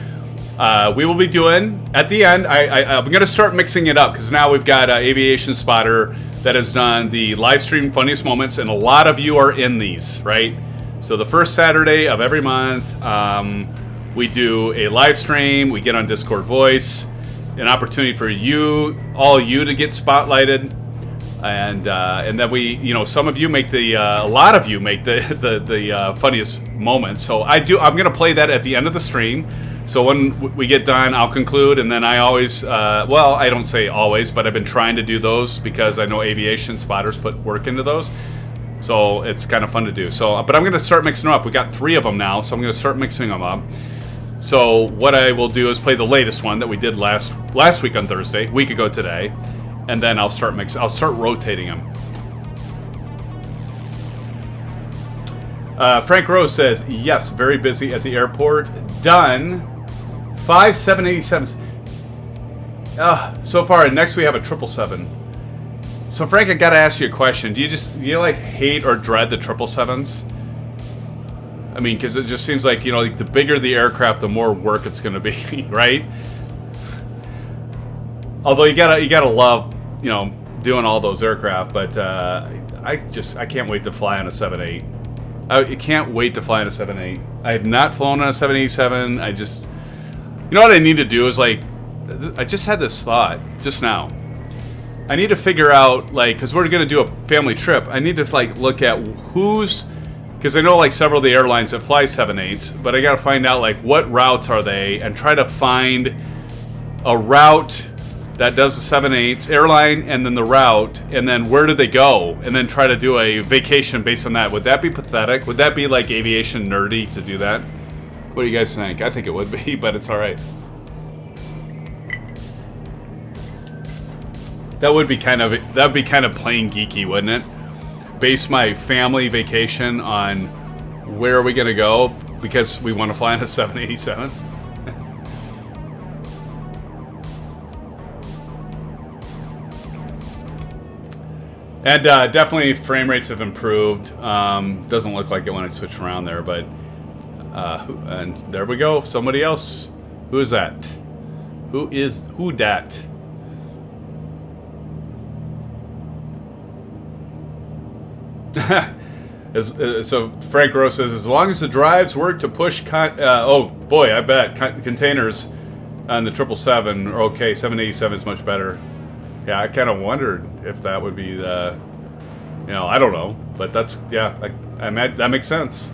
We will be doing, at the end, I'm going to start mixing it up, because now we've got Aviation Spotter that has done the live stream funniest moments, and a lot of you are in these, right? So the first Saturday of every month, we do a live stream, we get on Discord Voice, an opportunity for all you to get spotlighted, and then we, some of you make a lot of you make the funniest moments. So I'm gonna play that at the end of the stream. So when we get done, I'll conclude, and then I always, well, I don't say always, but I've been trying to do those because I know Aviation Spotters put work into those. So it's kind of fun to do. So, but I'm going to start mixing them up. We got 3 of them now, so I'm going to start mixing them up. So what I will do is play the latest one that we did last week on Thursday, a week ago today, and then I'll start rotating them. Frank Rose says, yes, very busy at the airport. Done. 5 787s. So far, next we have a 777. So Frank, I gotta ask you a question. Do you like hate or dread the 777s? I mean, because it just seems like, like the bigger the aircraft, the more work it's gonna be, right? Although you gotta love, doing all those aircraft. But I can't wait to fly on a 78. I can't wait to fly on a 78. I have not flown on a 787. What I need to do is I just had this thought just now. I need to figure out, because we're going to do a family trip, I need to, look at because I know, several of the airlines that fly 787s, but I got to find out, what routes are they, and try to find a route that does the 787s airline, and then the route, and then where do they go, and then try to do a vacation based on that. Would that be pathetic? Would that be, aviation nerdy to do that? What do you guys think? I think it would be, but it's all right. That'd be kind of plain geeky, wouldn't it? base my family vacation on where are we going to go because we want to fly on a 787. And definitely frame rates have improved. Doesn't look like it when I switch around there, but and there we go. Somebody else. Who is that? Who dat? So Frank Gross says, as long as the drives work to push oh boy, I bet containers on the 777 are okay. 787 is much better. Yeah, I kind of wondered if that would be the, you know, I don't know, but that's, yeah, that makes sense.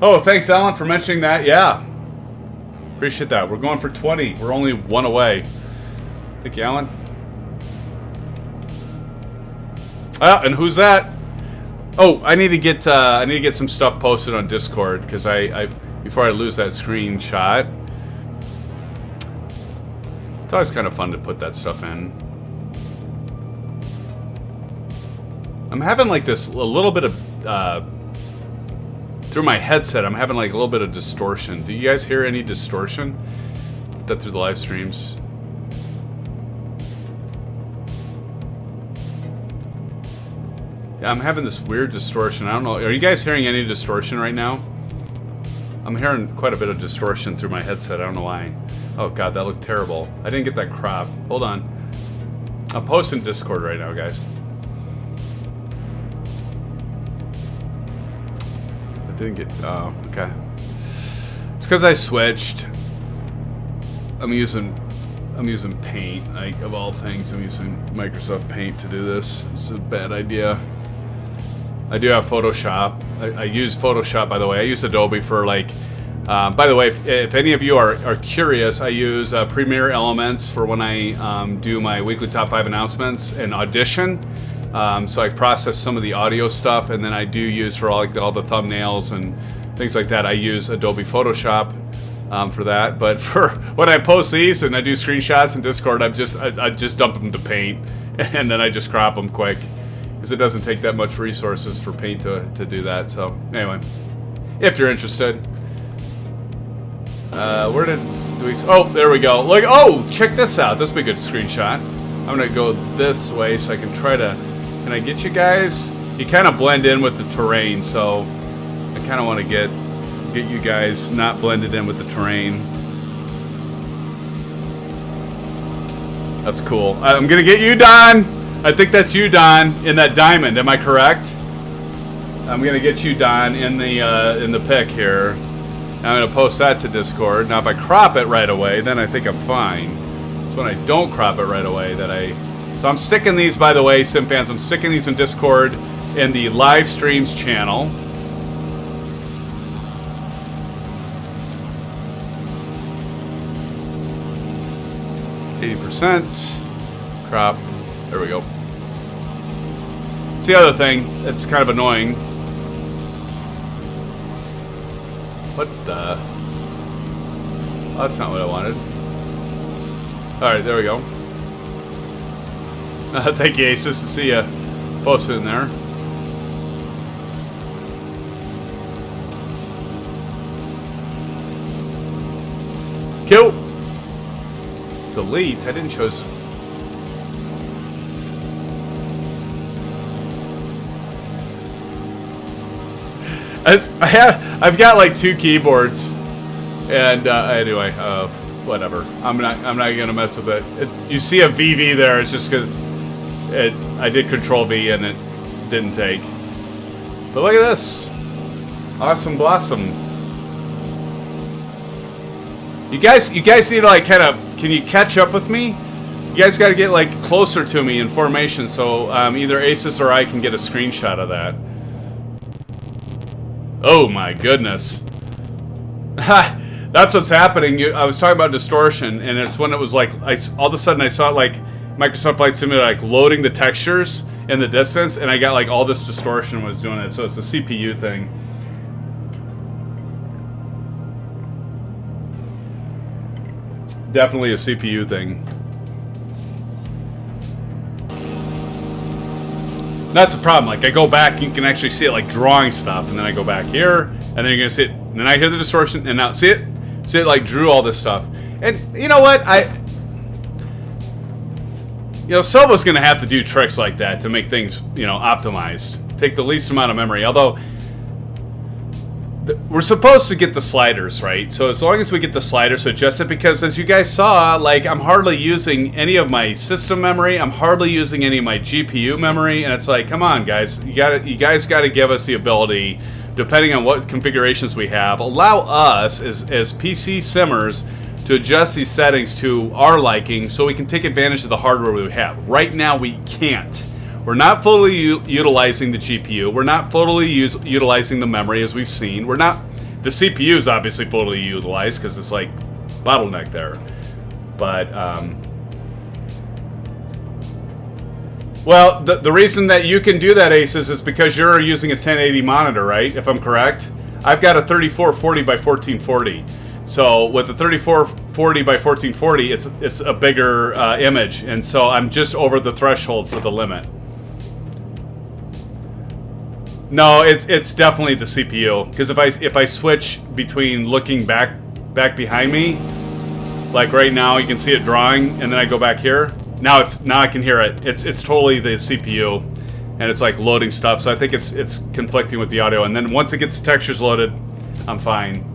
Oh, thanks, Alan, for mentioning that. Yeah, appreciate that. We're going for 20. We're only one away. Thank you, Alan. And who's that? Oh, I need to get some stuff posted on Discord because I before I lose that screenshot. It's always kind of fun to put that stuff in. I'm having like this a little bit of through my headset. I'm having like a little bit of distortion. Do you guys hear any distortion? Put that through the live streams. Yeah, I'm having this weird distortion. I don't know. Are you guys hearing any distortion right now? I'm hearing quite a bit of distortion through my headset. I don't know why. Oh god, that looked terrible. I didn't get that crop. Hold on. I'm posting Discord right now, guys. I didn't get... Oh, okay. It's because I switched. I'm using Paint. Of all things, I'm using Microsoft Paint to do this. It's a bad idea. I do have Photoshop. I use Photoshop, by the way. I use Adobe for like... by the way, if any of you are curious, I use Premiere Elements for when I do my weekly top 5 announcements and Audition. So I process some of the audio stuff, and then I do use for all the thumbnails and things like that. I use Adobe Photoshop for that. But for when I post these and I do screenshots in Discord, I just dump them to Paint, and then I just crop them quick because it doesn't take that much resources for Paint to do that. So anyway, if you're interested. Where do we... Oh, there we go. Look, oh, check this out. This would be a good screenshot. I'm going to go this way so I can try to... Can I get you guys? You kind of blend in with the terrain, so I kind of want to get you guys not blended in with the terrain. That's cool. I'm going to get you, Don. I think that's you, Don, in that diamond. Am I correct? I'm going to get you, Don, in the pic here. I'm going to post that to Discord. Now, if I crop it right away, then I think I'm fine. So when I don't crop it right away, So I'm sticking these, by the way, SimFans, I'm sticking these in Discord in the live streams channel. %. Crop. There we go. It's the other thing that's kind of annoying. What the? Oh, that's not what I wanted. Alright, there we go. Thank you, Aces, to see you posted in there. Kill! Delete? I didn't choose... I've got like 2 keyboards, and anyway, whatever. I'm not gonna mess with it. You see a VV there? It's just because I did Control V and it didn't take. But look at this, awesome blossom. You guys need to like kind of. Can you catch up with me? You guys got to get like closer to me in formation, so either Asus or I can get a screenshot of that. Oh my goodness. That's what's happening. I was talking about distortion, and it's when it was like, all of a sudden I saw like Microsoft Flight Simulator like loading the textures in the distance, and I got like all this distortion was doing it. So it's the CPU thing. It's definitely a CPU thing. That's the problem. Like, I go back, you can actually see it like drawing stuff, and then I go back here, and then you're gonna see it, and then I hear the distortion, and now see it like drew all this stuff. And you know what? Silva's gonna have to do tricks like that to make things, optimized. Take the least amount of memory. Although we're supposed to get the sliders, right? So as long as we get the sliders adjusted, because as you guys saw, like, I'm hardly using any of my system memory. I'm hardly using any of my GPU memory, and it's like, come on, guys, you guys got to give us the ability, depending on what configurations we have, allow us as PC simmers to adjust these settings to our liking, so we can take advantage of the hardware we have. Right now, we can't. We're not fully utilizing the GPU. We're not fully utilizing the memory, as we've seen. The CPU is obviously fully utilized because it's like bottleneck there. But, well, the reason that you can do that, Aces, is because you're using a 1080 monitor, right? If I'm correct. I've got a 3440 by 1440. So with the 3440 by 1440, it's a bigger image, and so I'm just over the threshold for the limit. No, it's definitely the CPU, because if I switch between looking back behind me, like right now you can see it drawing, and then I go back here. Now I can hear it. It's totally the CPU, and it's like loading stuff. So I think it's conflicting with the audio, and then once it gets textures loaded, I'm fine.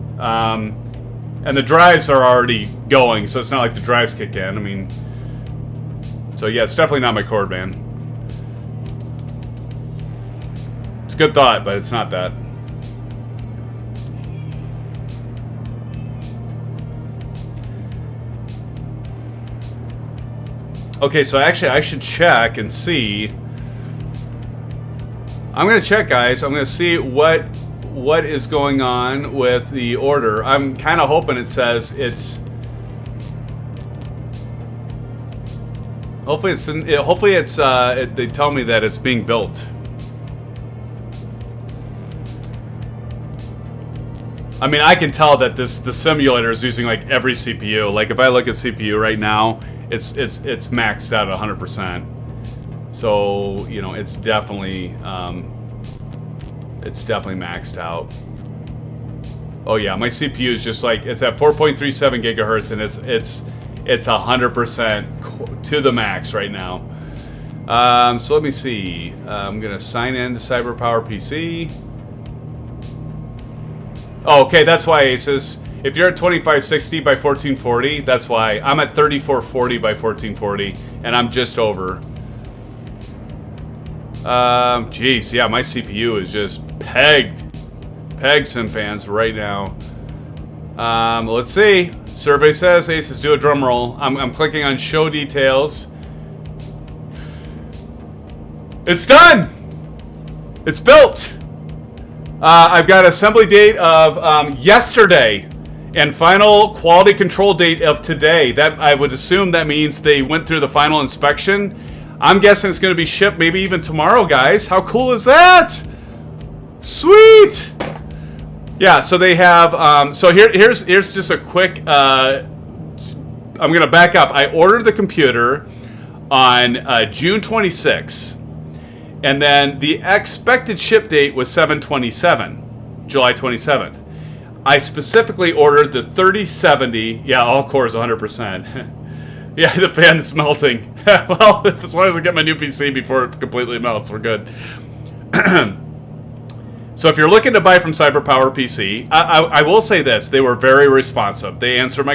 And the drives are already going, so it's not like the drives kick in. I mean, so yeah, it's definitely not my cord, man. It's a good thought, but it's not that. Okay, so actually I should check and see. I'm gonna check, guys. I'm gonna see what is going on with the order. I'm kind of hoping it says it's. Hopefully it's. They tell me that it's being built. I mean, I can tell that the simulator is using like every CPU. Like if I look at CPU right now, it's maxed out at 100%. So it's definitely maxed out. Oh yeah, my CPU is just like, it's at 4.37 gigahertz, and it's 100% to the max right now. So let me see. I'm gonna sign in to CyberPower PC. Oh, okay, that's why, Aces. If you're at 2560 by 1440, that's why. I'm at 3440 by 1440, and I'm just over. Geez, yeah, my CPU is just pegged SimFans right now. Let's see. Survey says, Aces, do a drum roll. I'm clicking on show details. It's done! It's built! I've got assembly date of yesterday and final quality control date of today. That, I would assume that means they went through the final inspection. I'm guessing it's going to be shipped maybe even tomorrow, guys. How cool is that? Sweet! Yeah, so they have, so here's just a quick, I'm going to back up. I ordered the computer on June 26th. And then the expected ship date was 7/27, July 27th. I specifically ordered the 3070. Yeah, all cores 100%. Yeah, the fan is melting. Well, as long as I get my new PC before it completely melts, we're good. So if you're looking to buy from CyberPower PC, I will say this. They were very responsive. They answered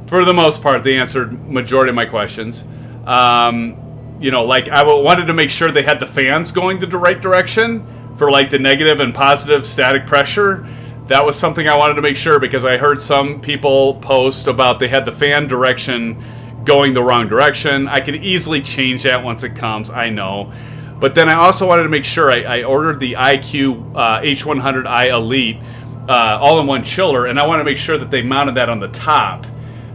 for the most part, they answered majority of my questions. Like I wanted to make sure they had the fans going the right direction for like the negative and positive static pressure. That was something I wanted to make sure, because I heard some people post about they had the fan direction going the wrong direction. I could easily change that once it comes, I know. But then I also wanted to make sure I ordered the iQ H100i Elite all-in-one chiller, and I want to make sure that they mounted that on the top,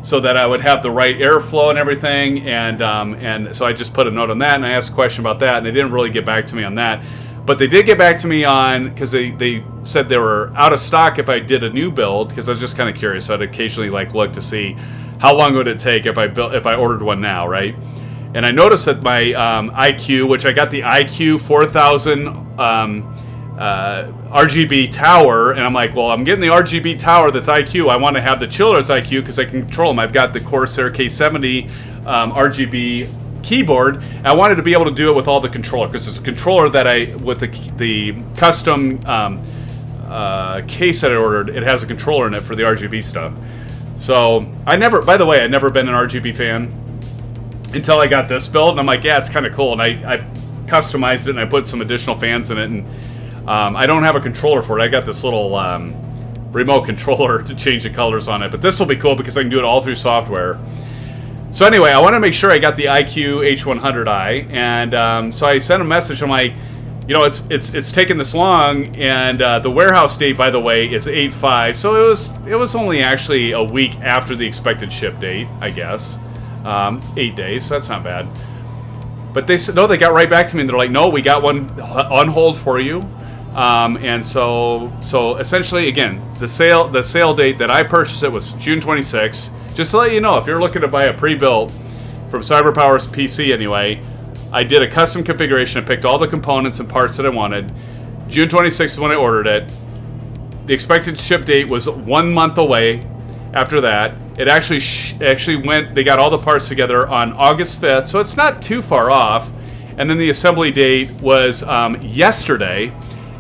so that I would have the right airflow and everything, and so I just put a note on that, and I asked a question about that, and they didn't really get back to me on that. But they did get back to me on, because they said they were out of stock if I did a new build, because I was just kind of curious. So I'd occasionally like look to see how long would it take if I ordered one now, right? And I noticed that my IQ, which I got the IQ 4000 RGB tower, and I'm like, well, I'm getting the RGB tower that's IQ. I want to have the chillers IQ because I can control them. I've got the Corsair K70 RGB keyboard. I wanted to be able to do it with all the controller because it's a controller that with the custom case that I ordered. It has a controller in it for the RGB stuff. So by the way, I'd never been an RGB fan until I got this build, and I'm like, yeah, it's kind of cool. And I customized it and I put some additional fans in it, and I don't have a controller for it. I got this little remote controller to change the colors on it, but this will be cool because I can do it all through software. So anyway, I want to make sure I got the IQ H100i, and so I sent a message. I'm like, you know, it's taken this long, and the warehouse date, by the way, is 8/5. So it was only actually a week after the expected ship date, I guess. 8 days. So that's not bad. But they said no. They got right back to me, and they're like, no, we got one on hold for you. And so essentially, again, the sale date that I purchased it was June 26th. Just to let you know, if you're looking to buy a pre-built from CyberPower's PC anyway, I did a custom configuration. I picked all the components and parts that I wanted. June 26th is when I ordered it. The expected ship date was 1 month away. After that, it actually went. They got all the parts together on August 5th, so it's not too far off. And then the assembly date was yesterday,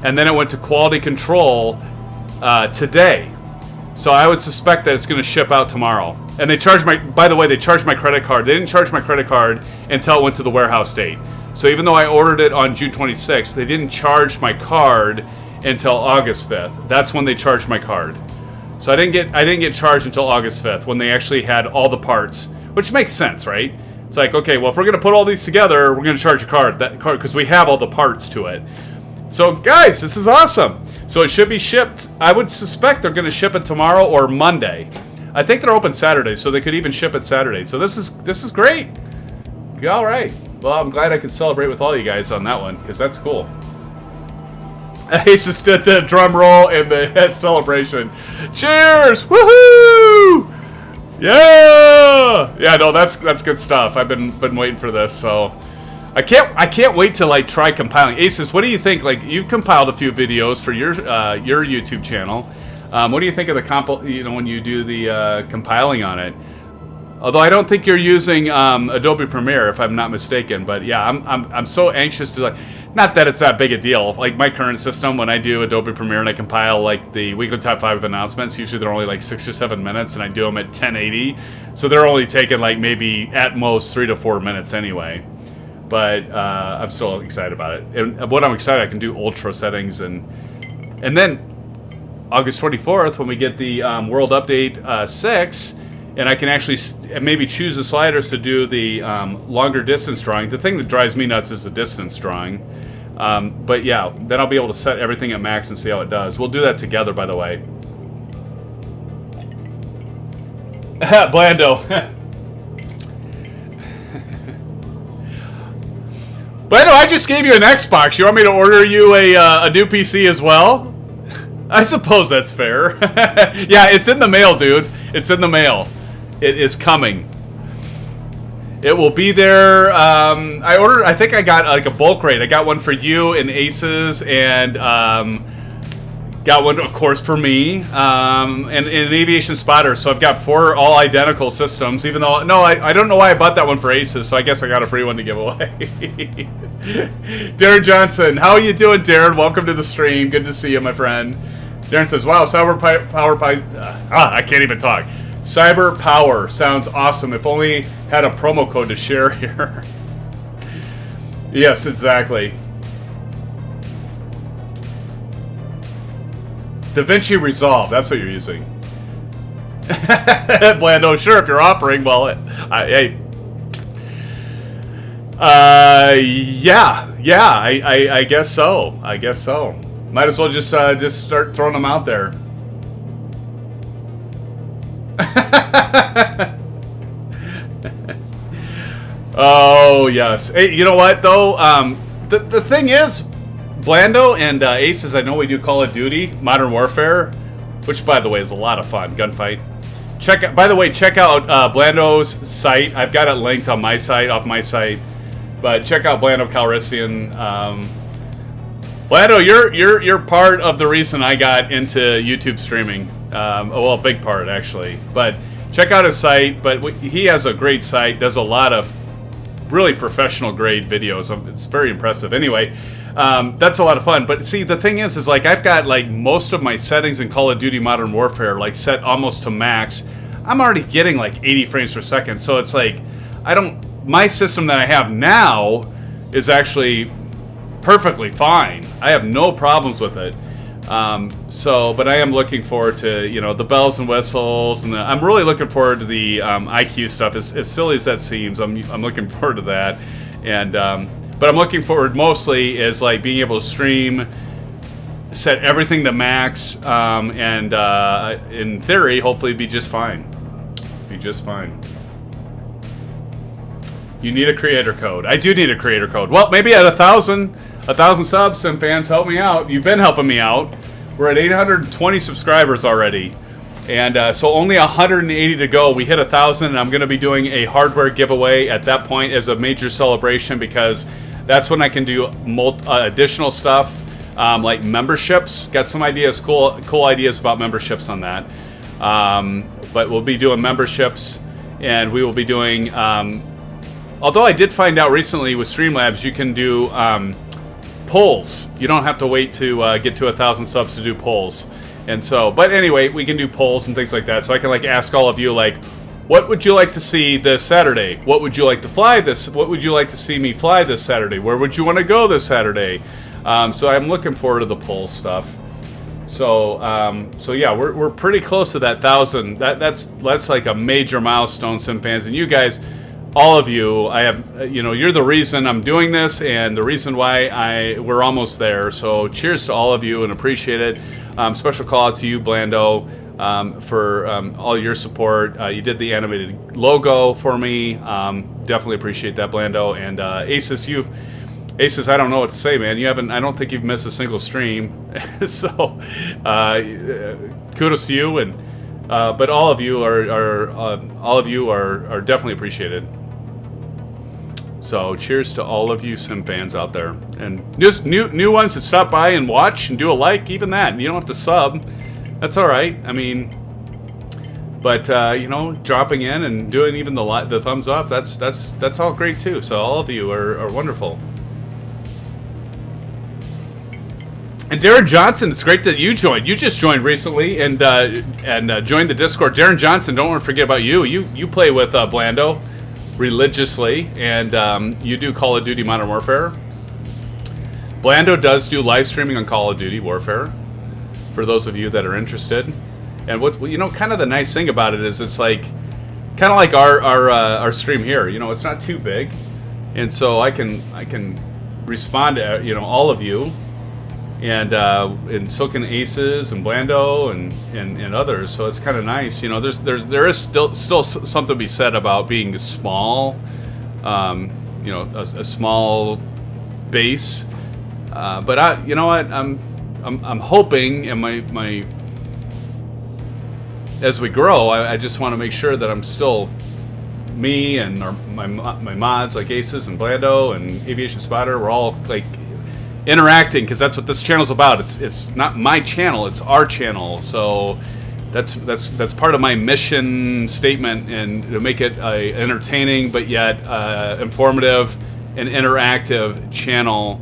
and then it went to quality control today. So I would suspect that it's going to ship out tomorrow. And they charged by the way, they charged my credit card. They didn't charge my credit card until it went to the warehouse date. So even though I ordered it on June 26th, they didn't charge my card until August 5th. That's when they charged my card. So I didn't get charged until August 5th when they actually had all the parts, which makes sense, right? It's like, okay, well, if we're going to put all these together, we're going to charge a card because we have all the parts to it. So guys, this is awesome. So it should be shipped. I would suspect they're going to ship it tomorrow or Monday. I think they're open Saturday, so they could even ship it Saturday. So this is great. All right. Well, I'm glad I could celebrate with all you guys on that one because that's cool. Ace just did the drum roll and the head celebration. Cheers! Woohoo! Yeah! Yeah, no, that's good stuff. I've been waiting for this, so I can't wait to like try compiling. Aces, what do you think? Like, you've compiled a few videos for your YouTube channel. What do you think of the when you do the compiling on it? Although I don't think you're using Adobe Premiere, if I'm not mistaken. But yeah, I'm so anxious to, like, not that it's that big a deal. Like my current system, when I do Adobe Premiere and I compile like the weekly top 5 announcements, usually they're only like 6 or 7 minutes, and I do them at 1080, so they're only taking like maybe at most 3 to 4 minutes anyway. But I'm still excited about it. And what I'm excited, I can do ultra settings, and then August 24th when we get the World Update 6. And I can actually maybe choose the sliders to do the longer distance drawing. The thing that drives me nuts is the distance drawing. But yeah, then I'll be able to set everything at max and see how it does. We'll do that together, by the way. Blando. Blando, I just gave you an Xbox. You want me to order you a new PC as well? I suppose that's fair. Yeah, it's in the mail, dude. It's in the mail. It is coming. It will be there. I think I got like a bulk rate. I got one for you and Aces, and got one, of course, for me, and an Aviation Spotter. So I've got 4 all identical systems. Even though, no, I don't know why I bought that one for Aces. So I guess I got a free one to give away. Darren Johnson, how are you doing, Darren? Welcome to the stream. Good to see you, my friend. Darren says, wow, I can't even talk. Cyber Power sounds awesome. If only had a promo code to share here. Yes, exactly. DaVinci Resolve, that's what you're using. Blando, sure, if you're offering, well, hey. Yeah, I guess so. I guess so. Might as well just start throwing them out there. Oh yes. Hey, you know what though? The thing is, Blando and Aces, I know we do Call of Duty, Modern Warfare, which by the way is a lot of fun, gunfight. By the way, check out Blando's site. I've got it linked on my site, off my site. But check out Blando Calrissian. Blando, you're part of the reason I got into YouTube streaming. Well, a big part actually. But check out his site. But he has a great site. Does a lot of really professional grade videos. It's very impressive. Anyway, that's a lot of fun. But see, the thing is like I've got like most of my settings in Call of Duty Modern Warfare like set almost to max. I'm already getting like 80 frames per second. So it's like my system that I have now is actually perfectly fine. I have no problems with it. But I am looking forward to, the bells and whistles, and I'm really looking forward to the IQ stuff. As silly as that seems, I'm looking forward to that. And but I'm looking forward mostly is like being able to stream, set everything to max, and in theory, hopefully be just fine. Be just fine. You need a creator code. I do need a creator code. Well, maybe at 1,000 subs, SimFans, help me out. You've been helping me out. We're at 820 subscribers already. And so only 180 to go. We hit 1,000, and I'm going to be doing a hardware giveaway at that point as a major celebration, because that's when I can do additional stuff, like memberships. Got some ideas, cool ideas about memberships on that. But we'll be doing memberships, and we will be doing... although I did find out recently with Streamlabs, you can do polls. You don't have to wait to get to 1,000 subs to do polls. And so, but anyway, we can do polls and things like that. So I can like ask all of you, like, what would you like to see this Saturday? What would you like to fly this? What would you like to see me fly this Saturday? Where would you want to go this Saturday? So I'm looking forward to the poll stuff. So yeah, we're pretty close to that 1,000. That's like a major milestone, SimFans, and you guys. All of you, I have, you're the reason I'm doing this, and the reason why we're almost there. So cheers to all of you, and appreciate it. Special call out to you, Blando, for all your support. You did the animated logo for me. Definitely appreciate that, Blando. And Aces, I don't know what to say, man. I don't think you've missed a single stream. So kudos to you, and but all of you are definitely appreciated. So cheers to all of you SimFans out there, and just new ones that stop by and watch and do a like. Even that, you don't have to sub. That's all right. I mean, but dropping in and doing even the thumbs up, that's all great too. So all of you are wonderful. And Darren Johnson, it's great that you joined. You just joined recently and joined the Discord. Darren Johnson, don't want to forget about you. You play with Blando religiously, and you do Call of Duty Modern Warfare. Blando does do live streaming on Call of Duty Warfare, for those of you that are interested. And what's kind of the nice thing about it is it's like kind of like our stream here. It's not too big, and so I can respond to all of you. And so can Aces and Blando and others, so it's kind of nice. There is still something to be said about being small, a small base. But I'm hoping, and my as we grow, I just want to make sure that I'm still me and my mods like Aces and Blando and Aviation Spotter. We're all like interacting, because that's what this channel's about. It's not my channel, it's our channel. So that's part of my mission statement, and to make it a entertaining but yet informative and interactive channel,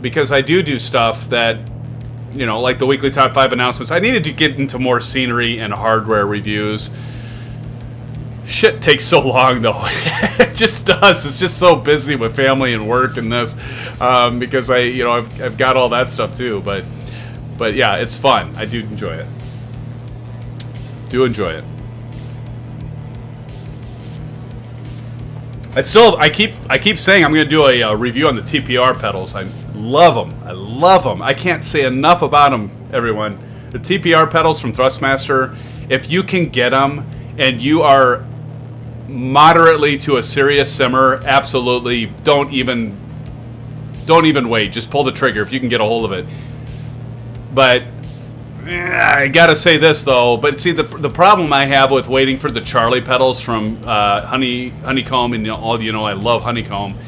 because I do stuff that like the weekly top 5 announcements. I needed to get into more scenery and hardware reviews. Shit takes so long though. It just does. It's just so busy with family and work and this, because I've got all that stuff too. But yeah, it's fun. I do enjoy it. I keep saying I'm going to do a review on the TPR pedals. I love them. I can't say enough about them, everyone. The TPR pedals from Thrustmaster. If you can get them and you are moderately to a serious simmer, absolutely don't even wait. Just pull the trigger if you can get a hold of it. But I gotta say this though, but see the problem I have with waiting for the Charlie pedals from Honeycomb, and all I love Honeycomb.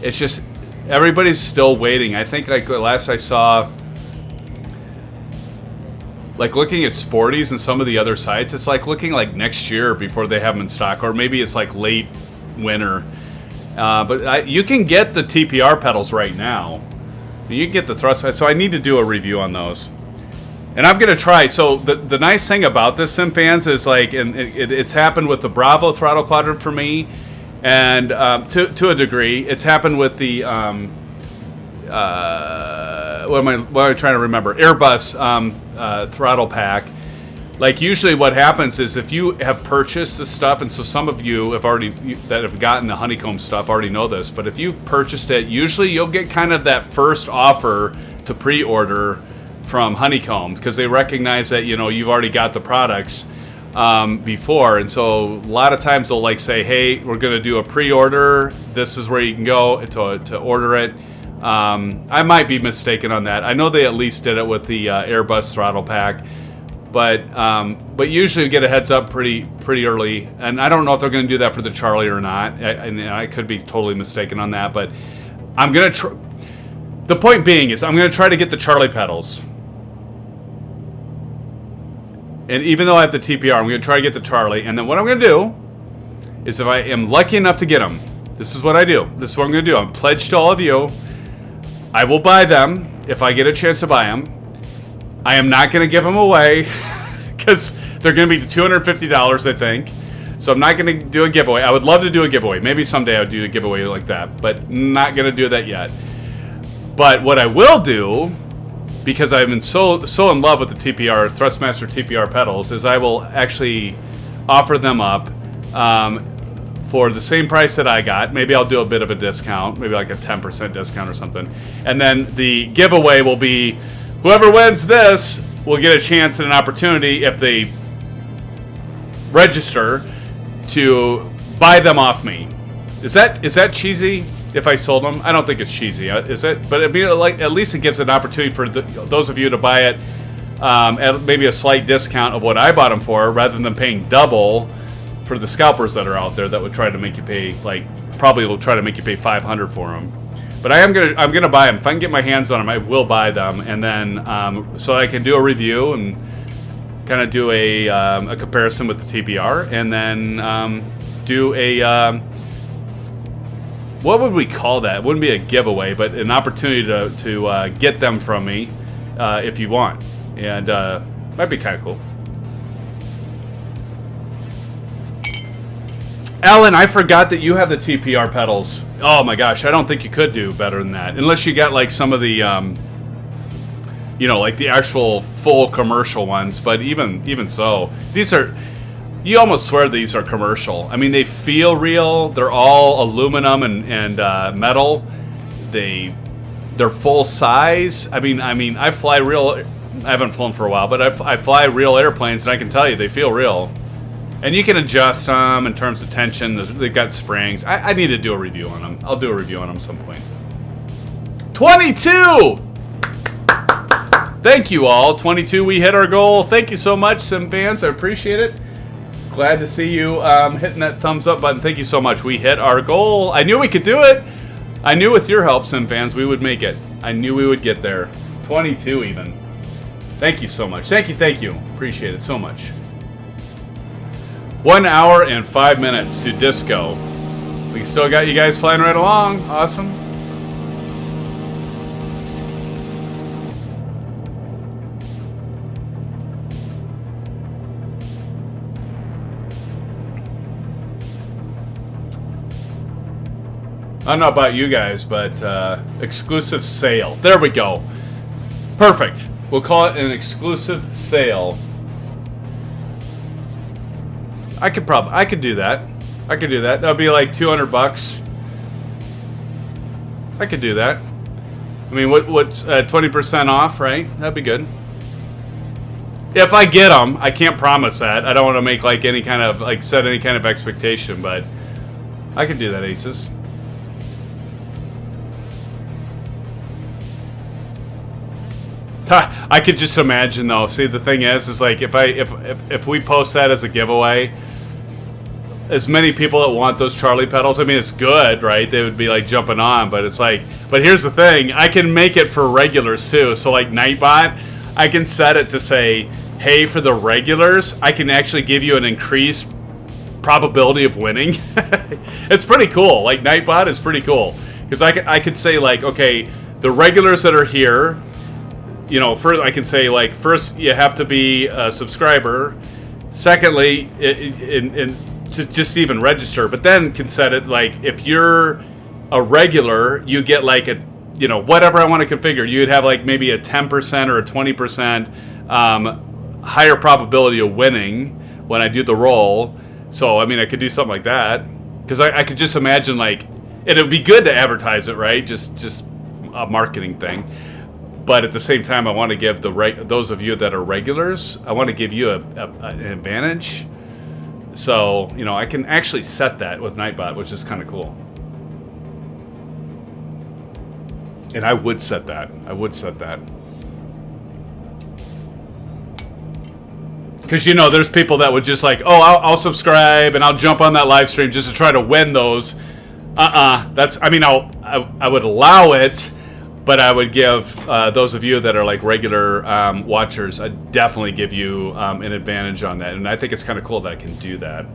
It's just everybody's still waiting. I think like the last I saw, like looking at Sporties and some of the other sites, it's like looking like next year before they have them in stock, or maybe it's like late winter. But you can get the TPR pedals right now. You can get the thrust. So I need to do a review on those. And I'm going to try. So the nice thing about this, SimFans, is like, and it's happened with the Bravo throttle quadrant for me, and to a degree, it's happened with the what am I trying to remember? Airbus throttle pack. Like usually, what happens is if you have purchased this stuff, and so some of you have already that have gotten the Honeycomb stuff already know this, but if you've purchased it, usually you'll get kind of that first offer to pre-order from Honeycomb, because they recognize that you've already got the products before, and so a lot of times they'll like say, hey, we're going to do a pre-order, this is where you can go to order it. I might be mistaken on that. I know they at least did it with the Airbus throttle pack, but usually you get a heads up pretty early, and I don't know if they're going to do that for the Charlie or not, and I could be totally mistaken on that, but I'm going to the point being is I'm going to try to get the Charlie pedals. And even though I have the TPR, I'm going to try to get the Charlie. And then what I'm going to do is, if I am lucky enough to get them, this is what I do. This is what I'm going to do. I'm pledged to all of you. I will buy them if I get a chance to buy them. I am not going to give them away because they're going to be $250, I think. So I'm not going to do a giveaway. I would love to do a giveaway. Maybe someday I would do a giveaway like that, but not going to do that yet. But what I will do, because I've been so in love with the TPR, Thrustmaster TPR pedals, is I will actually offer them up for the same price that I got. Maybe I'll do a bit of a discount, maybe like a 10% discount or something. And then the giveaway will be, whoever wins this will get a chance and an opportunity, if they register, to buy them off me. Is that cheesy? If I sold them, I don't think it's cheesy, is it? But it'd be like, at least it gives an opportunity for those of you to buy it at maybe a slight discount of what I bought them for, rather than paying double for the scalpers that are out there that would try to make you pay, probably will try to make you pay $500 for them. But I'm gonna buy them. If I can get my hands on them, I will buy them, and then so I can do a review and kind of do a comparison with the TPR, and then do a what would we call that? It wouldn't be a giveaway, but an opportunity to get them from me if you want. And might be kind of cool. Alan, I forgot that you have the TPR pedals. Oh my gosh, I don't think you could do better than that. Unless you got like some of the, like the actual full commercial ones. But even so, these are... You almost swear these are commercial. I mean, they feel real. They're all aluminum and metal. They're full size. I mean, I fly real. I haven't flown for a while, but I fly real airplanes, and I can tell you they feel real. And you can adjust them in terms of tension. They've got springs. I need to do a review on them. I'll do a review on them some point. 22. Thank you all. 22. We hit our goal. Thank you so much, SimFans. I appreciate it. Glad to see you hitting that thumbs up button. Thank you so much. We hit our goal. I knew we could do it. I knew with your help, SimFans, we would make it. I knew we would get there. 22 even. Thank you so much. Thank you. Appreciate it so much. 1 hour and 5 minutes to disco. We still got you guys flying right along. Awesome. I don't know about you guys, but exclusive sale. There we go. Perfect. We'll call it an exclusive sale. I could do that. That would be like $200. I could do that. I mean, what's 20% off, right? That'd be good. If I get them, I can't promise that. I don't want to make like any kind of set any kind of expectation, but I could do that, Aces. I could just imagine though. See, the thing is like if we post that as a giveaway, as many people that want those Charlie pedals, I mean, it's good, right? They would be like jumping on, but it's like, but here's the thing, I can make it for regulars too. So like Nightbot, I can set it to say, hey, for the regulars, I can actually give you an increased probability of winning. It's pretty cool. Like Nightbot is pretty cool because I could say like, okay, the regulars that are here, you know, first I can say like, first you have to be a subscriber. Secondly, to just even register, but then can set it like if you're a regular, you get like a, you know, whatever I want to configure. You'd have like maybe a 10% or a 20% higher probability of winning when I do the roll. So I mean, I could do something like that because I could just imagine like, and it would be good to advertise it, right? Just a marketing thing. But at the same time, I want to give those of you that are regulars, I want to give you an advantage. So, you know, I can actually set that with Nightbot, which is kind of cool. And I would set that. Because, you know, there's people that would just like, oh, I'll subscribe and I'll jump on that live stream just to try to win those. That's, I mean, I would allow it, but I would give those of you that are like regular watchers, I'd definitely give you an advantage on that. And I think it's kind of cool that I can do that.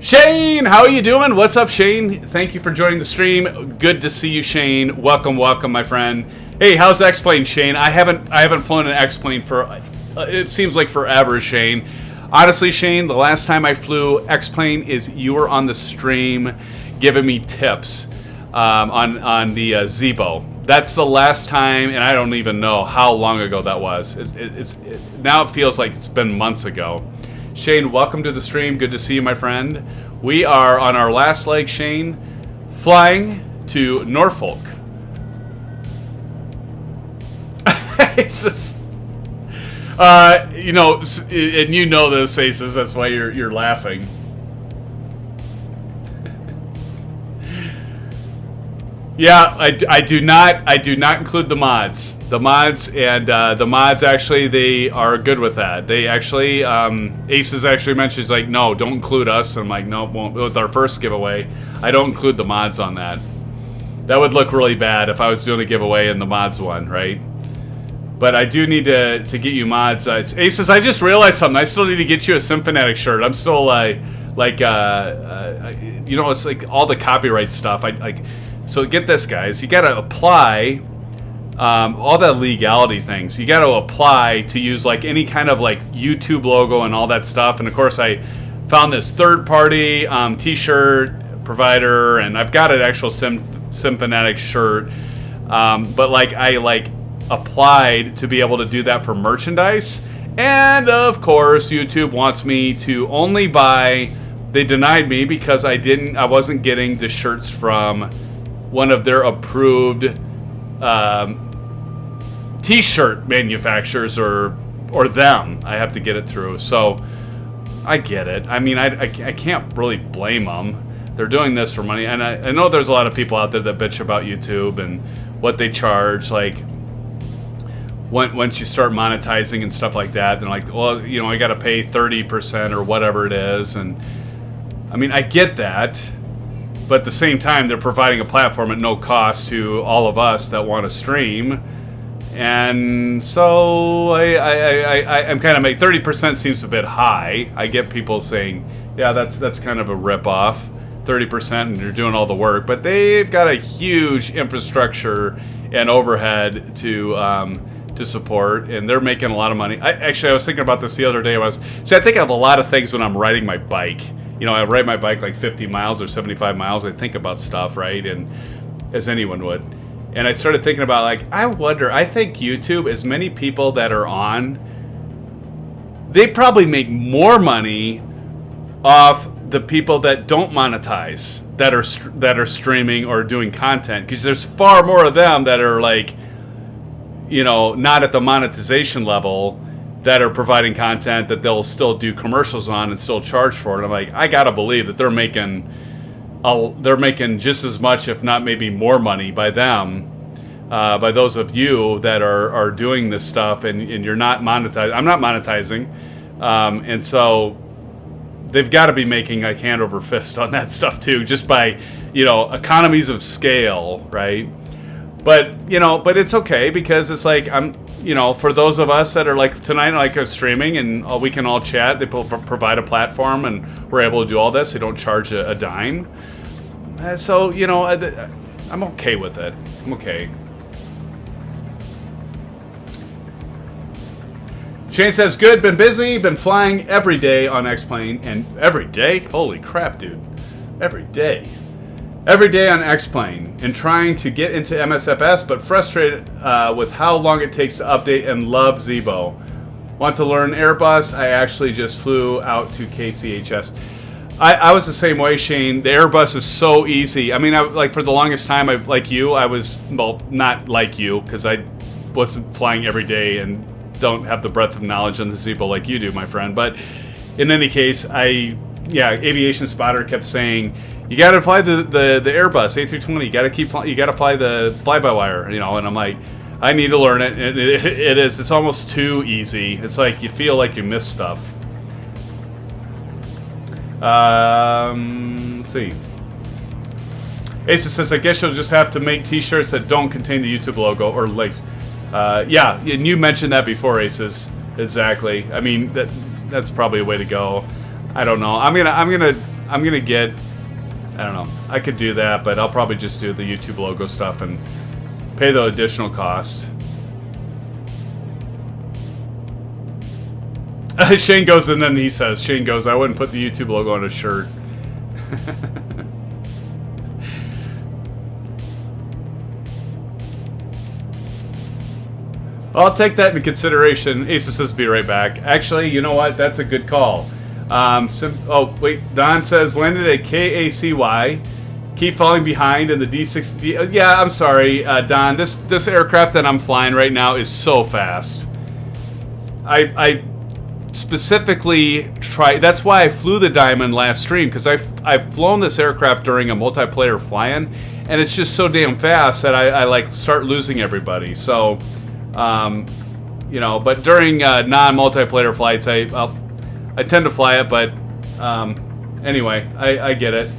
Shane, how are you doing? What's up, Shane? Thank you for joining the stream. Good to see you, Shane. Welcome, my friend. Hey, how's X-Plane, Shane? I haven't flown an X-Plane for, it seems like forever, Shane. Honestly, Shane, the last time I flew X-Plane is you were on the stream giving me tips on the Zebo. That's the last time, and I don't even know how long ago that was. Now it feels like it's been months ago. Shane, welcome to the stream. Good to see you, my friend. We are on our last leg, Shane, flying to Norfolk. It's just, you know, and you know this, Aces. That's why you're laughing. Yeah, I do not include the mods. The mods actually, they are good with that. They actually, Aces actually mentions like, no, don't include us. I'm like, no, won't. With our first giveaway, I don't include the mods on that. That would look really bad if I was doing a giveaway in the mods one, right? But I do need to get you mods. Aces, I just realized something. I still need to get you a SimFanatic shirt. I'm still you know, it's like all the copyright stuff. So get this, guys. You got to apply all the legality things. You got to apply to use like any kind of like YouTube logo and all that stuff. And of course, I found this third-party T-shirt provider, and I've got an actual SimFanatic shirt. But like I applied to be able to do that for merchandise, and of course, YouTube wants me to only buy. They denied me because I wasn't getting the shirts from one of their approved T-shirt manufacturers or them. I have to get it through. So I get it. I mean, I can't really blame them. They're doing this for money, and I know there's a lot of people out there that bitch about YouTube and what they charge. Like once you start monetizing and stuff like that, then like, well, you know, I got to pay 30% or whatever it is, and I mean, I get that. But at the same time, they're providing a platform at no cost to all of us that want to stream. And so I'm kind of like 30% seems a bit high. I get people saying, yeah, that's kind of a ripoff, 30%, and you're doing all the work. But they've got a huge infrastructure and overhead to support, and they're making a lot of money. I was thinking about this the other day. I think of a lot of things when I'm riding my bike. You know, I ride my bike like 50 miles or 75 miles. I think about stuff, right? And as anyone would. And I started thinking about, like, I think YouTube, as many people that are on, they probably make more money off the people that don't monetize, that are streaming or doing content. Because there's far more of them that are, like, you know, not at the monetization level, that are providing content that they'll still do commercials on and still charge for it. I'm like, I gotta believe that they're making just as much, if not maybe more money by them by those of you that are doing this stuff, and you're not monetizing. I'm not monetizing, and so they've got to be making like hand over fist on that stuff too, just by, you know, economies of scale, right? But, you know, but it's okay, because it's like, you know, for those of us that are like tonight, like streaming, and we can all chat, they provide a platform, and we're able to do all this. They don't charge a dime. So, you know, I'm okay with it. I'm okay. Shane says, good, been busy, been flying every day on X-Plane, and every day? Holy crap, dude. Every day. Every day on X-Plane, and trying to get into MSFS, but frustrated with how long it takes to update, and love Zibo. Want to learn Airbus? I actually just flew out to KCHS. I was the same way, Shane. The Airbus is so easy. I mean, like for the longest time, like you, I was, well, not like you, because I wasn't flying every day and don't have the breadth of knowledge on the Zibo like you do, my friend. But in any case, Aviation Spotter kept saying, you got to fly the Airbus A320. You got to fly the fly-by-wire, you know. And I'm like, I need to learn it. And it's almost too easy. It's like you feel like you miss stuff. Let's see. Asa says, I guess you'll just have to make T-shirts that don't contain the YouTube logo or links. Yeah, and you mentioned that before, Aces. Exactly. I mean, that's probably a way to go. I don't know. I'm gonna get. I don't know. I could do that, but I'll probably just do the YouTube logo stuff and pay the additional cost. Shane goes, and then he says, Shane goes, I wouldn't put the YouTube logo on a shirt. I'll take that into consideration. Asa says, be right back. Actually, you know what? That's a good call. Oh, wait. Don says, landed at KACY. Keep falling behind in the D6. Yeah, I'm sorry, Don. This aircraft that I'm flying right now is so fast. I specifically tried. That's why I flew the Diamond last stream, because I've flown this aircraft during a multiplayer fly-in, and it's just so damn fast that I like start losing everybody. So, you know, but during non-multiplayer flights, I tend to fly it. But anyway, I get it.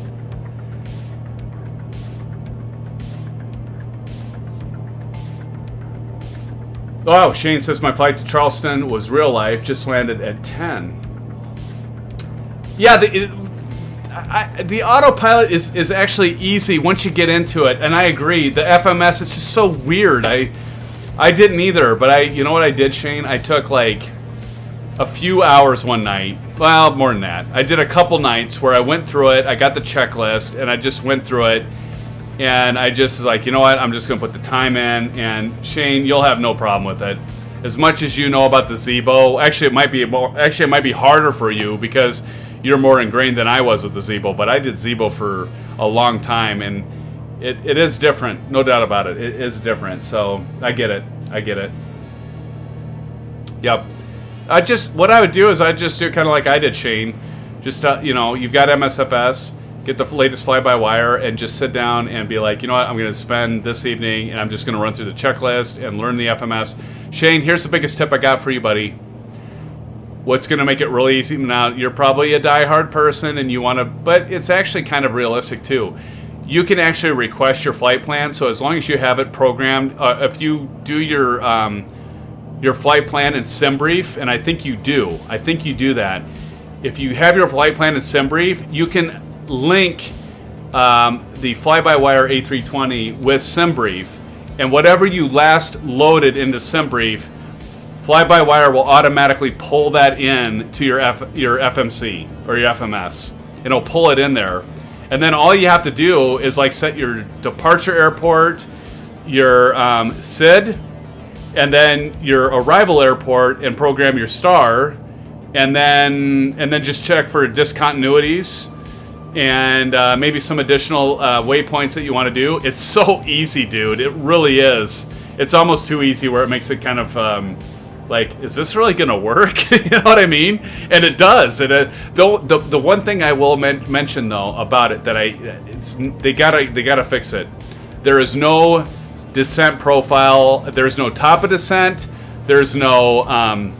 Oh, Shane says my flight to Charleston was real life. Just landed at 10. Yeah, the autopilot is actually easy once you get into it, and I agree. The FMS is just so weird. I didn't either, but you know what I did, Shane? I took like a few hours one night. Well, more than that. I did a couple nights where I went through it. I got the checklist, and I just went through it. And I just was like, you know what? I'm just going to put the time in. And Shane, you'll have no problem with it. As much as you know about the Zibo, actually it might be harder for you because you're more ingrained than I was with the Zibo. But I did Zibo for a long time, and it is different, no doubt about it. It is different. So I get it. I get it. Yep. What I would do is I'd just do kind of like I did, Shane. Just you know, you've got MSFS. Get the latest fly-by-wire and just sit down and be like, you know what, I'm going to spend this evening and I'm just going to run through the checklist and learn the FMS. Shane, here's the biggest tip I got for you, buddy. What's going to make it really easy? Now, you're probably a die-hard person and you want to, but it's actually kind of realistic too. You can actually request your flight plan, so as long as you have it programmed, if you do your flight plan in SimBrief, and I think you do that. If you have your flight plan in SimBrief, you can link the fly-by-wire A320 with SimBrief, and whatever you last loaded into SimBrief, fly-by-wire will automatically pull that in to your FMC or your FMS, and it'll pull it in there. And then all you have to do is like set your departure airport, your SID, and then your arrival airport, and program your star, and then just check for discontinuities. And maybe some additional waypoints that you want to do. It's so easy, dude. It really is. It's almost too easy where it makes it kind of like, is this really going to work? You know what I mean? And it does. The one thing I will mention though about it that they gotta fix it. There is no descent profile. There's no top of descent. There's no,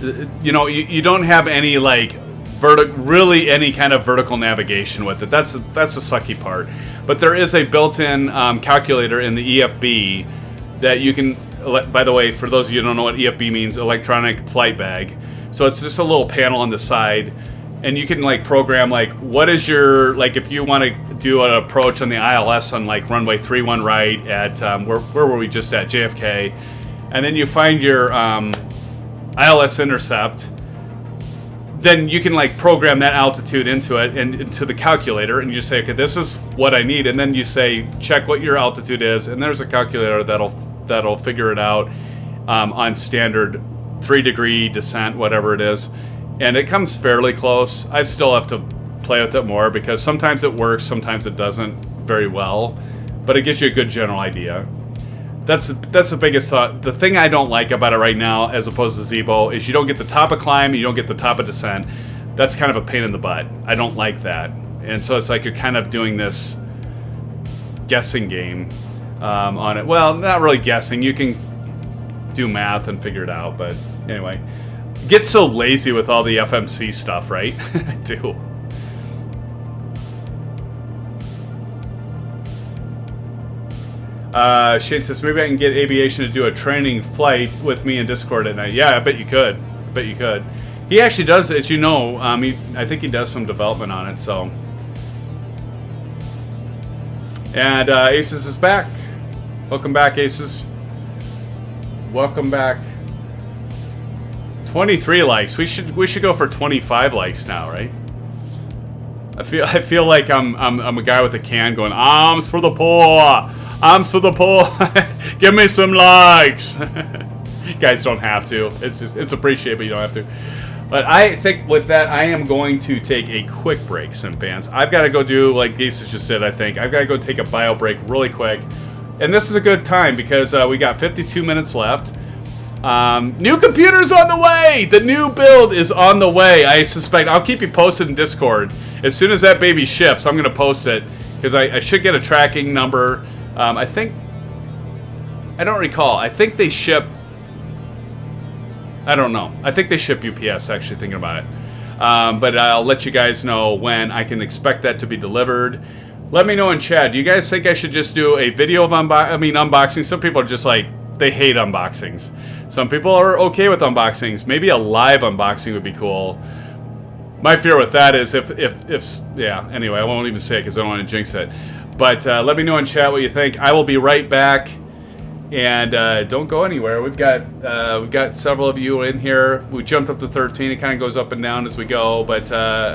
you don't have any like really any kind of vertical navigation with it. That's the sucky part. But there is a built-in calculator in the EFB that you can. By the way, for those of you who don't know what EFB means, electronic flight bag. So it's just a little panel on the side, and you can like program like what is your like if you want to do an approach on the ILS on like runway 31 right at where were we just at JFK, and then you find your ILS intercept. Then you can like program that altitude into it and into the calculator, and you just say, okay, this is what I need, and then you say check what your altitude is, and there's a calculator that'll figure it out on standard 3-degree descent, whatever it is, and it comes fairly close. I still have to play with it more because sometimes it works, sometimes it doesn't very well, but it gives you a good general idea. That's the biggest thought. The thing I don't like about it right now, as opposed to Zebo, is you don't get the top of climb, you don't get the top of descent. That's kind of a pain in the butt. I don't like that, and so it's like you're kind of doing this guessing game on it. Well, not really guessing. You can do math and figure it out, but anyway, get so lazy with all the FMC stuff, right? I do. Shane says maybe I can get Aviation to do a training flight with me in Discord at night. Yeah, I bet you could. He actually does, as you know. I think he does some development on it. So, and Aces is back. Welcome back, Aces. Welcome back. 23 likes. We should go for 25 likes now, right? I feel like I'm a guy with a can going, arms for the poor. Arms for the poor. Give me some likes. You guys don't have to. It's appreciated, but you don't have to. But I think with that, I am going to take a quick break, SimFans. I've got to go do, like Gases just said, I think. I've got to go take a bio break really quick. And this is a good time because we got 52 minutes left. New computer's on the way! The new build is on the way. I suspect. I'll keep you posted in Discord. As soon as that baby ships, I'm going to post it. Because I should get a tracking number. I think... I don't recall. I think they ship... I don't know. I think they ship UPS, actually, thinking about it. But I'll let you guys know when I can expect that to be delivered. Let me know in chat. Do you guys think I should just do a video of unboxing? Some people are just like, they hate unboxings. Some people are okay with unboxings. Maybe a live unboxing would be cool. My fear with that is if yeah, anyway, I won't even say it because I don't want to jinx it. But let me know in chat what you think. I will be right back. And don't go anywhere. We've got several of you in here. We jumped up to 13. It kind of goes up and down as we go. But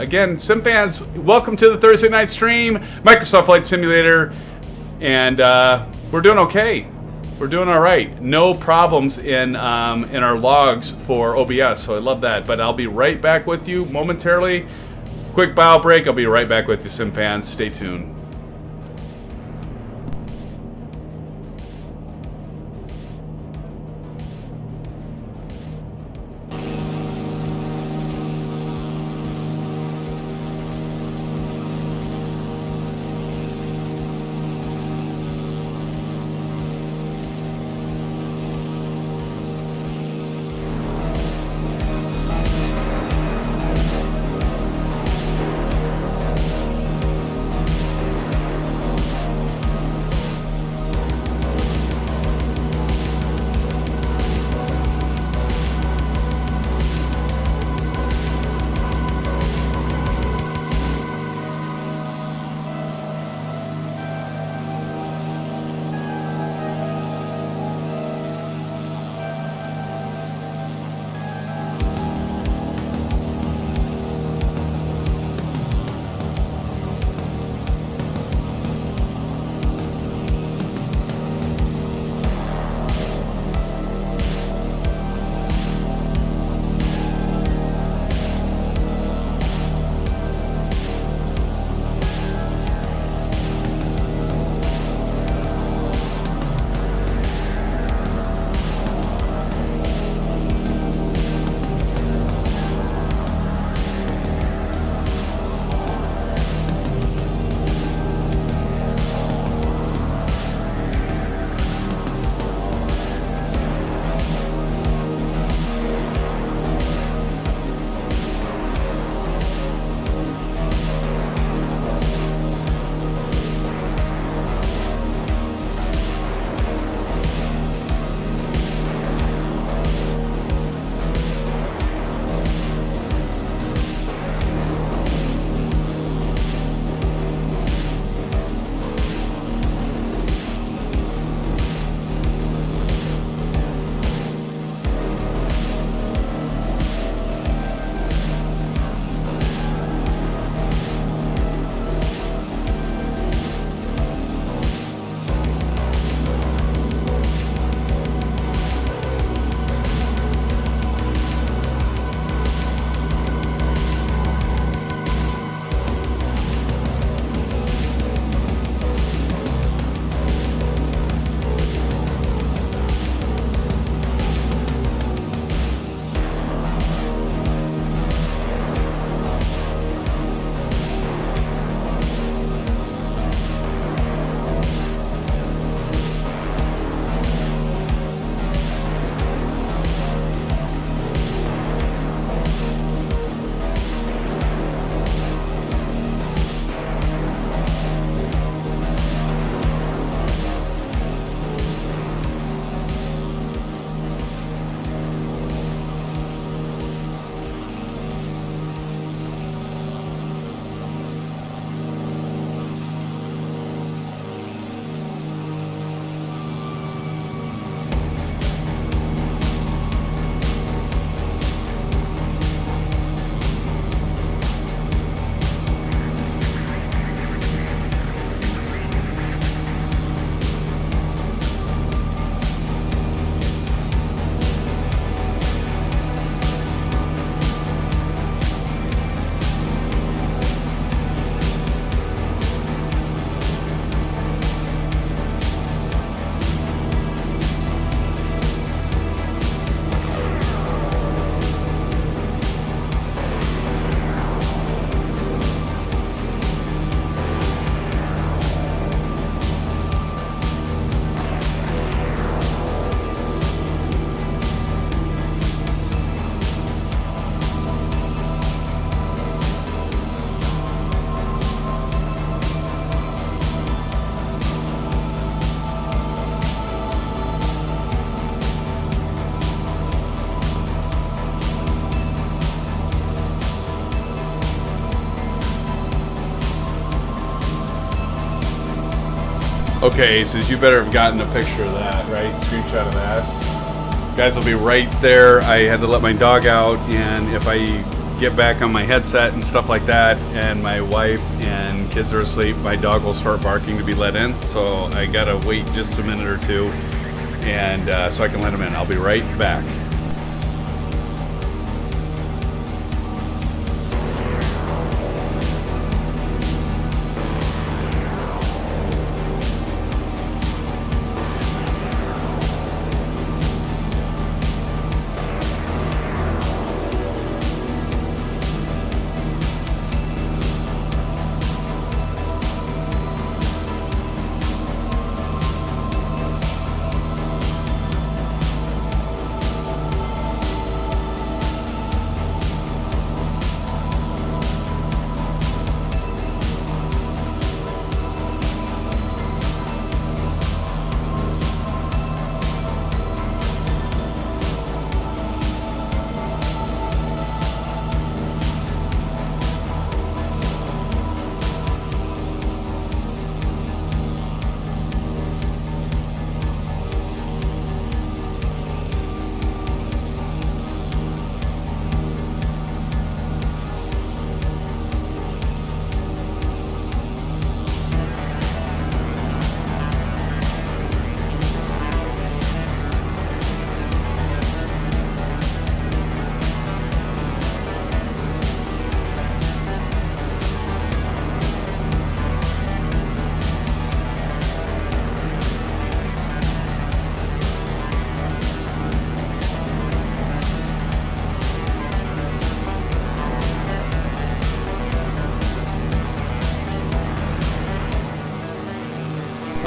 again, SimFans, welcome to the Thursday night stream. Microsoft Flight Simulator. And we're doing okay. We're doing all right. No problems in our logs for OBS. So I love that. But I'll be right back with you momentarily. Quick bio break. I'll be right back with you, SimFans. Stay tuned. Okay, Aces, you better have gotten a picture of that, right? Screenshot of that. Guys will be right there. I had to let my dog out, and if I get back on my headset and stuff like that, and my wife and kids are asleep, my dog will start barking to be let in. So I gotta wait just a minute or two, and so I can let him in. I'll be right back.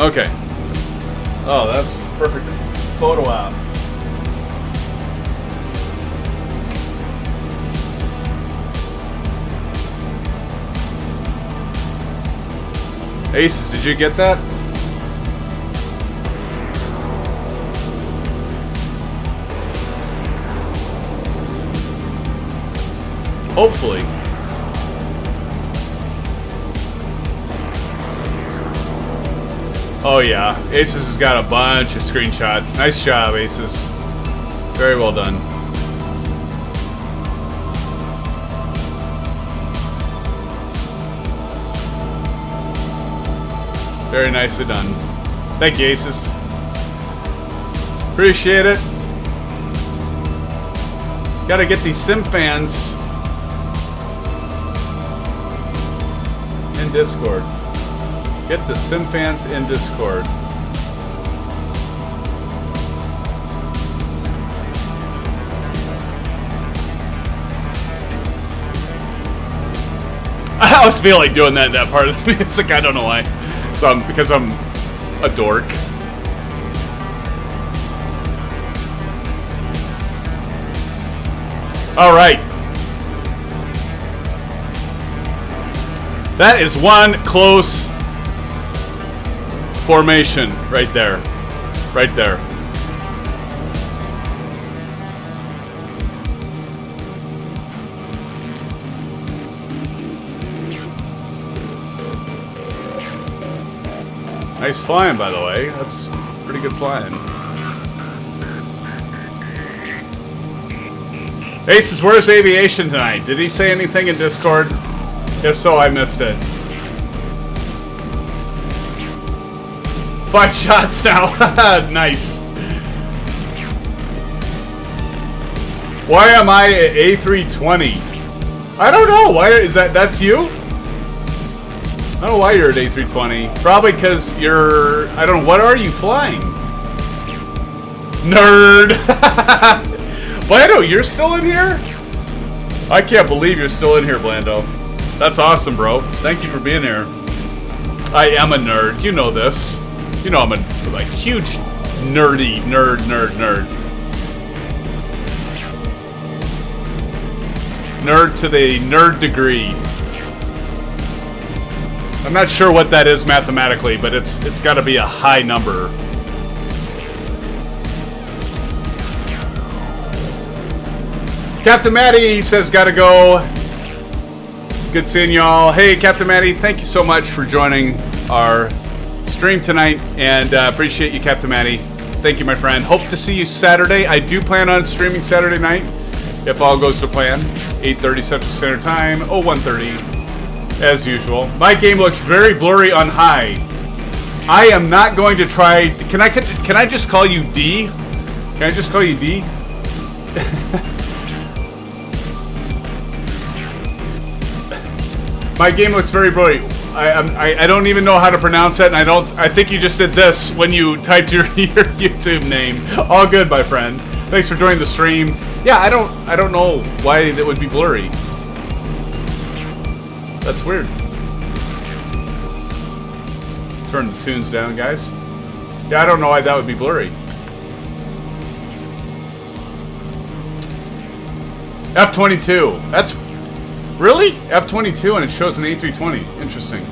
Okay. Oh, that's perfect photo op. Aces, did you get that? Hopefully. Oh yeah, Aces has got a bunch of screenshots. Nice job, Aces. Very well done. Very nicely done. Thank you, Aces. Appreciate it. Gotta get these SimFans in Discord. Get the SimFans in Discord. I always feel like doing that part of the music. I don't know why. So because I'm a dork. All right. That is one close formation right there. Right there. Nice flying, by the way. That's pretty good flying. Aces, where's Aviation tonight? Did he say anything in Discord? If so, I missed it. 5 shots now. Nice. Why am I at A320? I don't know. Why is that's you? I don't know why you're at A320. Probably because you're... I don't know. What are you flying? Nerd. Blando, you're still in here? I can't believe you're still in here, Blando. That's awesome, bro. Thank you for being here. I am a nerd. You know this. You know I'm a huge nerdy nerd. Nerd to the nerd degree. I'm not sure what that is mathematically, but it's got to be a high number. Captain Matty says gotta go. Good seeing y'all. Hey, Captain Matty, thank you so much for joining our stream tonight, and appreciate you, Captain Matty. Thank you, my friend. Hope to see you Saturday. I do plan on streaming Saturday night, if all goes to plan. 8:30 Central Standard Time, 01:30, as usual. My game looks very blurry on high. I am not going to try. Can I just call you D? Can I just call you D? My game looks very blurry. I don't even know how to pronounce it, and I think you just did this when you typed your YouTube name. All good, my friend. Thanks for joining the stream. Yeah, I don't know why that would be blurry. That's weird. Turn the tunes down, guys. Yeah, I don't know why that would be blurry. F-22. That's really F-22, and it shows an A320. Interesting.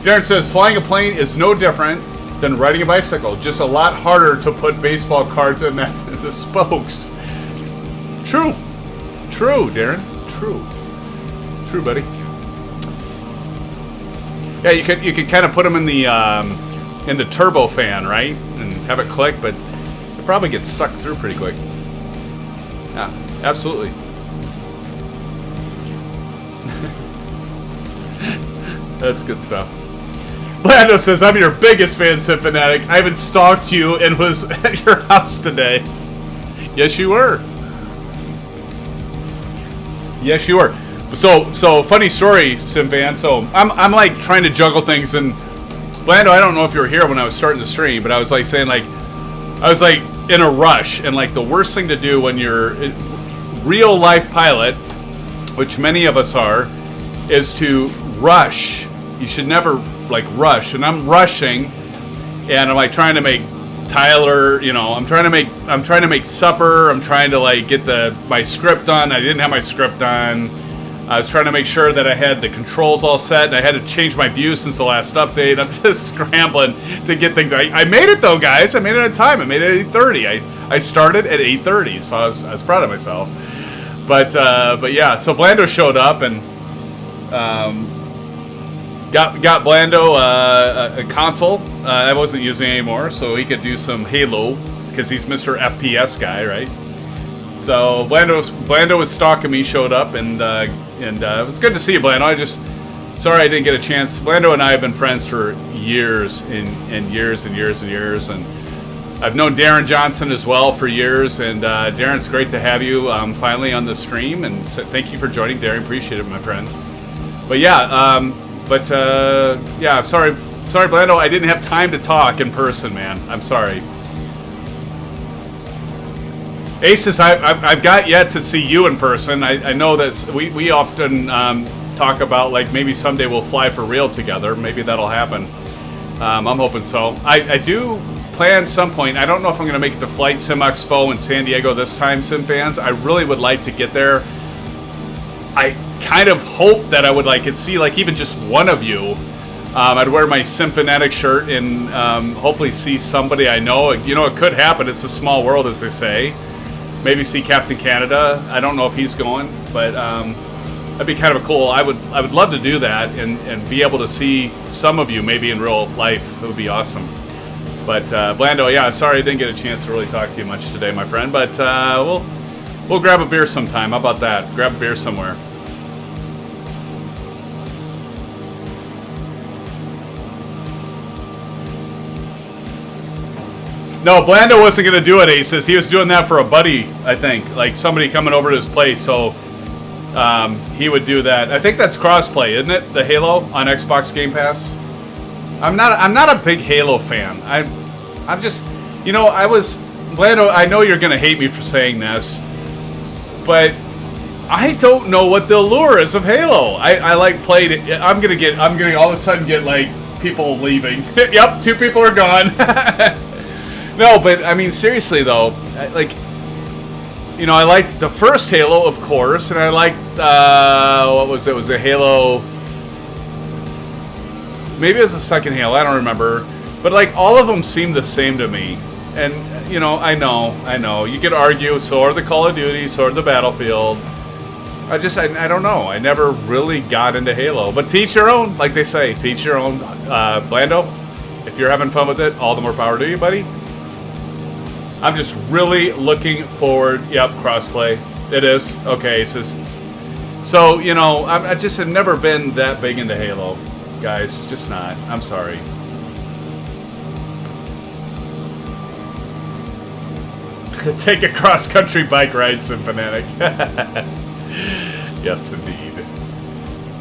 Darren says flying a plane is no different than riding a bicycle, just a lot harder to put baseball cards in the spokes. True, Darren. True, buddy. Yeah, you could kind of put them in the turbo fan, right, and have it click, but it probably gets sucked through pretty quick. Yeah, absolutely. That's good stuff. Blando says, I'm your biggest fan, SimFanatic. I even stalked you and was at your house today. Yes, you were. Yes, you were. So funny story, SimFan. So I'm like trying to juggle things, and Blando, I don't know if you were here when I was starting the stream, but I was like saying I was like in a rush, and like the worst thing to do when you're a real life pilot, which many of us are, is to rush. You should never like rush, and I'm rushing, and I'm like trying to make Tyler, I'm trying to make supper. I'm trying to like get my script done. I didn't have my script done. I was trying to make sure that I had the controls all set, and I had to change my view since the last update. I'm just scrambling to get things. I made it though, guys. I made it on time. I made it at 8:30. I started at 8:30, so I was proud of myself. But yeah, so Blando showed up and got Blando a console. I wasn't using anymore, so he could do some Halo because he's Mr. FPS guy, right? So Blando was stalking me, showed up, and it was good to see you, Blando. Sorry I didn't get a chance. Blando and I have been friends for years and years and years and years, and I've known Darren Johnson as well for years, and Darren, it's great to have you finally on the stream, and so thank you for joining, Darren. Appreciate it, my friend. But yeah, yeah, sorry, Blando, I didn't have time to talk in person, man. I'm sorry. Aces, I've got yet to see you in person. I know that we often talk about like maybe someday we'll fly for real together. Maybe that'll happen. I'm hoping so. I do plan some point. I don't know if I'm going to make it to Flight Sim Expo in San Diego this time, SimFans. I really would like to get there. I kind of hope that I would see like even just one of you. I'd wear my SimFanatic shirt and hopefully see somebody I know. It could happen. It's a small world, as they say. Maybe see Captain Canada. I don't know if he's going, but that'd be kind of cool. I would love to do that and be able to see some of you maybe in real life. It would be awesome. But Blando, yeah, sorry I didn't get a chance to really talk to you much today, my friend. But we'll grab a beer sometime. How about that? Grab a beer somewhere. No, Blando wasn't going to do it, Aces. He was doing that for a buddy, I think. Like somebody coming over to his place, so he would do that. I think that's crossplay, isn't it? The Halo on Xbox Game Pass? I'm not a big Halo fan. I'm just, Blando, I know you're going to hate me for saying this, but I don't know what the allure is of Halo. I like played it. I'm going to all of a sudden get like people leaving. Yep, 2 people are gone. No, but I mean seriously though, I liked the first Halo, of course, and I liked what was it? Was it Halo? Maybe it was the second Halo. I don't remember. But like all of them seemed the same to me, and I know. You could argue. So are the Call of Duty. So are the Battlefield. I don't know. I never really got into Halo. But to each your own, like they say. To each your own. Blando, if you're having fun with it, all the more power to you, buddy. I'm just really looking forward. Yep, crossplay. It is. Okay, so, you know, I just have never been that big into Halo. Guys, just not. I'm sorry. Take a cross-country bike ride, SimFanatic. Yes, indeed.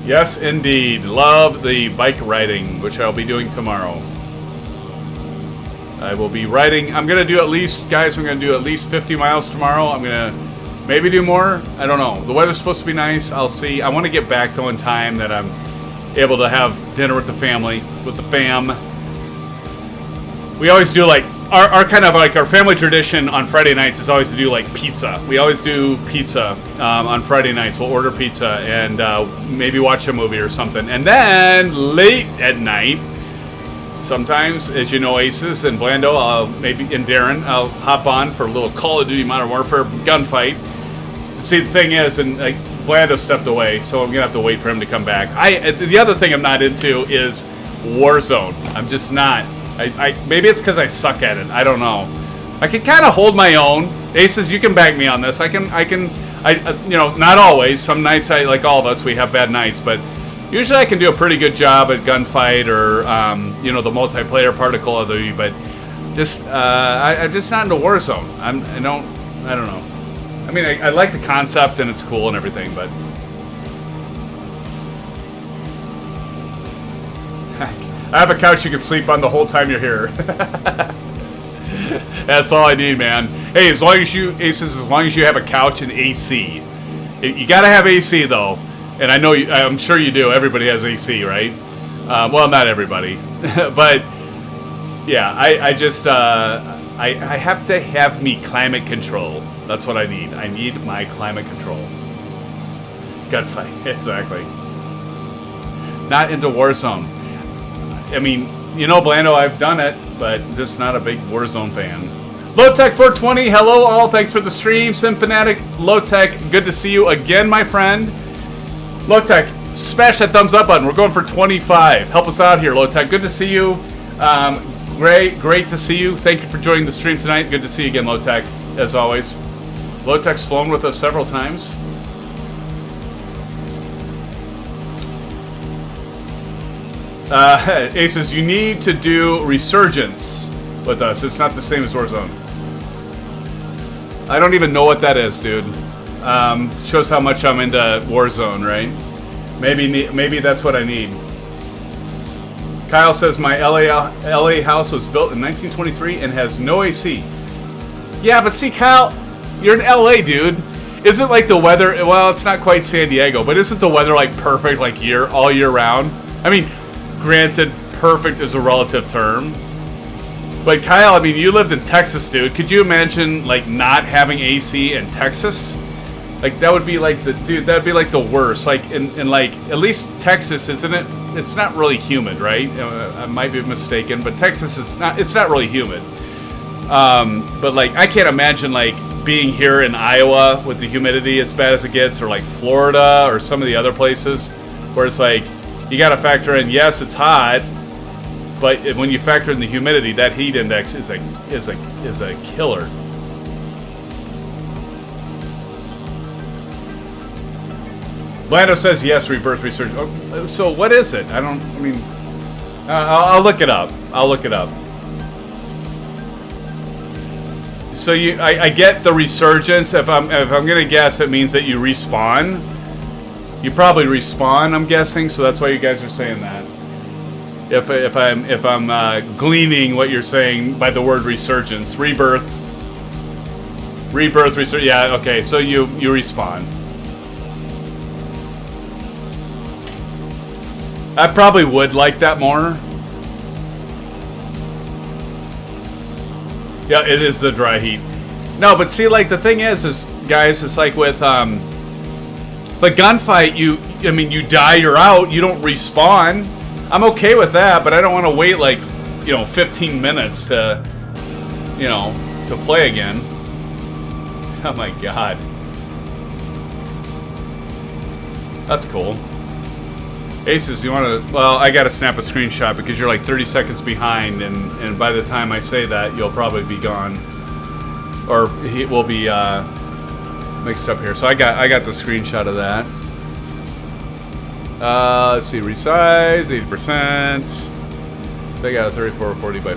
Yes, indeed. Love the bike riding, which I'll be doing tomorrow. I will be riding. I'm going to do at least, guys, I'm going to do at least 50 miles tomorrow. I'm going to maybe do more. I don't know. The weather's supposed to be nice. I'll see. I want to get back, though, in time that I'm able to have dinner with the family, with the fam. We always do, like, our kind of, like, our family tradition on Friday nights is always to do, like, pizza. We always do pizza on Friday nights. We'll order pizza and maybe watch a movie or something. And then late at night, sometimes, as you know, Aces and Blando, and Darren, I'll hop on for a little Call of Duty Modern Warfare gunfight. See, the thing is, and like, Blando stepped away, so I'm going to have to wait for him to come back. The other thing I'm not into is Warzone. I'm just not. Maybe it's because I suck at it. I don't know. I can kind of hold my own. Aces, you can back me on this. I you know, not always. Some nights, like all of us, we have bad nights, but usually I can do a pretty good job at gunfight or, you know, the multiplayer part of Call of Duty, but just, I'm just not into Warzone. I don't know. I mean, I like the concept and it's cool and everything, but I have a couch you can sleep on the whole time you're here. That's all I need, man. Hey, as long as you have a couch and AC. You gotta have AC, though. And I know, I'm sure you do. Everybody has AC, right? Well, not everybody. But, yeah, I just, I have to have me climate control. That's what I need. I need my climate control. Gunfight, exactly. Not into Warzone. I mean, you know, Blando, I've done it, but just not a big Warzone fan. Lowtech420, hello all. Thanks for the stream. SimFanatic, Lowtech, good to see you again, my friend. Lowtech, smash that thumbs up button. We're going for 25. Help us out here, Lowtech. Good to see you. Great to see you. Thank you for joining the stream tonight. Good to see you again, Lowtech, as always. Lowtech's flown with us several times. Aces, you need to do Resurgence with us. It's not the same as Warzone. I don't even know what that is, dude. Shows how much I'm into Warzone, right? Maybe that's what I need. Kyle says my LA house was built in 1923 and has no AC. Yeah, but see, Kyle, you're in LA, dude. Isn't like the weather? Well, it's not quite San Diego, but isn't the weather like perfect, like all year round? I mean, granted, perfect is a relative term. But Kyle, I mean, you lived in Texas, dude. Could you imagine like not having AC in Texas? Like that would be like that'd be like the worst. Like in like at least Texas, isn't it? It's not really humid, right? I might be mistaken, but Texas is not. It's not really humid. But like I can't imagine like being here in Iowa with the humidity as bad as it gets, or like Florida or some of the other places where it's like you got to factor in. Yes, it's hot, but when you factor in the humidity, that heat index is a killer. Blando says yes, rebirth research. Oh, so what is it? I'll look it up. So I get the resurgence. If I'm gonna guess, it means that you respawn. You probably respawn, I'm guessing. So that's why you guys are saying that. If I'm gleaning what you're saying by the word resurgence, rebirth, resurgence. Yeah, okay. So you respawn. I probably would like that more. Yeah, it is the dry heat. No, but see, like the thing is guys, it's like with but gunfight, you die, you're out, you don't respawn. I'm okay with that, but I don't want to wait like 15 minutes to play again. Oh my god. That's cool. Aces, you want to... Well, I got to snap a screenshot because you're like 30 seconds behind, and by the time I say that, you'll probably be gone. Or he will be mixed up here. So I got the screenshot of that. Let's see, resize, 80%. So I got a 3440 by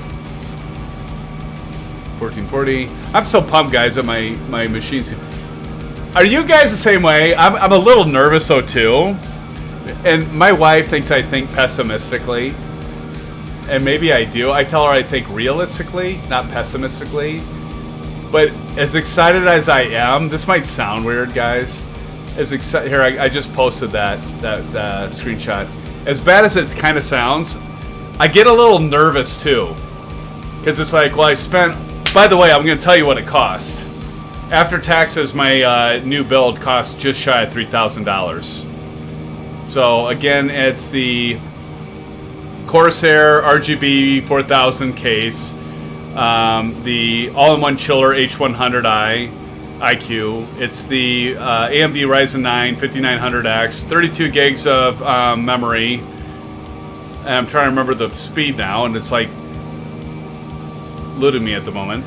1440. I'm so pumped, guys, that my machines... Are you guys the same way? I'm a little nervous, though, too. And my wife thinks I think pessimistically. And maybe I do. I tell her I think realistically, not pessimistically. But as excited as I am, this might sound weird, guys. Here, I just posted that screenshot. As bad as it kind of sounds, I get a little nervous, too. Because it's like, well, I spent... By the way, I'm going to tell you what it cost. After taxes, my new build cost just shy of $3,000. So again, it's the Corsair RGB 4000 case, the all-in-one chiller H100i IQ. It's the AMD Ryzen 9 5900X, 32 gigs of memory. And I'm trying to remember the speed now, and it's like eluding me at the moment.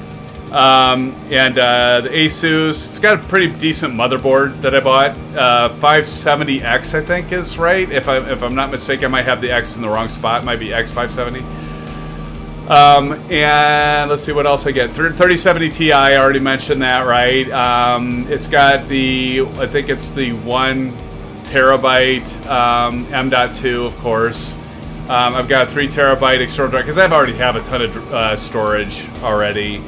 And the Asus, it's got a pretty decent motherboard that I bought. 570X, I think, is right. If I'm not mistaken, I might have the X in the wrong spot. It might be X570. And let's see what else I get. 3070 Ti, I already mentioned that, right? It's got the, I think it's the 1 terabyte M.2, of course. I've got a 3 terabyte external drive because I already have a ton of storage already.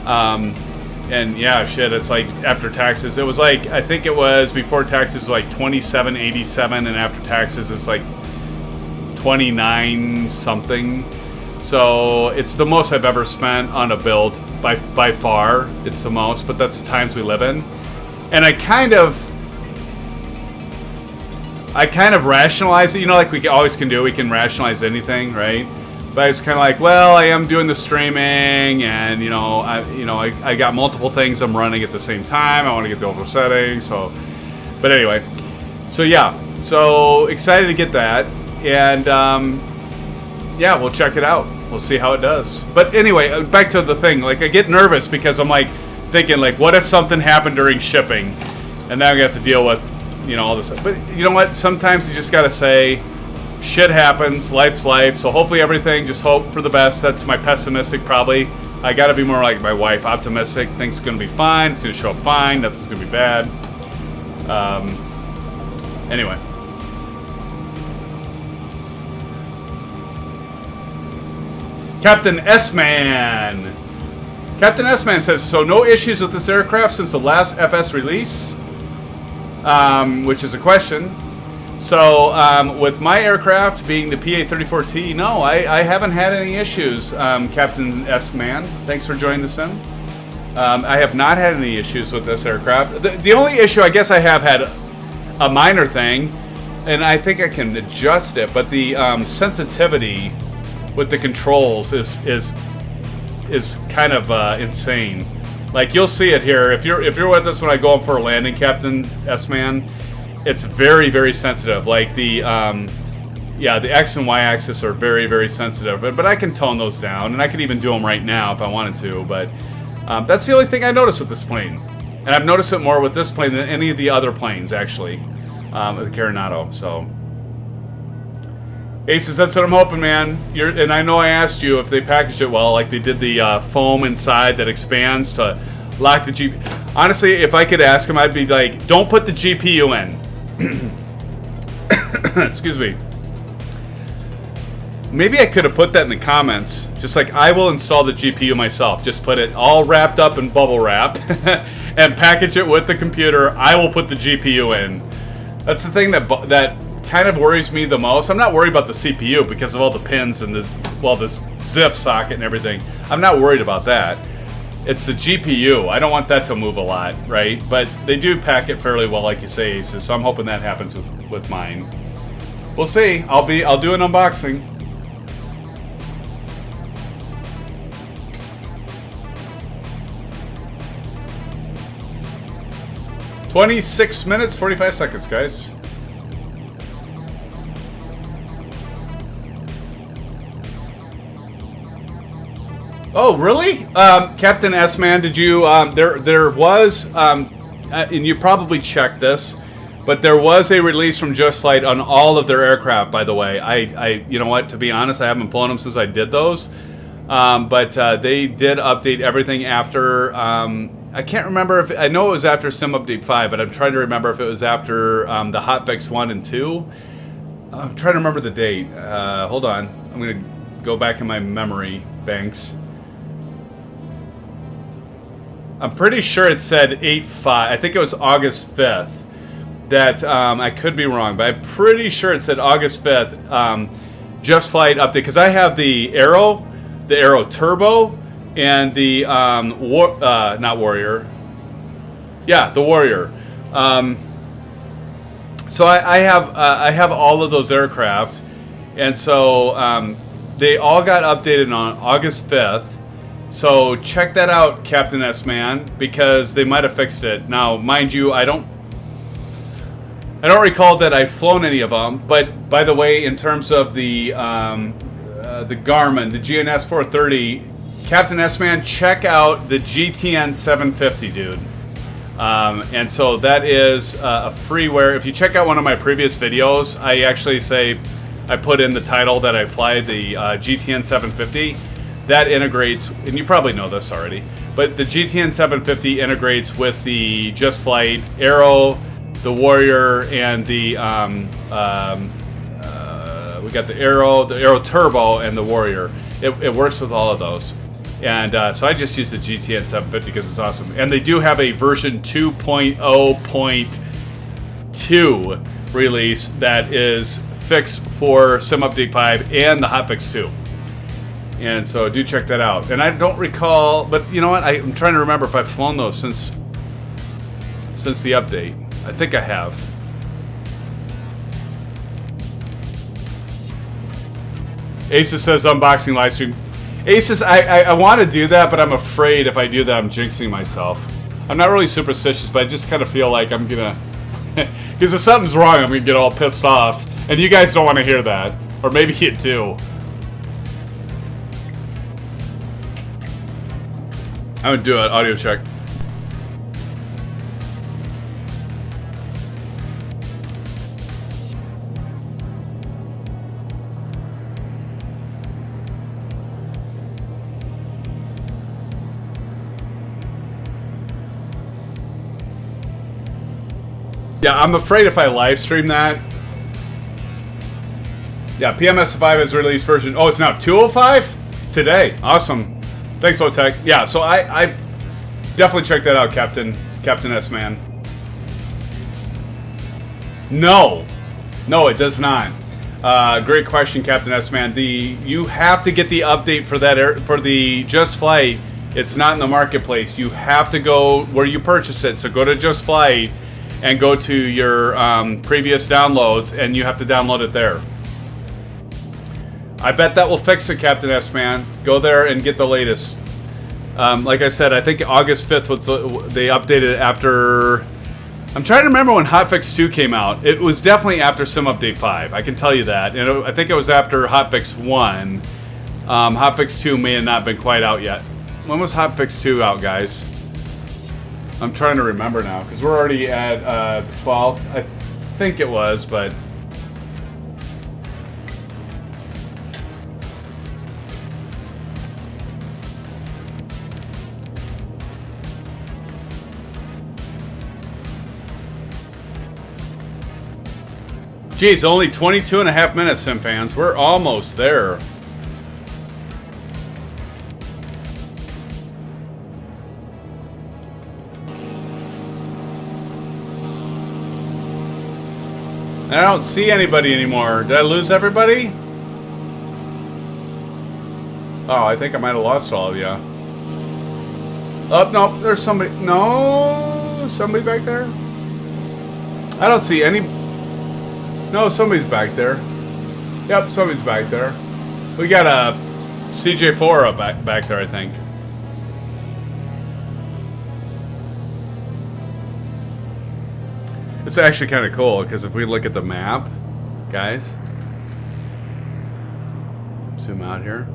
And yeah, shit, it's like after taxes, it was like, I think it was before taxes like $27.87, and after taxes it's like 29 something. So it's the most I've ever spent on a build by far. It's the most, but that's the times we live in. And I kind of rationalize it, you know, like we always can do. We can rationalize anything, right? But it's kind of like, well, I am doing the streaming, and I got multiple things I'm running at the same time. I want to get the overall settings. So, but anyway, so yeah, so excited to get that, and yeah, we'll check it out. We'll see how it does. But anyway, back to the thing. Like, I get nervous because I'm like thinking, like, what if something happened during shipping, and now I have to deal with, all this. But you know what? Sometimes you just gotta say, shit happens, life's life, so hopefully everything, just hope for the best. That's my pessimistic, probably. I gotta be more like my wife, optimistic. Things are gonna be fine, it's gonna show up fine, nothing's gonna be bad. Anyway. Captain S-Man. Captain S-Man says, so no issues with this aircraft since the last FS release? Which is a question. So, with my aircraft being the PA34T, no, I haven't had any issues, Captain S-Man. Thanks for joining the sim. I have not had any issues with this aircraft. The only issue, I guess I have had a minor thing, and I think I can adjust it, but the sensitivity with the controls is kind of insane. Like, you'll see it here. If you're with us when I go up for a landing, Captain S-Man, it's very, very sensitive. Like the X and Y axis are very, very sensitive. But I can tone those down, and I can even do them right now if I wanted to. But that's the only thing I noticed with this plane. And I've noticed it more with this plane than any of the other planes, actually, with the Carenado. So, Aces, that's what I'm hoping, man. And I know I asked you if they packaged it well, like they did the foam inside that expands to lock the GPU. Honestly, if I could ask them, I'd be like, don't put the GPU in. Excuse me. Maybe I could have put that in the comments. Just like, I will install the GPU myself. Just put it all wrapped up in bubble wrap and package it with the computer. I will put the GPU in. That's the thing that kind of worries me the most. I'm not worried about the CPU because of all the pins and this ZIF socket and everything. I'm not worried about that. It's the GPU. I don't want that to move a lot, right? But they do pack it fairly well, like you say, Aces. So I'm hoping that happens with mine. We'll see. I'll do an unboxing. "26 minutes, 45 seconds, guys." Oh, really? Captain S-Man, did you, there was, and you probably checked this, but there was a release from Just Flight on all of their aircraft, by the way. I you know what, to be honest, I haven't flown them since I did those. But they did update everything after, I can't remember if, I know it was after Sim Update 5, but I'm trying to remember if it was after the Hotfix 1 and 2. I'm trying to remember the date. Hold on. I'm going to go back in my memory banks. I'm pretty sure it said 8-5. I think it was August 5th. That, I could be wrong, but I'm pretty sure it said August 5th. Just Flight update, because I have the Aero Turbo, and the, not Warrior. Yeah, the Warrior. So I have all of those aircraft, and so they all got updated on August 5th. So check that out, Captain S-Man, because they might have fixed it. Now, mind you, I don't recall that I've flown any of them. But by the way, in terms of the Garmin, the GNS 430, Captain S-Man, check out the GTN 750, dude. And so that is a freeware. If you check out one of my previous videos, I actually say I put in the title that I fly the GTN 750. That integrates, and you probably know this already, but the GTN 750 integrates with the Just Flight Aero, the Warrior, and the we got the Aero Turbo, and the Warrior. It works with all of those, and so I just use the GTN 750 because it's awesome. And they do have a version 2.0.2 release that is fixed for Sim Update 5 and the Hotfix 2. And so do check that out. And I don't recall, but you know what? I'm trying to remember if I've flown those since the update. I think I have. Asus says unboxing live stream. Asus, I want to do that, but I'm afraid if I do that, I'm jinxing myself. I'm not really superstitious, but I just kind of feel like I'm gonna, because if something's wrong, I'm gonna get all pissed off, and you guys don't want to hear that, or maybe you do. I would do an audio check. Yeah, I'm afraid if I live stream that. Yeah, PMS5 has released version. Oh, it's now 205 today. Awesome. Thanks, Otech. Yeah, so I definitely check that out, Captain S-Man. No, it does not. Great question, Captain S-Man. You have to get the update for that for the Just Flight. It's not in the marketplace. You have to go where you purchased it. So go to Just Flight and go to your previous downloads, and you have to download it there. I bet that will fix it, Captain S-Man. Go there and get the latest. Like I said, I think August 5th was they updated it after. I'm trying to remember when Hotfix 2 came out. It was definitely after Sim Update 5. I can tell you that. And I think it was after Hotfix 1. Hotfix 2 may have not been quite out yet. When was Hotfix 2 out, guys? I'm trying to remember now because we're already at the 12th. I think it was, but. Geez, only 22 and a half minutes, SimFans. We're almost there. I don't see anybody anymore. Did I lose everybody? Oh, I think I might have lost all of you. Oh, no, there's somebody. No, somebody back there? I don't see any. No, somebody's back there. Yep, somebody's back there. We got a CJ4 back there, I think. It's actually kind of cool because if we look at the map, guys, zoom out here.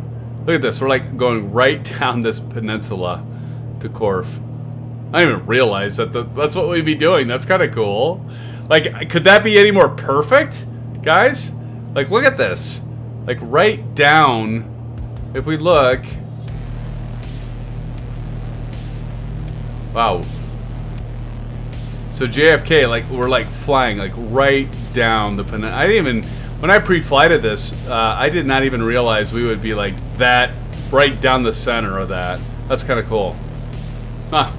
Look at this. We're like going right down this peninsula to KORF. I didn't even realize that that's what we'd be doing. That's kind of cool. Like, could that be any more perfect, guys? Like, look at this. Like, right down, if we look. Wow. So JFK, like, we're like flying like right down the peninsula. I didn't even, when I pre-flighted this, I did not even realize we would be like that, right down the center of that. That's kind of cool. Huh.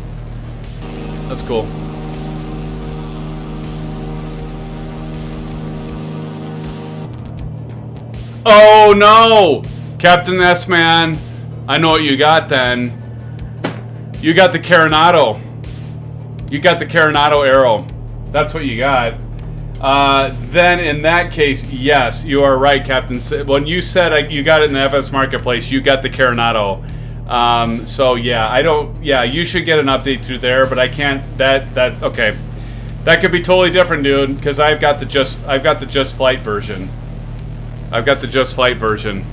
That's cool. Oh no! Captain S-Man, I know what you got then. You got the Carenado. You got the Carenado arrow. That's what you got. Then in that case, yes, you are right, Captain. When you said you got it in the FS Marketplace, you got the Carenado. So yeah, I don't. Yeah, you should get an update through there, but I can't. Okay. That could be totally different, dude. Because I've got the Just Flight version. I've got the Just Flight version.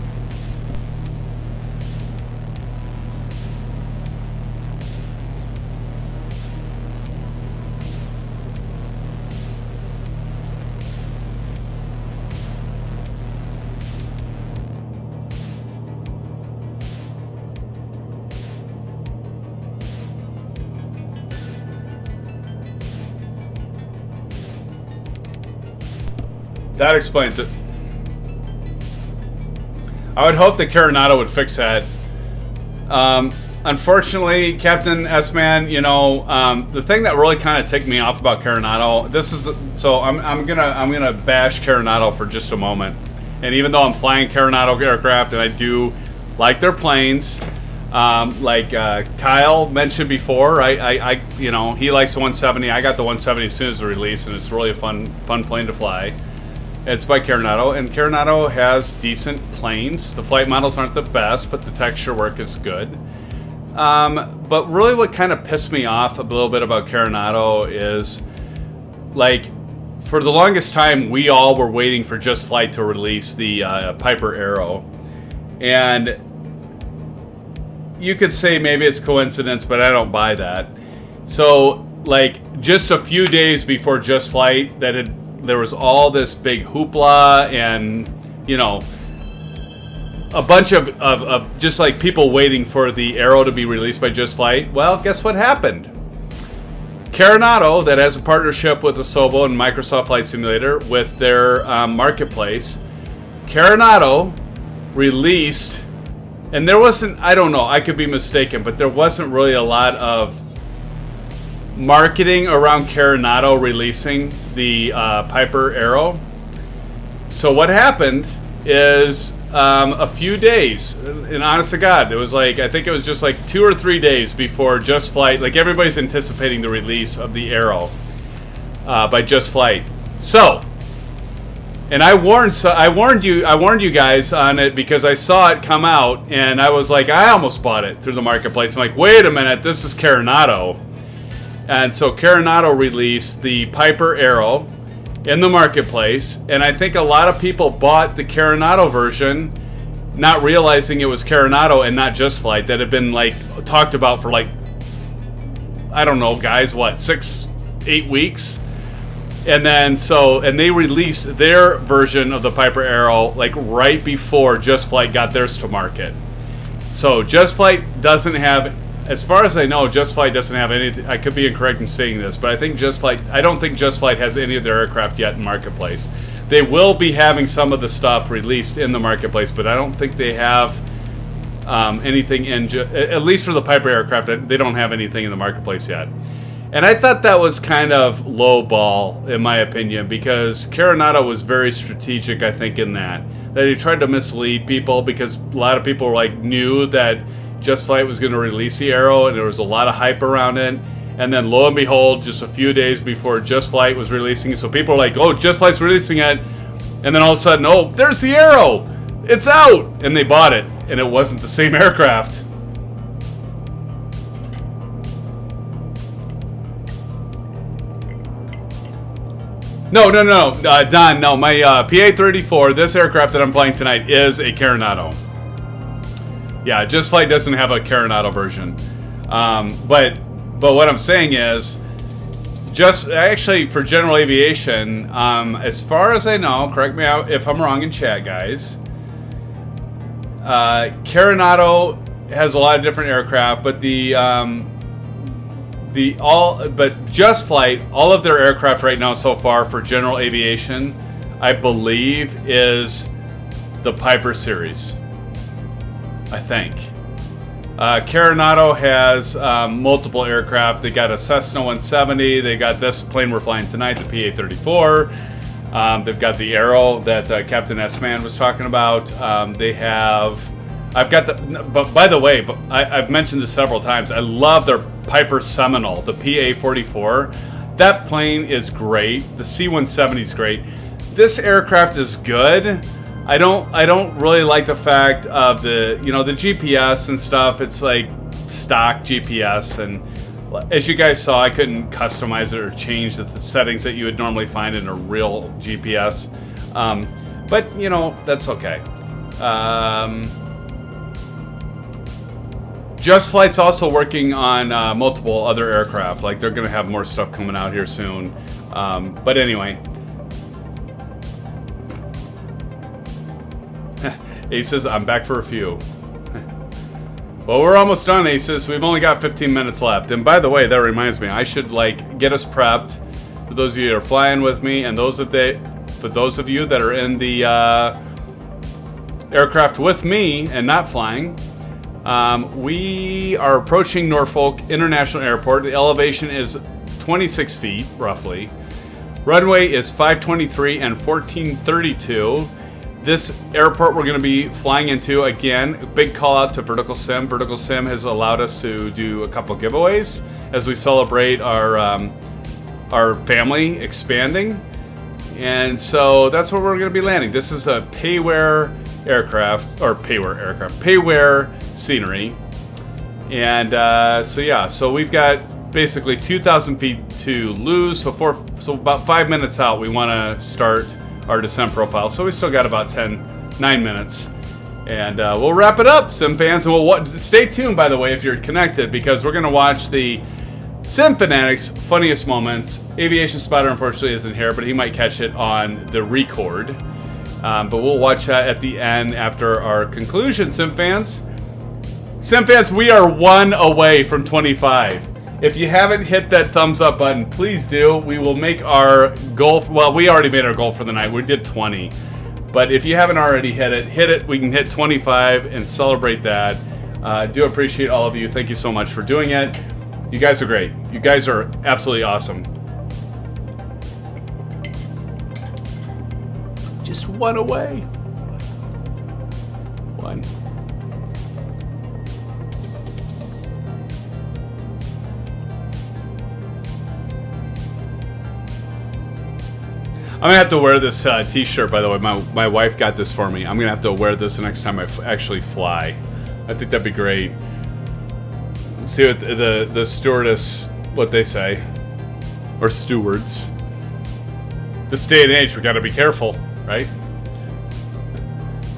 That explains it. I would hope that Carenado would fix that. Unfortunately, Captain S-Man, you know, the thing that really kind of ticked me off about Carenado, I'm gonna bash Carenado for just a moment. And even though I'm flying Carenado aircraft and I do like their planes, like Kyle mentioned before, I you know, he likes the 170. I got the 170 as soon as the release, and it's really a fun plane to fly. It's by Carenado, and Carenado has decent planes. The flight models aren't the best, but the texture work is good. But really what kind of pissed me off a little bit about Carenado is, like, for the longest time, we all were waiting for Just Flight to release the Piper Arrow. And you could say maybe it's coincidence, but I don't buy that. So, like, just a few days before Just Flight, there was all this big hoopla and, you know, a bunch of just like people waiting for the Arrow to be released by Just Flight. Well, guess what happened? Carenado, that has a partnership with Asobo and Microsoft Flight Simulator with their marketplace, Carenado released, and there wasn't, I don't know, I could be mistaken, but there wasn't really a lot of marketing around Carenado releasing the Piper Arrow. So what happened is a few days, and honest to God, it was like, I think it was just like 2 or 3 days before Just Flight, like everybody's anticipating the release of the Arrow by Just Flight. So, and I warned you guys on it because I saw it come out, and I was like, I almost bought it through the marketplace. I'm like, wait a minute, this is Carenado. And so Carenado released the Piper Arrow in the marketplace, and I think a lot of people bought the Carenado version not realizing it was Carenado and not Just Flight that had been like talked about for like, I don't know, guys, what, 6-8 weeks? And then and they released their version of the Piper Arrow like right before Just Flight got theirs to market. So Just Flight doesn't have, as far as I know, Just Flight doesn't have any. I could be incorrect in saying this, but I don't think Just Flight has any of their aircraft yet in marketplace. They will be having some of the stuff released in the marketplace, but I don't think they have anything at least for the Piper aircraft. They don't have anything in the marketplace yet. And I thought that was kind of low ball, in my opinion, because Carenado was very strategic, I think, in that he tried to mislead people, because a lot of people knew that Just Flight was going to release the Arrow, and there was a lot of hype around it. And then, lo and behold, just a few days before Just Flight was releasing, so people were like, oh, Just Flight's releasing it. And then all of a sudden, oh, there's the Arrow! It's out! And they bought it, and it wasn't the same aircraft. No, Don, no. My PA34, this aircraft that I'm flying tonight, is a Carenado. Yeah, Just Flight doesn't have a Carenado version. But what I'm saying is, just actually for general aviation, as far as I know, correct me out if I'm wrong in chat, guys. Carenado has a lot of different aircraft, but but Just Flight, all of their aircraft right now so far for general aviation, I believe, is the Piper series. I think. Carenado has multiple aircraft. They got a Cessna 170. They got this plane we're flying tonight, the PA34. They've got the Arrow that Captain S-Man was talking about. They have... I've got the... But by the way, I've mentioned this several times. I love their Piper Seminole, the PA34. That plane is great. The C-170 is great. This aircraft is good. I don't really like the fact of the GPS and stuff. It's like stock GPS, and as you guys saw, I couldn't customize it or change the settings that you would normally find in a real GPS. But that's okay. Just Flight's also working on multiple other aircraft. Like, they're going to have more stuff coming out here soon. But anyway. Aces, I'm back for a few. Well, we're almost done, Aces. We've only got 15 minutes left. And by the way, that reminds me, I should get us prepped. For those of you that are flying with me, and for those of you that are in the aircraft with me and not flying, we are approaching Norfolk International Airport. The elevation is 26 feet, roughly. Runway is 523 and 1432. This airport we're going to be flying into, again, big call out to Vertical Sim. Vertical Sim has allowed us to do a couple giveaways as we celebrate our family expanding. And so that's where we're going to be landing. This is a Payware scenery. And so we've got basically 2,000 feet to lose. So about 5 minutes out, we want to start our descent profile. So we still got about 9 minutes. And we'll wrap it up, SimFans. And stay tuned, by the way, if you're connected, because we're going to watch the Sim Fanatics Funniest Moments. Aviation Spotter, unfortunately, isn't here, but he might catch it on the record. But we'll watch that at the end after our conclusion, SimFans. SimFans, we are 1 away from 25. If you haven't hit that thumbs up button, please do. We will make our goal. Well, we already made our goal for the night. We did 20. But if you haven't already hit it. We can hit 25 and celebrate that. Do appreciate all of you. Thank you so much for doing it. You guys are great. You guys are absolutely awesome. Just 1 away. 1. I'm gonna have to wear this t-shirt, by the way. My wife got this for me. I'm gonna have to wear this the next time I actually fly. I think that'd be great. See what the stewardess, what they say. Or stewards. This day and age, we gotta be careful, right?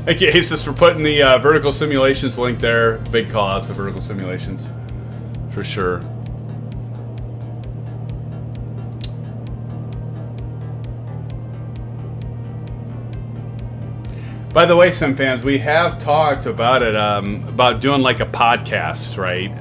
Thank you, Asus, for putting the Vertical Simulations link there. Big call out to Vertical Simulations, for sure. By the way, SimFans, we have talked about it, about doing like a podcast, right?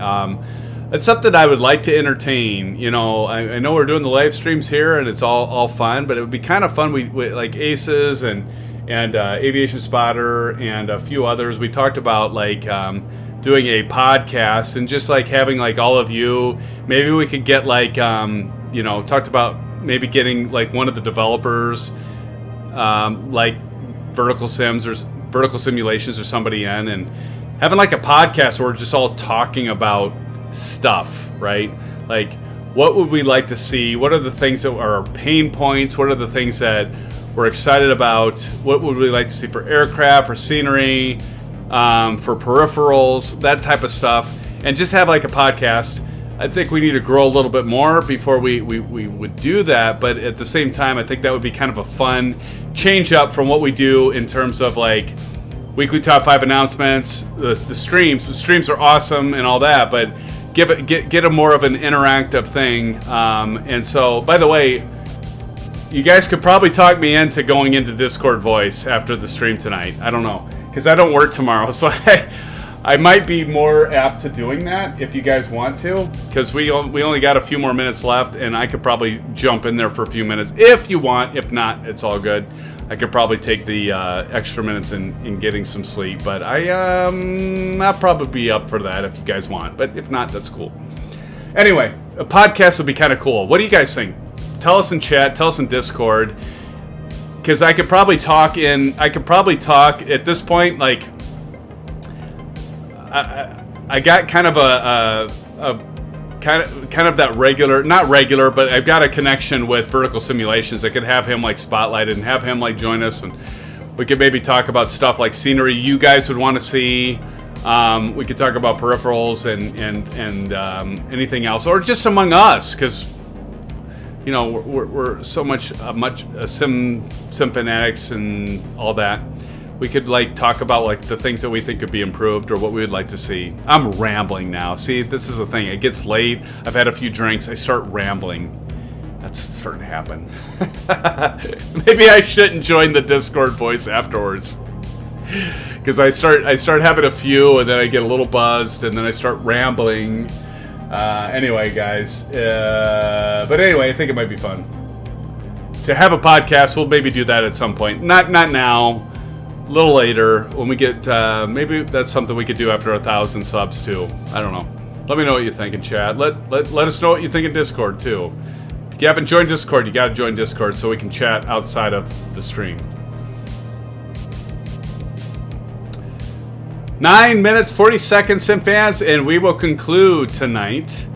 It's something I would like to entertain. I know we're doing the live streams here, and it's all fun, but it would be kind of fun. We like Aces and Aviation Spotter and a few others. We talked about doing a podcast and just having all of you. Maybe we could get talked about maybe getting one of the developers, Vertical Sims or Vertical Simulations or somebody in, and having a podcast where we're just all talking about stuff, right? What would we like to see? What are the things that are our pain points? What are the things that we're excited about? What would we like to see for aircraft, for scenery, for peripherals, that type of stuff, and just have a podcast. I think we need to grow a little bit more before we would do that, but at the same time, I think that would be kind of a fun change up from what we do in terms of weekly top 5 announcements, the streams. The streams are awesome and all that, but get a more of an interactive thing. And so, by the way, you guys could probably talk me into going into Discord voice after the stream tonight. I don't know, because I don't work tomorrow, so I might be more apt to doing that if you guys want to, because we only got a few more minutes left, and I could probably jump in there for a few minutes if you want. If not, it's all good. I could probably take the extra minutes in getting some sleep, but I'll probably be up for that if you guys want. But if not, that's cool. Anyway, a podcast would be kind of cool. What do you guys think? Tell us in chat. Tell us in Discord, because I could probably talk at this point, like. I got kind of a kind of that not regular, but I've got a connection with Vertical Simulations. I could have him like spotlighted and have him like join us, and we could maybe talk about stuff like scenery you guys would want to see. We could talk about peripherals and anything else, or just among us, because you know we're so much sim fanatics and all that. We could like talk about like the things that we think could be improved or what we would like to see. I'm rambling now. See, this is the thing. It gets late. I've had a few drinks. I start rambling. That's starting to happen. Maybe I shouldn't join the Discord voice afterwards, because I start having a few and then I get a little buzzed and then I start rambling. Anyway, guys. But anyway, I think it might be fun to have a podcast. We'll maybe do that at some point. Not now. A little later when we get maybe that's something we could do after 1,000 subs too. I don't know. Let me know what you think in chat. Let us know what you think in Discord too. If you haven't joined Discord, you got to join Discord so we can chat outside of the stream. 9 minutes 40 seconds, SimFans, and we will conclude tonight.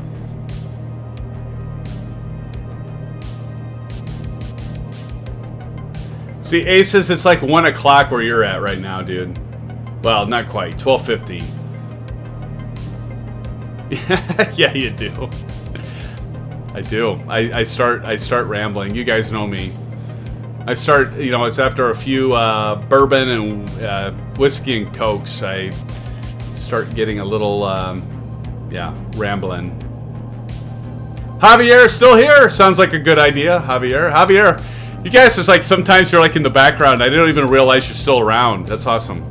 See, Aces, it's like 1 o'clock where you're at right now, dude. Well, not quite. 12:50. Yeah, you do. I do. I start rambling. You guys know me. I start, you know, it's after a few bourbon and whiskey and cokes. I start getting a little, rambling. Javier still here. Sounds like a good idea, Javier. You guys, there's like sometimes you're like in the background. I didn't even realize you're still around. That's awesome.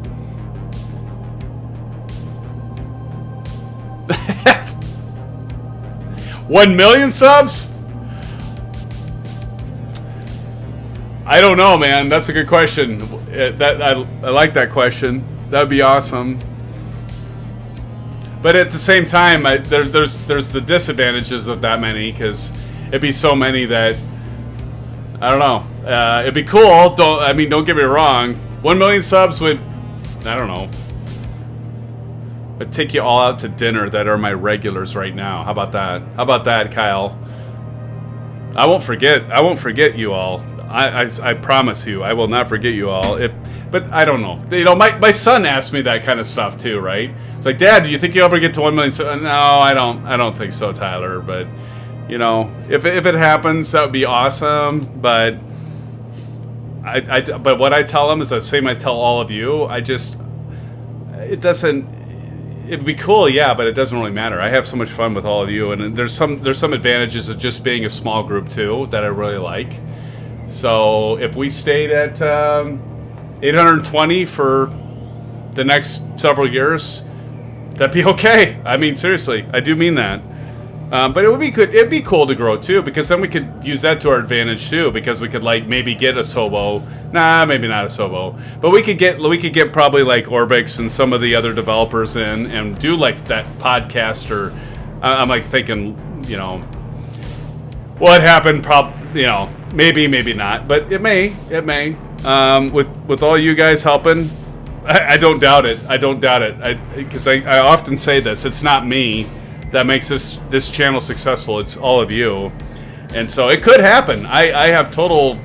$1 million subs? I don't know, man. That's a good question. I like that question. That would be awesome. But at the same time, there's the disadvantages of that many, because it'd be so many that. I don't know. It'd be cool. Don't get me wrong. 1 million subs would, I don't know. I'd take you all out to dinner that are my regulars right now. How about that? How about that, Kyle? I won't forget you all. I promise you, I will not forget you all. But I don't know. You know, my son asked me that kind of stuff too, right? It's like, Dad, do you think you'll ever get to 1 million subs? No, I don't think so, Tyler. But you know, if it happens, that would be awesome. But but what I tell them is the same I tell all of you. It'd be cool, yeah, but it doesn't really matter. I have so much fun with all of you, and there's some advantages of just being a small group too that I really like. So if we stayed at 820 for the next several years, that'd be okay. I mean, seriously, I do mean that. But it would be good. It'd be cool to grow too, because then we could use that to our advantage too. Because we could like maybe get a Sobo. Nah, maybe not a Sobo. But we could get probably like Orbix and some of the other developers in and do like that podcast. Or I'm like thinking, you know, what happened? You know, maybe not, but it may. With all you guys helping, I don't doubt it. Because I often say this. It's not me that makes this channel successful. It's all of you, and so it could happen. I have the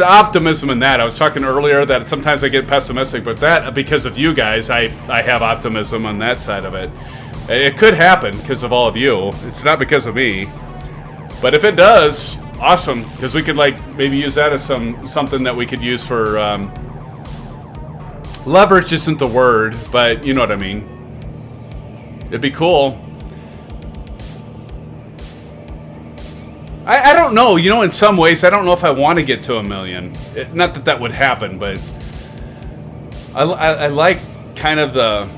optimism in that. I was talking earlier that sometimes I get pessimistic, but that because of you guys, I have optimism on that side of it. It could happen because of all of you. It's not because of me, but if it does, awesome. Because we could like maybe use that as something that we could use for Leverage isn't the word, but you know what I mean. It'd be cool. I don't know. You know, in some ways, I don't know if I want to get to 1 million. Not that that would happen, but I like kind of the...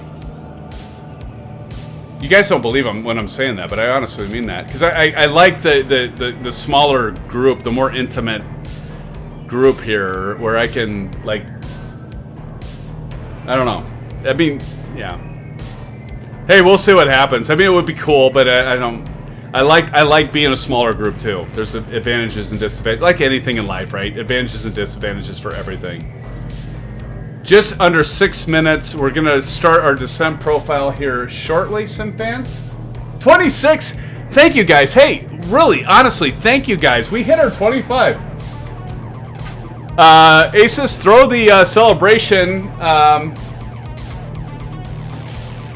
You guys don't believe when I'm saying that, but I honestly mean that. Because I like the smaller group, the more intimate group here, where I can, like... I don't know. I mean, yeah. Hey, we'll see what happens. I mean, it would be cool, but I don't... I like being a smaller group too. There's advantages and disadvantages, like anything in life, right? Advantages and disadvantages for everything. Just under 6 minutes. We're gonna start our descent profile here shortly, SimFans. 26. Thank you guys. Hey, really, honestly, thank you guys. We hit our 25. Aces, throw the celebration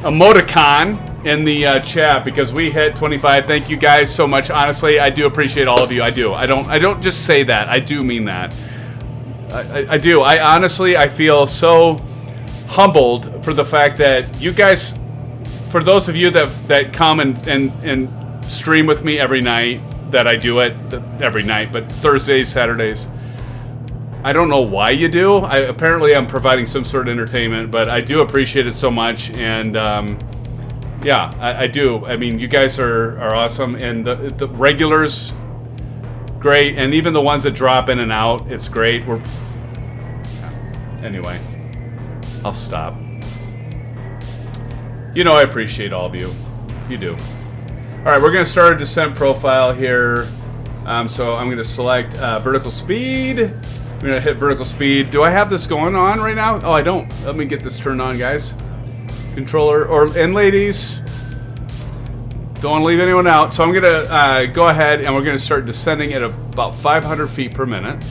emoticon in the chat because we hit 25. Thank you guys so much. Honestly, I do appreciate all of you. I do. I don't just say that. I do mean that. I do. I honestly, I feel so humbled for the fact that you guys, for those of you that come and stream with me every night, that I do it every night, but Thursdays, Saturdays. I don't know why you do. Apparently I'm providing some sort of entertainment, but I do appreciate it so much. And yeah, I do. I mean, you guys are awesome, and the regulars, great, and even the ones that drop in and out, it's great. Anyway, I'll stop. You know I appreciate all of you. You do. All right, we're gonna start a descent profile here. So I'm gonna select vertical speed. I'm gonna hit vertical speed. Do I have this going on right now? Oh, I don't. Let me get this turned on, guys. Controller, and ladies, don't want to leave anyone out. So I'm gonna go ahead and we're gonna start descending at about 500 feet per minute.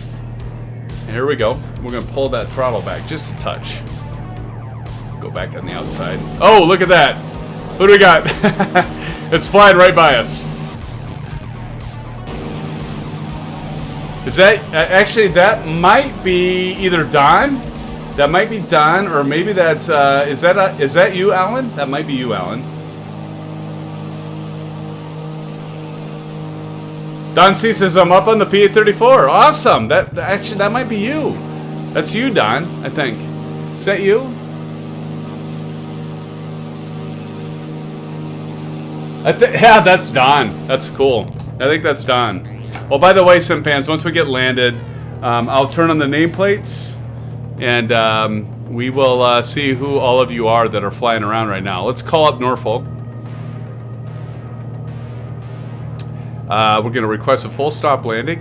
And here we go. We're gonna pull that throttle back just a touch. Go back on the outside. Oh, look at that! What do we got? It's flying right by us. Is that actually? That might be either Don. That might be Don, or maybe that's, is that you, Alan? That might be you, Alan. Don C says, I'm up on the PA34. Awesome. Actually, that might be you. That's you, Don, I think. Is that you? Yeah, that's Don. That's cool. I think that's Don. Well, by the way, SimFans, once we get landed, I'll turn on the nameplates. And we will see who all of you are that are flying around right now. Let's call up Norfolk. We're going to request a full stop landing.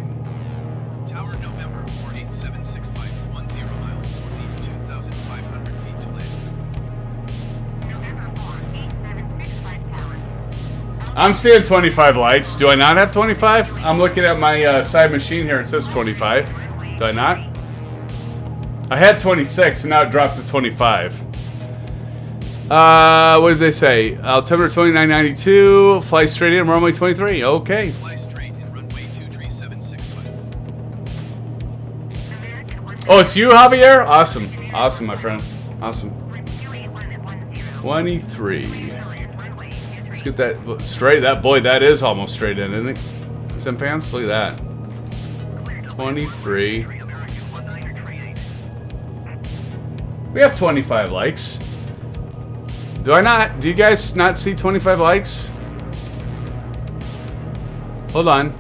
Tower November 48765, 10 miles northeast, 2,500 feet to land. November 48765 Tower. I'm seeing 25 likes. Do I not have 25? I'm looking at my side machine here. It says 25. Do I not? I had 26, and now it dropped to 25. What did they say? Altimeter 2992, fly straight in, runway 23. Okay. Fly straight in runway 23765. Oh, it's you, Javier? Awesome. Awesome, my friend. Awesome. 23. Let's get that straight. That is almost straight in, isn't it? SimFans, look at that. 23. We have 25 likes. Do you guys not see 25 likes? Hold on.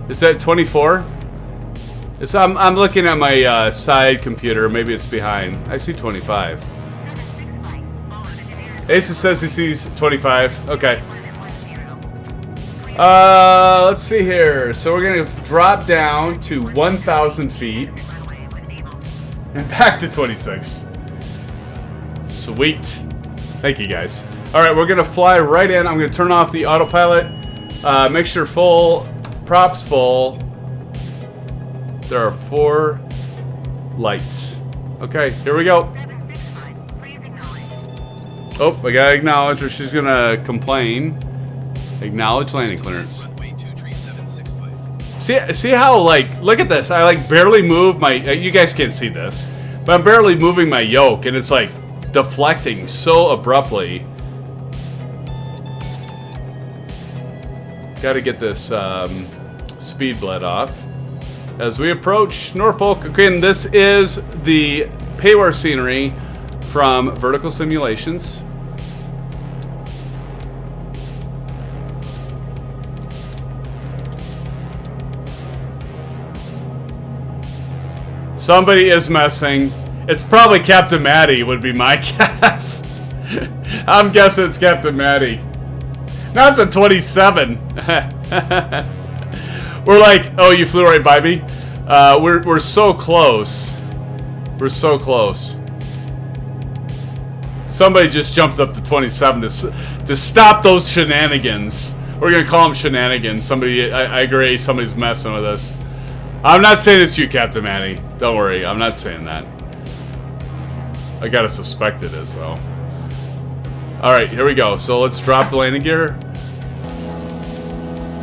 Is that 24? I'm looking at my side computer. Maybe it's behind. I see 25. Asa says he sees 25. Okay. Let's see here. So we're going to drop down to 1,000 feet. And back to 26. Sweet. Thank you, guys. All right, we're going to fly right in. I'm going to turn off the autopilot. Make sure full. Props full. There are 4 lights. Okay, here we go. Oh, I got to acknowledge or she's going to complain. Acknowledge landing clearance. Runway 23765. See how, like, look at this. I, like, barely move my... you guys can't see this. But I'm barely moving my yoke, and it's like deflecting so abruptly. Got to get this speed bled off. As we approach Norfolk, okay, and this is the Payware scenery from Vertical Simulations. Somebody is messing. It's probably Captain Matty would be my guess. I'm guessing it's Captain Matty. Now it's a 27. We're like, oh, you flew right by me? We're so close. We're so close. Somebody just jumped up to 27 to stop those shenanigans. We're gonna call them shenanigans. Somebody, I agree, somebody's messing with us. I'm not saying it's you, Captain Matty. Don't worry, I'm not saying that. I gotta suspect it is, though. Alright, here we go. So let's drop the landing gear.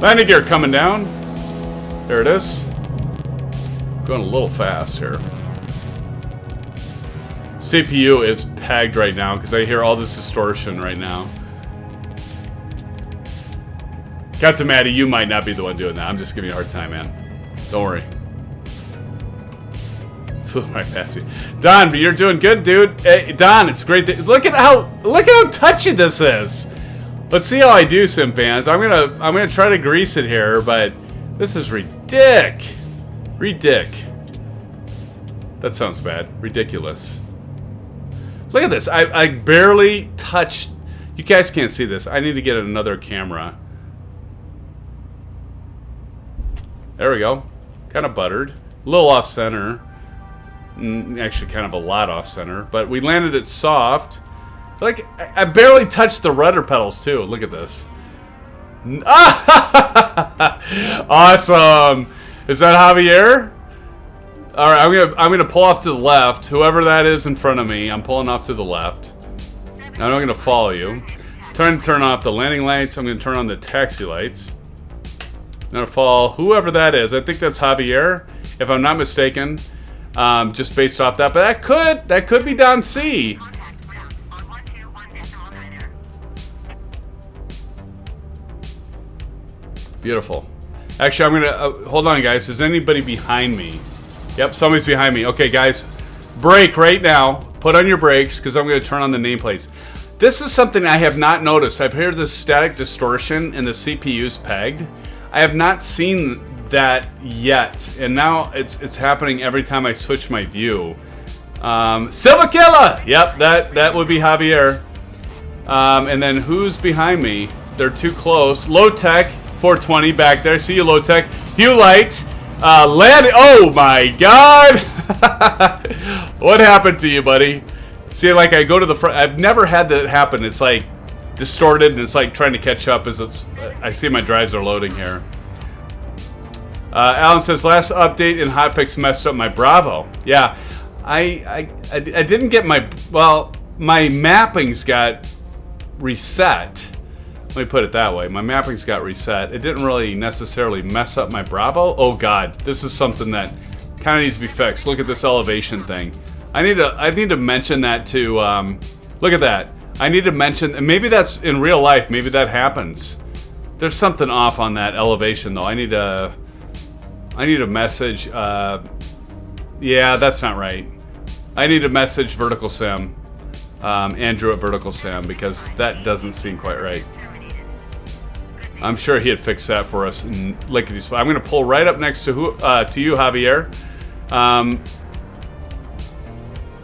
Landing gear coming down. There it is. Going a little fast here. CPU is pegged right now because I hear all this distortion right now. Captain Matty, you might not be the one doing that. I'm just giving you a hard time, man. Don't worry. Flew right past you. Don, but you're doing good, dude. Hey, Don, it's great. Look at how touchy this is. Let's see how I do, SimFans. I'm gonna try to grease it here, but this is ridic. That sounds bad. Ridiculous. Look at this. I barely touched. You guys can't see this. I need to get another camera. There we go. Kind of buttered. A little off center. Actually, kind of a lot off center. But we landed it soft. Like, I barely touched the rudder pedals, too. Look at this. Awesome. Is that Javier? All right, I'm gonna pull off to the left. Whoever that is in front of me, I'm pulling off to the left. I'm not gonna follow you. Turn off the landing lights. I'm gonna turn on the taxi lights. I'm gonna follow whoever that is. I think that's Javier, if I'm not mistaken. Just based off that, but that could be Don C. Beautiful. Actually, I'm gonna hold on, guys. Is anybody behind me? Yep, somebody's behind me. Okay, guys, brake right now. Put on your brakes because I'm gonna turn on the nameplates. This is something I have not noticed. I've heard this static distortion and the CPU's pegged. I have not seen that yet, and now it's happening every time I switch my view. Silva Killa! Yep, that would be Javier. And then who's behind me? They're too close. Low Tech 420 back there. See you, Low Tech. Hugh Light. Land. Oh my God! What happened to you, buddy? See, like I go to the front. I've never had that happen. It's like distorted, and it's like trying to catch up as I see my drives are loading here. Alan says last update in hotfix messed up my Bravo. Yeah, I didn't get my my mappings got reset. Let me put it that way. My mappings got reset. It didn't really necessarily mess up my Bravo. Oh God, this is something that kind of needs to be fixed. Look at this elevation thing. I need to mention that to. Look at that. I need to mention, and maybe that's in real life. Maybe that happens. There's something off on that elevation though. I need to message. Yeah, that's not right. I need to message Vertical Sim, Andrew at Vertical Sim, because that doesn't seem quite right. I'm sure he'd fix that for us in lickety spot. I'm going to pull right up next to you, Javier.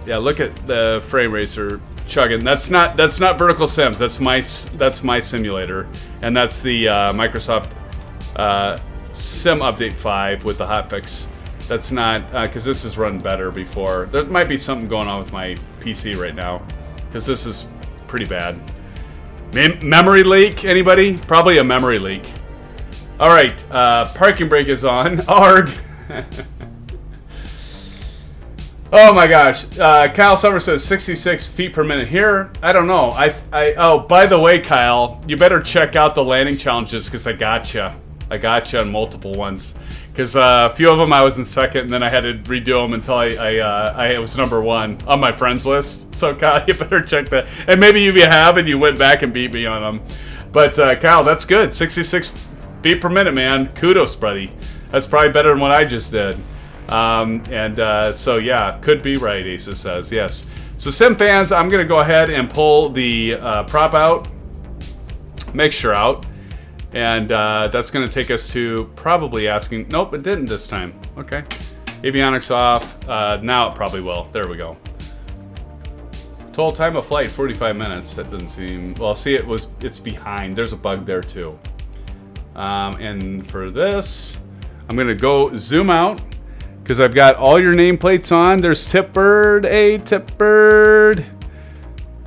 Yeah, look at the frame rates are chugging. That's not Vertical Sims. That's my simulator, and that's the Microsoft Sim Update 5 with the hotfix. That's not because this is run better before. There might be something going on with my PC right now because this is pretty bad. Memory leak? Anybody? Probably a memory leak. All right, parking brake is on. Arg. Oh my gosh. Kyle Summer says 66 feet per minute here. I don't know. Oh, by the way, Kyle, you better check out the landing challenges because I gotcha. I got you on multiple ones. Because a few of them I was in second, and then I had to redo them until I was number 1 on my friends list. So, Kyle, you better check that. And maybe you have, and you went back and beat me on them. But, Kyle, that's good. 66 feet per minute, man. Kudos, buddy. That's probably better than what I just did. So, yeah, could be right, Aces says. Yes. So, SimFans, I'm going to go ahead and pull the prop out. Mixture out. And that's going to take us to probably asking... Nope, it didn't this time. Okay. Avionics off. Now it probably will. There we go. Total time of flight, 45 minutes. That doesn't seem... Well, see, it's behind. There's a bug there, too. And for this, I'm going to go zoom out because I've got all your nameplates on. There's Tipbird. Hey, Tipbird.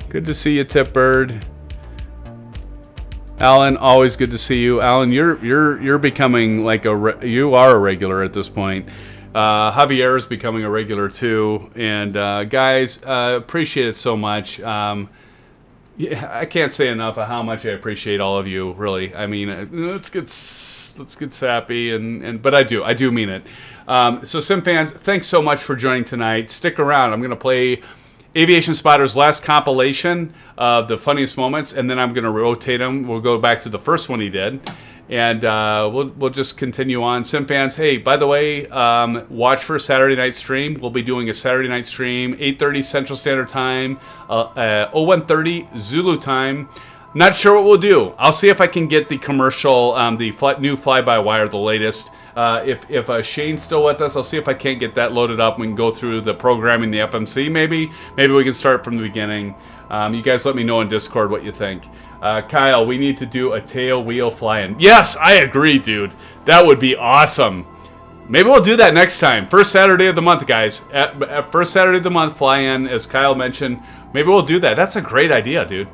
Good to see you, Tipbird. Alan, always good to see you. Alan, you're becoming like you are a regular at this point. Javier is becoming a regular too. And guys, appreciate it so much. Yeah, I can't say enough of how much I appreciate all of you. Really, I mean, let's get sappy, but I do mean it. So SimFans, thanks so much for joining tonight. Stick around. I'm gonna play Aviation Spotter's last compilation of the funniest moments, and then I'm going to rotate them. We'll go back to the first one he did, and we'll just continue on. SimFans, hey, by the way, watch for a Saturday night stream. We'll be doing a Saturday night stream, 8:30 Central Standard Time, 01:30 Zulu time. Not sure what we'll do. I'll see if I can get the commercial, new fly-by-wire, the latest. If Shane's still with us, I'll see if I can't get that loaded up. We can go through the programming, the FMC maybe. Maybe we can start from the beginning. You guys let me know in Discord what you think. Kyle, we need to do a tail wheel fly-in. Yes, I agree, dude. That would be awesome. Maybe we'll do that next time. First Saturday of the month, guys. First Saturday of the month, fly-in, as Kyle mentioned. Maybe we'll do that. That's a great idea, dude.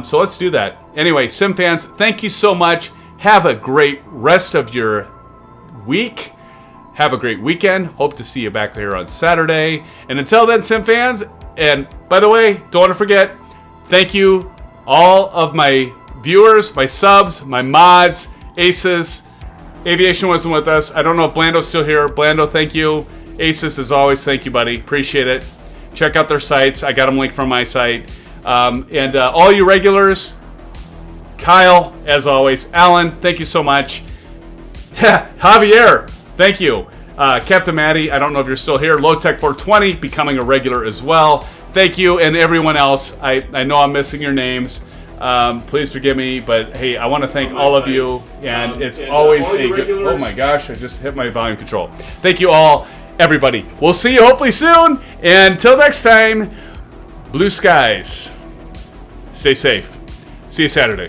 So let's do that. Anyway, SimFans, thank you so much. Have a great rest of your week. Have a great weekend. Hope to see you back here on Saturday. And until then, SimFans, and by the way, don't want to forget, thank you all of my viewers, my subs, my mods, Aces. Aviation wasn't with us. I don't know if Blando's still here. Blando, thank you. Aces, as always, thank you, buddy. Appreciate it. Check out their sites. I got them linked from my site. And all you regulars, Kyle, as always. Alan, thank you so much. Javier, thank you. Captain Maddie, I don't know if you're still here. Lowtech 420, becoming a regular as well. Thank you, and everyone else. I know I'm missing your names. Please forgive me, but hey, I want to thank all of you, and it's always a good... Oh my gosh, I just hit my volume control. Thank you all, everybody. We'll see you hopefully soon, and until next time, blue skies. Stay safe. See you Saturday.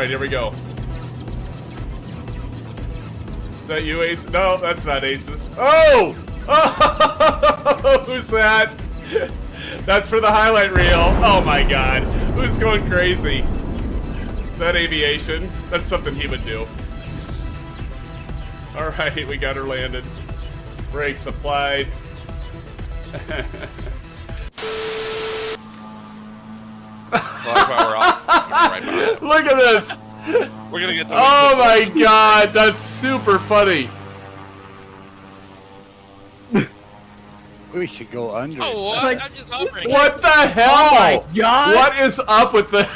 right, here we go. Is that you, Ace? No, that's not Aces. Oh! Oh! Who's that? That's for the highlight reel. Oh my god. Who's going crazy? Is that aviation? That's something he would do. Alright, we got her landed. Brakes applied. Power off. Right behind it. Look at this! We're gonna get the. Oh my god, that's super funny. We should go under. Oh, what? Like, I'm just hovering. What the hell? Oh my god! What is up with the...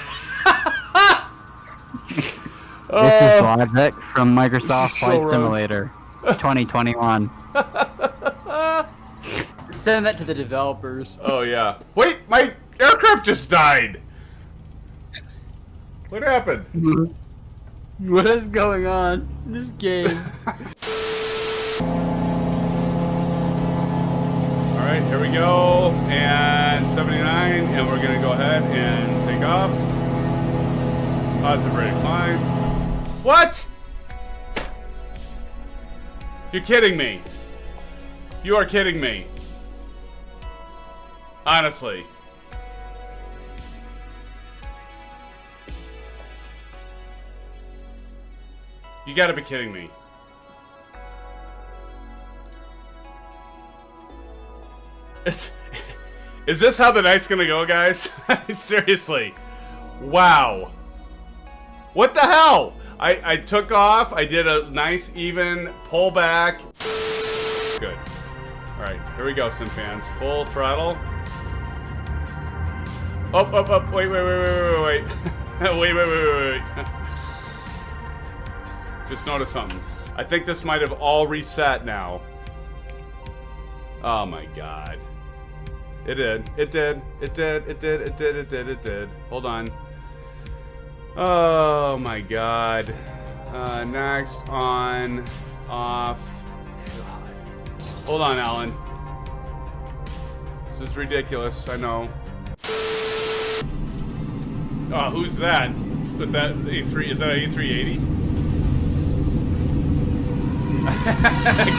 This is Logic from Microsoft so Flight wrong. Simulator 2021. Send that to the developers. Oh yeah. Wait, my aircraft just died. What happened? What is going on in this game? Alright, here we go. And 79, and we're gonna go ahead and take off. Positive rate of climb. What? You're kidding me. You are kidding me. Honestly. You gotta be kidding me. Is this how the night's gonna go, guys? Seriously. Wow. What the hell? I took off, I did a nice even pullback. Good. Alright, here we go, SimFans. Full throttle. Up. Wait. Wait. wait. Just noticed something. I think this might have all reset now. Oh my god. It did. Hold on. Oh my god. Next, on, off. God. Hold on, Alan. This is ridiculous, I know. Oh, who's that? With that A3, is that an A380?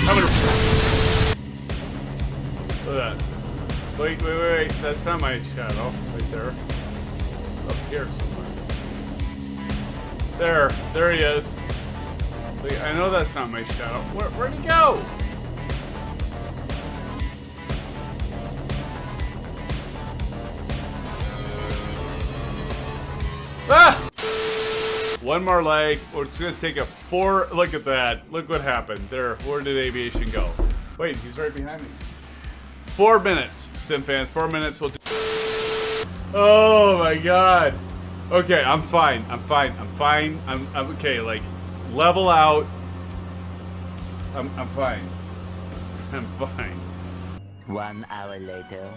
Coming. Look at that. Wait. That's not my shadow. Right there. It's up here somewhere. There he is. Wait, I know that's not my shadow. Where'd he go? Ah! One more leg. It's gonna take a 4. Look at that. Look what happened. There. Where did aviation go? Wait, he's right behind me. 4 minutes, SimFans. 4 minutes. We'll do. Oh my god. Okay, I'm fine. I'm okay. Like, level out. I'm fine. I'm fine. 1 hour later.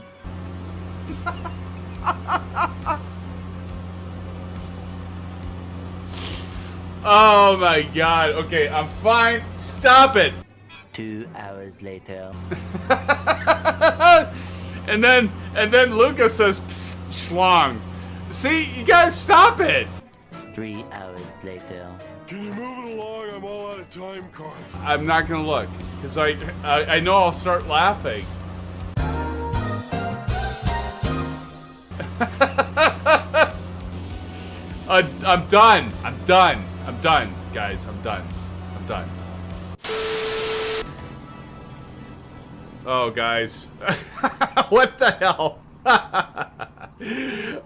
Oh my god. Okay, I'm fine. Stop it. 2 hours later. and then Lucas says, "Psst, schlong." See, you guys stop it. 3 hours later. Can you move it along? I'm all out of time cards. I'm not gonna look because I know I'll start laughing. I'm done, guys. I'm done. Oh, guys. What the hell?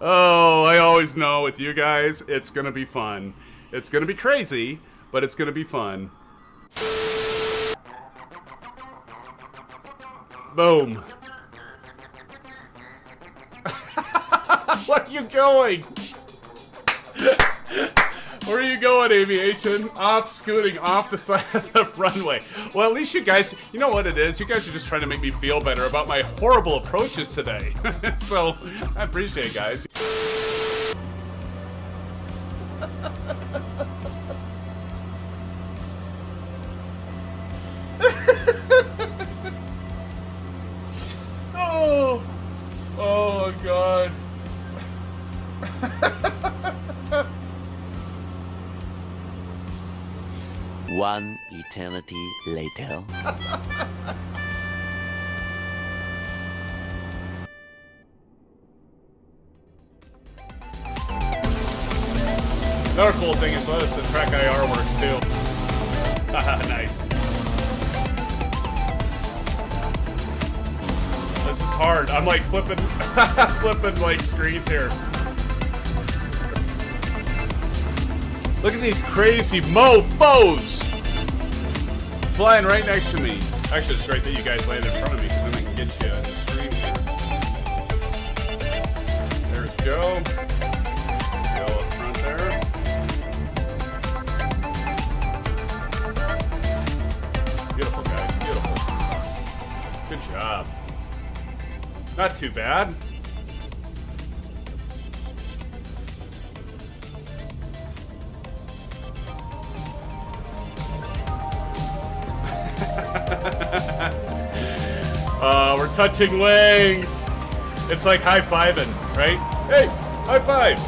Oh, I always know with you guys, it's gonna be fun. It's gonna be crazy, but it's gonna be fun. Boom. Where are you going? Where are you going, aviation? Off scooting off the side of the runway. Well, at least you guys, you know what it is? You guys are just trying to make me feel better about my horrible approaches today. So, I appreciate it, guys. Oh, my God. eternity later. Another cool thing is notice the track IR works too. Nice. This is hard. I'm like flipping, flipping like screens here. Look at these crazy mofos flying right next to me. Actually, it's great that you guys landed in front of me because then I can get you on the screen here. There's Joe. Joe up front there. Beautiful, guys. Beautiful. Good job. Not too bad. We're touching wings. It's like high-fiving, right? Hey, high five.